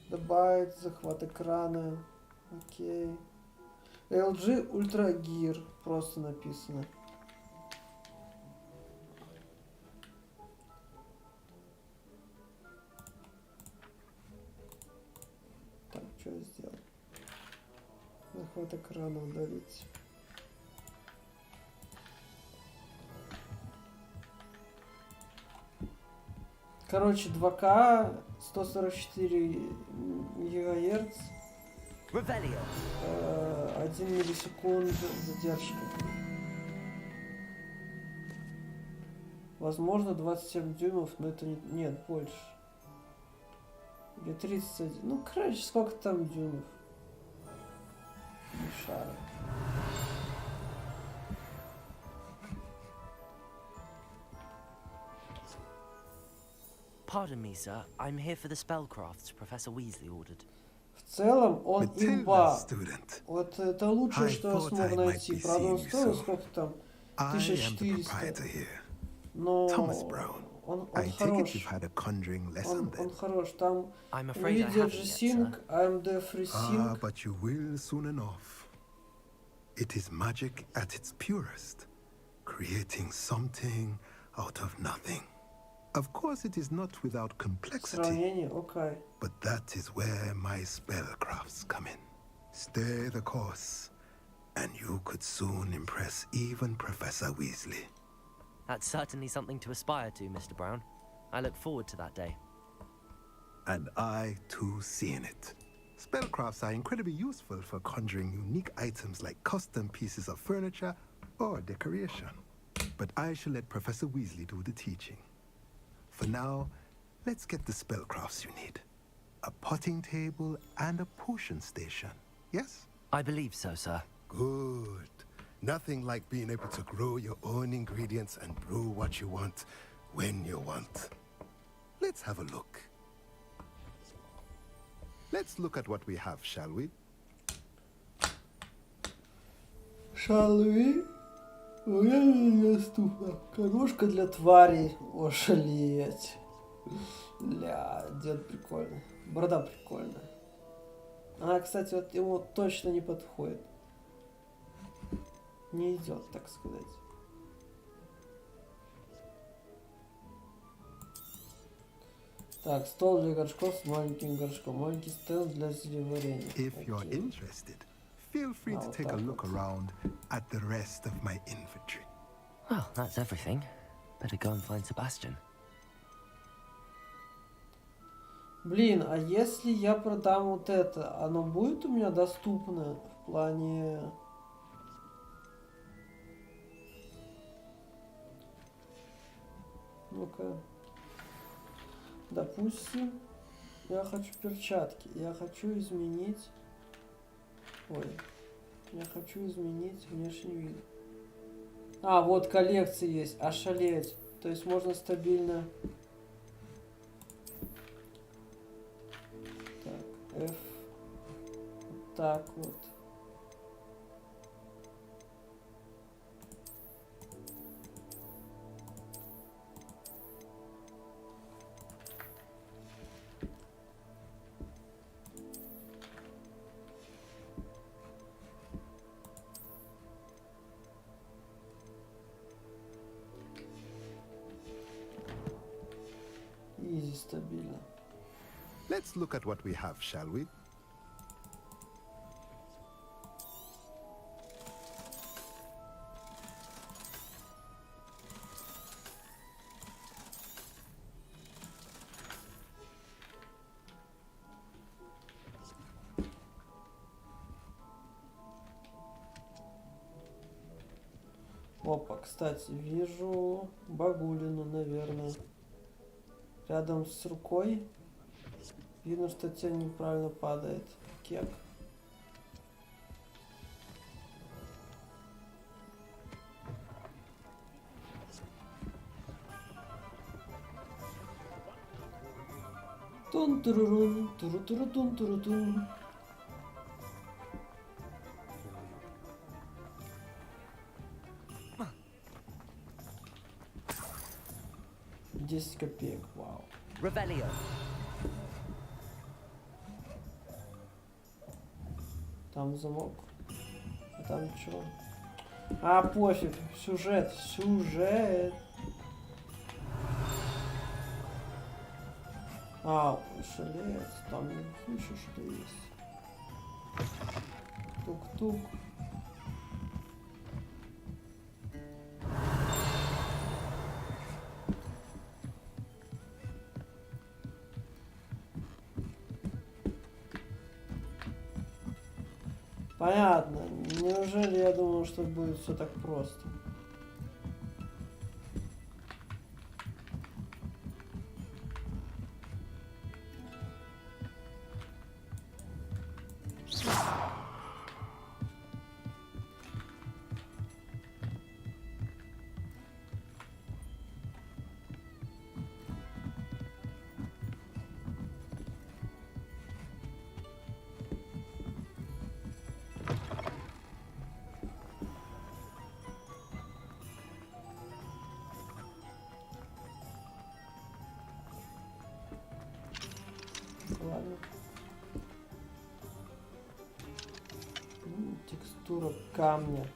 Добавить захват экрана. Окей. LG Ultra Gear. Просто написано. Так, что я сделал? Захват экрана удалить. Короче, 2К, 144 ГГц, 1 миллисекунд задержка. Возможно, 27 дюймов, но это не... Нет, больше. Или 31. Ну, короче, сколько там дюймов? Шара. Pardon me, sir. I'm here for the spellcrafts Professor Weasley ordered. В целом, он имба. Вот это лучшее, что я смог найти. Правда, он стоил сколько там? 1400. Но он хорош. Он хорош. Там видел же Sync, I'm the free sync. But you will soon enough. It is magic at its purest, creating something out of nothing. Of course, it is not without complexity, but that is where my spellcrafts come in. Stay the course, and you could soon impress even Professor Weasley. That's certainly something to aspire to, Mr. Brown. I look forward to that day. And I, too, see in it. Spellcrafts are incredibly useful for conjuring unique items like custom pieces of furniture or decoration. But I shall let Professor Weasley do the teaching. For now, let's get the spellcrafts you need. A potting table and a potion station, yes? I believe so, sir. Good. Nothing like being able to grow your own ingredients and brew what you want when you want. Let's have a look. Let's look at what we have, shall we? Shall we? Недоступно. Кормушка для тварей. Ошалеть. Бля, дед прикольный. Борода прикольная. Она, кстати, вот ему точно не подходит. Не идет, так сказать. Так, стол для горшков с маленьким горшком. Маленький стенд для зелеварения. If you're interested, feel free to take a look around at the rest of my inventory. Well, that's everything. Better go and find Sebastian. Блин, а если я продам вот это, оно будет у меня доступно в плане... Ну-ка. Допустим, я хочу перчатки. Я хочу изменить... Ой. Я хочу изменить внешний вид. А, вот коллекции есть. Ошалеть. То есть можно стабильно... Так, F. Вот так вот. Изи стабильно. Let's look at what we have, shall we? Опа, кстати, вижу Багулину, наверное. Рядом с рукой. Видно, что тень неправильно падает. Кек. Тун-турурун, туру-туру-тун-туру-тун. 10 копеек, вау. Revelio. Там замок. А там что? А, пофиг. Сюжет. Сюжет. А, шалец. Там еще что есть. Тук-тук. Понятно. Неужели я думал, что будет все так просто? Ладно. Текстура камня.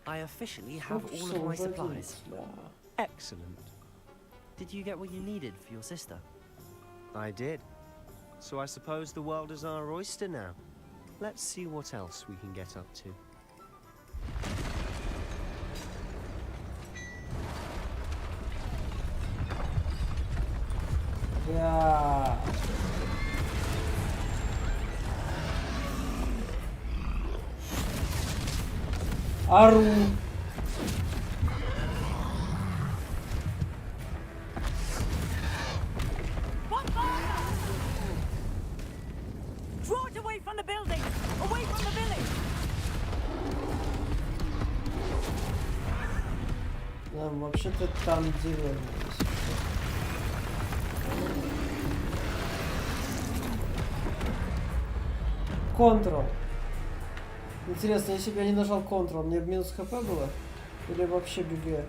I officially have all of my supplies. Excellent. Did you get what you needed for your sister? I did. So I suppose the world is our oyster now. Let's see what else we can get up to. Yeah. Ару. Draw it away from the building! Away from the village! Вообще-то там деревня. Ctrl. Интересно, если бы я не нажал Ctrl, мне бы минус хп было? Или вообще ГГ?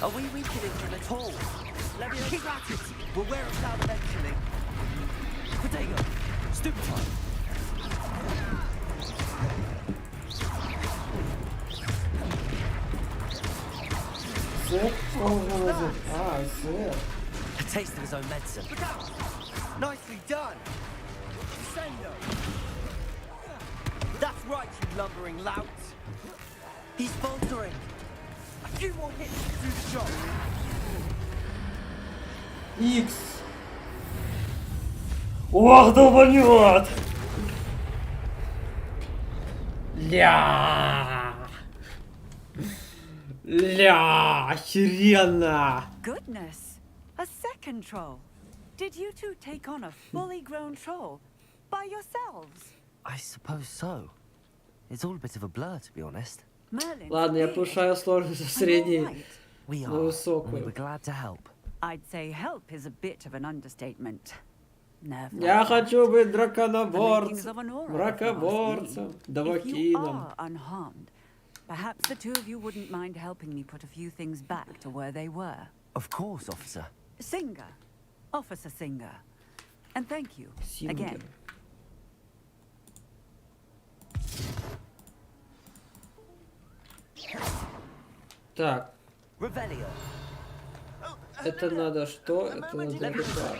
Are we weakening him at all? Let me keep at it. We'll wear him down eventually. Potato. Stupid time. Зэк? А, Зэк. A taste of his own medicine. Nicely done. Sendo. That's right, you lumbering lout. He's faltering. A few more hits to do the job. Икс. Ох, долбанет! Ля! Ля! Охеренно! Goodness! A second troll. Did you two take on a fully grown troll by yourselves? I suppose so. It's all a bit of a blur, to be honest. Merlin's Ладно, я big. повышаю сложность со средней We на are. We высокую. were glad to help. I'd say help is a bit of an understatement. Я хочу быть The драконоборцем. makings of an aura, if you ask Мракоборцем. me. If you Давакином. are unharmed, perhaps the two of you wouldn't mind helping me put a few things back to where they were. Of course, officer. Singer. Officer Singer. And thank you, Singer. again. Так. Это надо что? Это надо ритуал.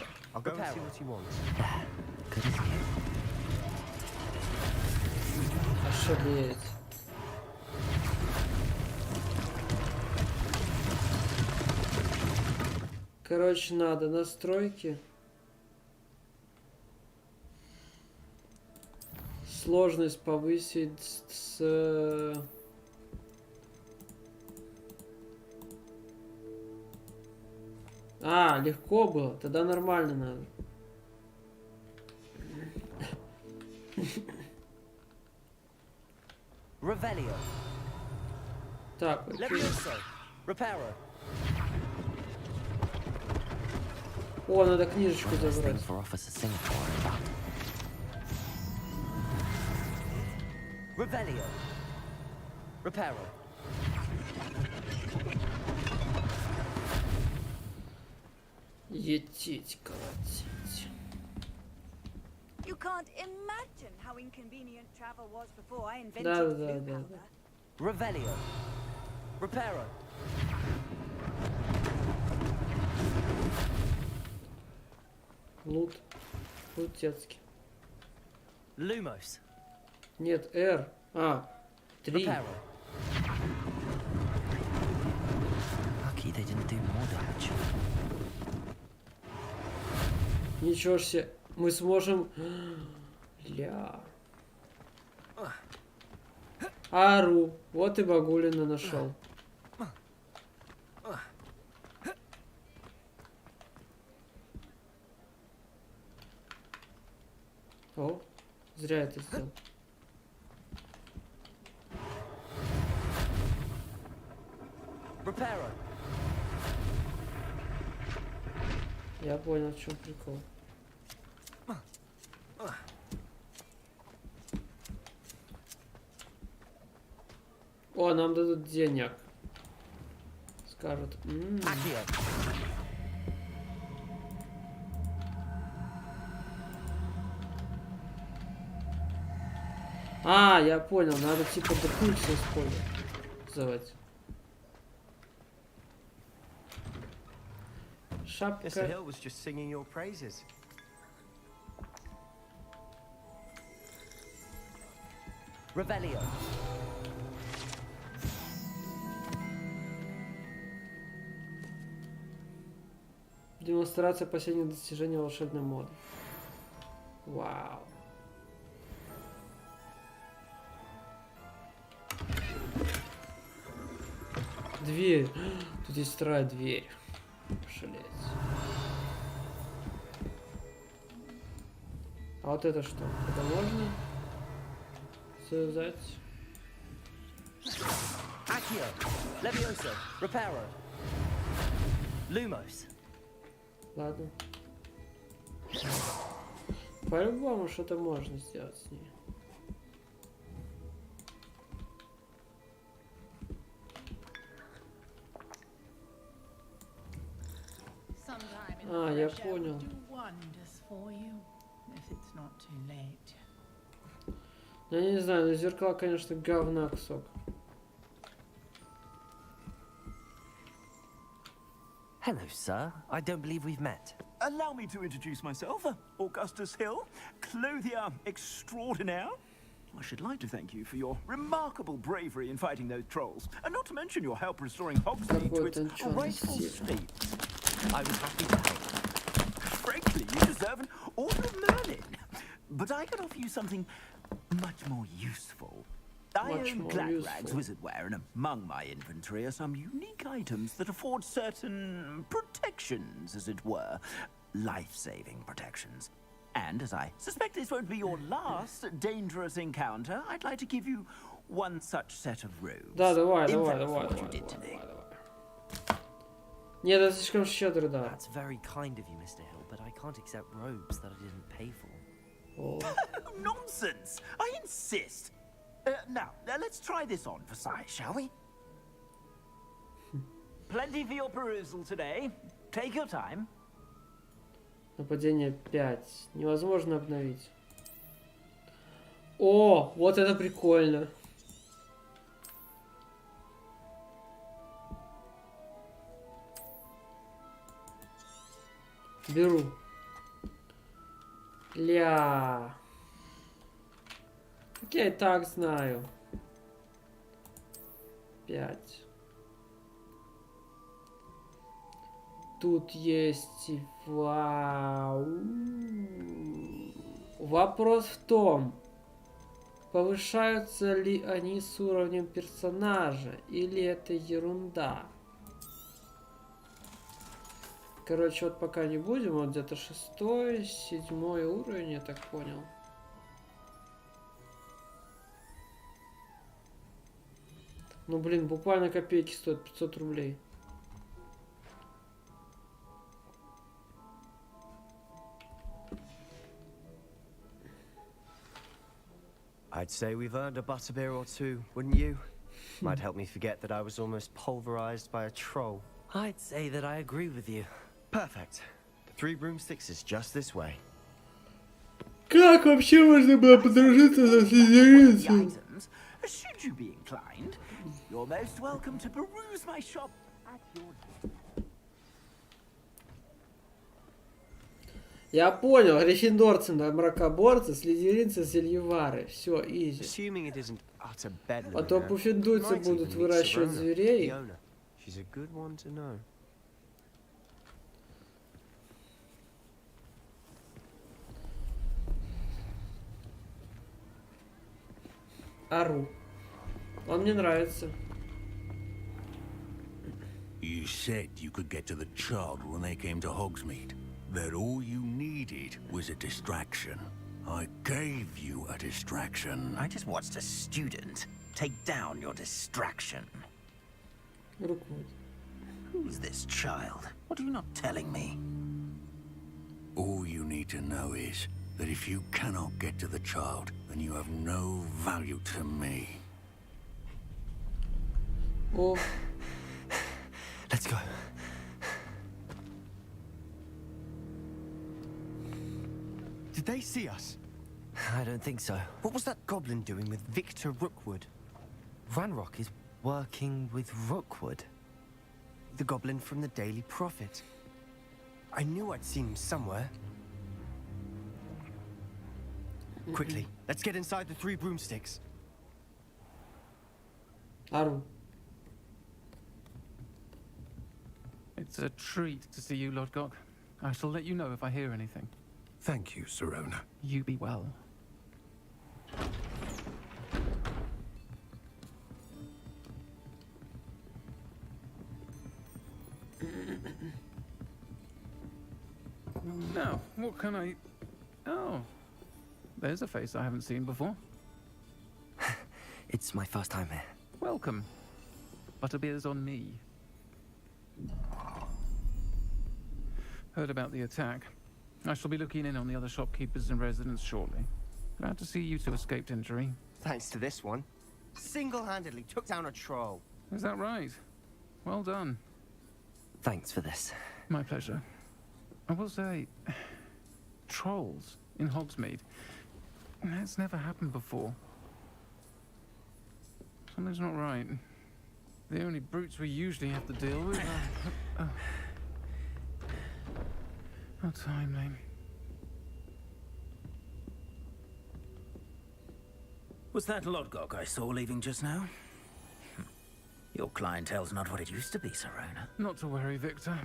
Ошалеть. Короче, надо настройки. Сложность повысить с... А, легко было. Тогда нормально надо. Так, окей. О, надо книжечку забрать. Етить, колотить. You can't imagine how inconvenient travel was before I invented Да. blue powder. Revelio. Reparo. Лут. Лутецкий. Lumos. Нет, R. А, 3. Lucky they didn't do more damage. Ничего ж себе. Мы сможем... Ля. Ару. Вот и Багулина нашел. О, зря это сделал. Я понял, в чем прикол. О, нам дадут денег. Скажут. А, я понял, надо типа допульса использовать. Шапка. Revelio. Демонстрация последних достижений волшебной моды. Вау. Дверь. Тут есть вторая дверь. Шалеть. А вот это что? Это можно связать? Accio. Levioso. Reparo. Lumos. Ладно. По-любому что-то можно сделать с ней. А, я понял. Я не знаю, зеркала, конечно, говна кусок. Hello, sir. I don't believe we've met. Allow me to introduce myself, Augustus Hill, clothier extraordinaire. I should like to thank you for your remarkable bravery in fighting those trolls, and not to mention your help restoring Hogsmeade to its rightful state. I was happy to help. Frankly, you deserve an Order of Merlin. But I can offer you something much more useful. I own Gladrag's wizardware, and among my inventory are some unique items that afford certain protections, as it were. Life-saving protections. And as I suspect this won't be your last dangerous encounter, I'd like to give you one such set of robes. Да, давай. Нет, это слишком щедро, да. That's very kind of you, Mr. Hill, but I can't accept robes that I didn't pay for. Oh. Nonsense! I insist. Now, let's try this on for size, shall we? Plenty for your perusal today. Take your time. Нападение 5. Невозможно обновить. О, вот это прикольно. Беру. Ля. Я и так знаю. 5. Тут есть... Вау. Вопрос в том, повышаются ли они с уровнем персонажа, или это ерунда. Короче, вот пока не будем, вот где-то 6-й, 7-й уровень, я так понял. Ну, блин, буквально копейки стоит, 500 рублей. I'd say we've earned a butterbeer or two, wouldn't you? Might help me forget that I was almost pulverized by a troll. I'd say that I agree with you. Perfect. The 3 broomsticks is just this way. Как вообще можно было подружиться со слизеринцем? Should you be inclined, you're most welcome to peruse my shop at your... Я понял, гриффиндорцы на мракоборцы, слизеринцы зельевары. Все, изи. Потом пуффендуйцы будут выращивать зверей. Ару. Он мне нравится. You said you could get to the child when they came to Hogsmeade. That all you needed was a distraction. I gave you a distraction. I just watched a student take down your distraction. Who's this child? What are you not telling me? All you need to know is that if you cannot get to the child, then you have no value to me. Oh. Let's go. Did they see us? I don't think so. What was that goblin doing with Victor Rookwood? Ranrock is working with Rookwood. The goblin from the Daily Prophet. I knew I'd seen him somewhere. Quickly, let's get inside the 3 broomsticks. Ару. It's a treat to see you, Lodgok. I shall let you know if I hear anything. Thank you, Sirona. You be well. Now, what can I... Oh, there's a face I haven't seen before. It's my first time here. Welcome. Butterbeer's on me. Heard about the attack. I shall be looking in on the other shopkeepers and residents shortly. Glad to see you two escaped injury. Thanks to this one. Single-handedly took down a troll. Is that right? Well done. Thanks for this. My pleasure. I will say, trolls in Hogsmeade. That's never happened before. Something's not right. The only brutes we usually have to deal with are... How timely. Was that Lodgok I saw leaving just now? Your clientele's not what it used to be, Sirona. Not to worry, Victor.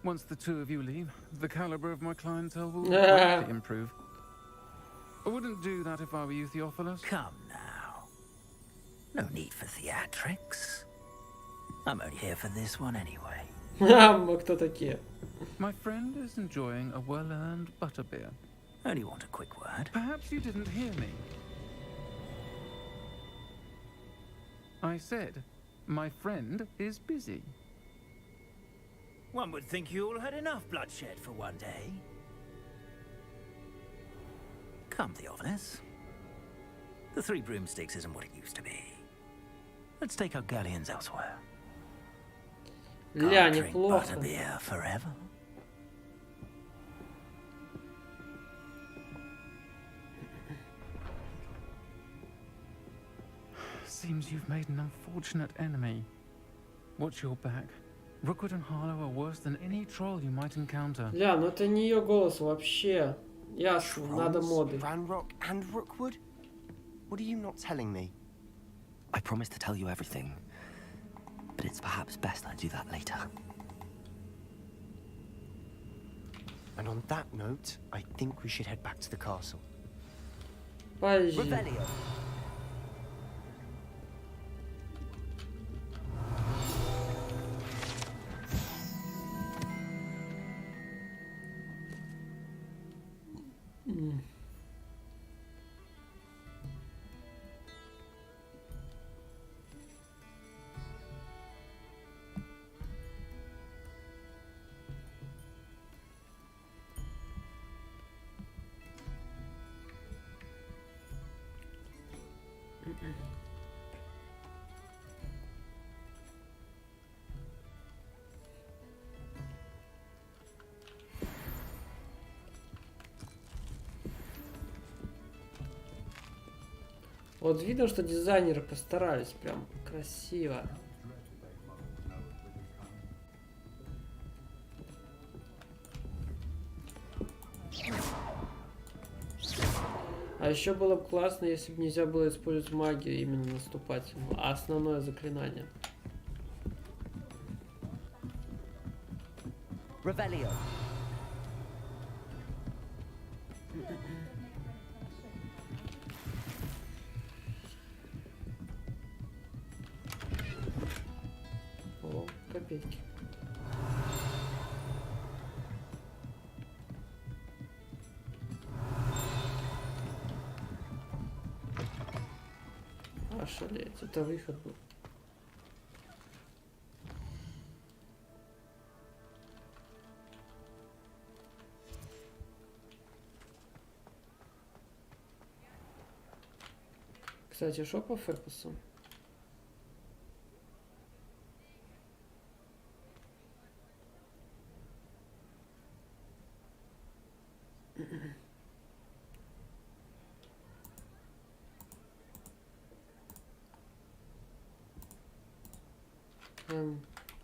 Once the two of you leave, the caliber of my clientele will greatly improve. I wouldn't do that if I were you, Theophilus. Come now. No need for theatrics. I'm only here for this one anyway. Кто такие? My friend is enjoying a well-earned butterbeer. Only want a quick word. Perhaps you didn't hear me. I said, my friend is busy. One would think you all had enough bloodshed for one day. Come, Theophilus. The 3 broomsticks isn't what it used to be. Let's take our galleons elsewhere. Ля, Can't drink неплохо. butterbeer forever. Seems you've made an unfortunate enemy. Watch your back. Rookwood and Harlow are worse than any troll you might encounter. Ля, ну это не ее голос вообще. Ясно, надо моды. Ranrock and Rookwood? What are you not telling me? I promised to tell you everything, but it's perhaps best I do that later. And on that note, I think we should head back to the castle. Подожди. Вот видно, что дизайнеры постарались, прям красиво. А еще было бы классно, если бы нельзя было использовать магию именно наступательную, а основное заклинание. Revelio. О, копейки. Ошалеть, это выход был. Кстати, что по фэпусу?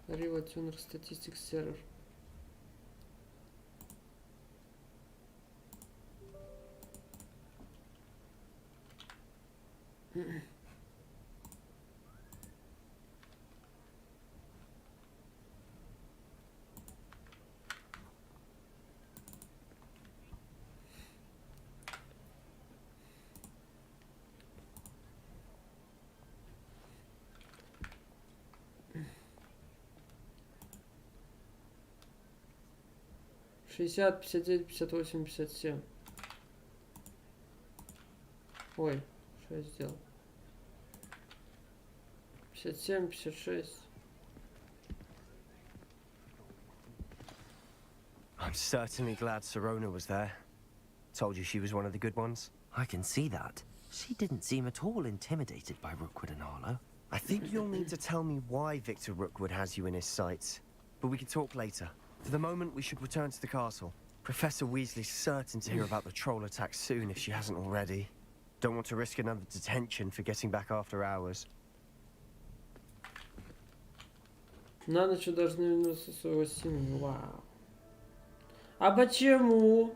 Riva Tuner Statistics Server. Шестьдесят, 59, 58, 57. Ой, что я сделал? 57, 56. I'm certainly glad Sirona was there. Told you she was one of the good ones. I can see that. She didn't seem at all intimidated by Rookwood and Harlow. I think you'll need to tell me why Victor Rookwood has you in his sights. But we can talk later. For the moment, we should return to the castle. Professor Weasley's certain to hear about the troll attack soon if she hasn't already. Don't want to risk another detention for getting back after hours. На ночь должны вернуться своего сына. Вау. А почему?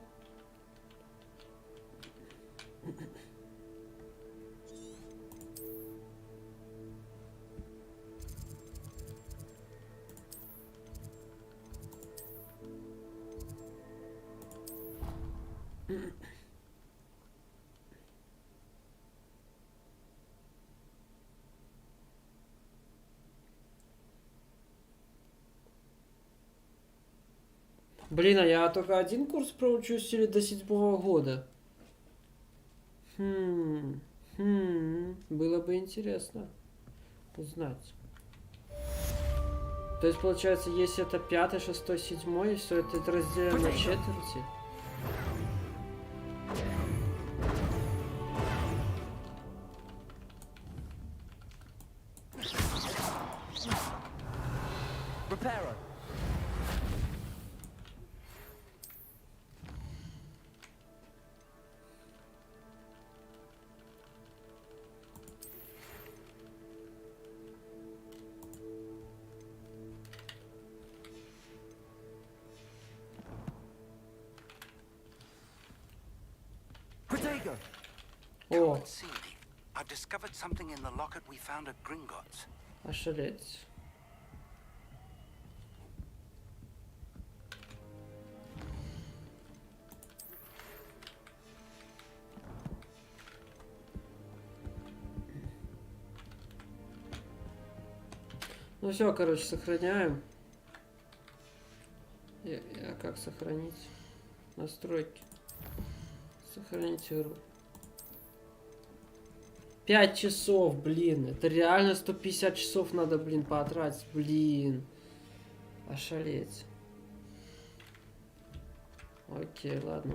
Блин, а я только один курс проучусь или до 7-го года? Было бы интересно узнать. То есть, получается, если это 5, 6, 7, и все это разделено на четверти. Reparo. О, See me. I've discovered something in the locket we found at Gringotts. ошалеть. Ну все, короче, сохраняем. А как сохранить? Настройки. Сохранить игру. 5 часов, блин. Это реально 150 часов надо, блин, потратить. Блин. Ошалеть. Окей, ладно.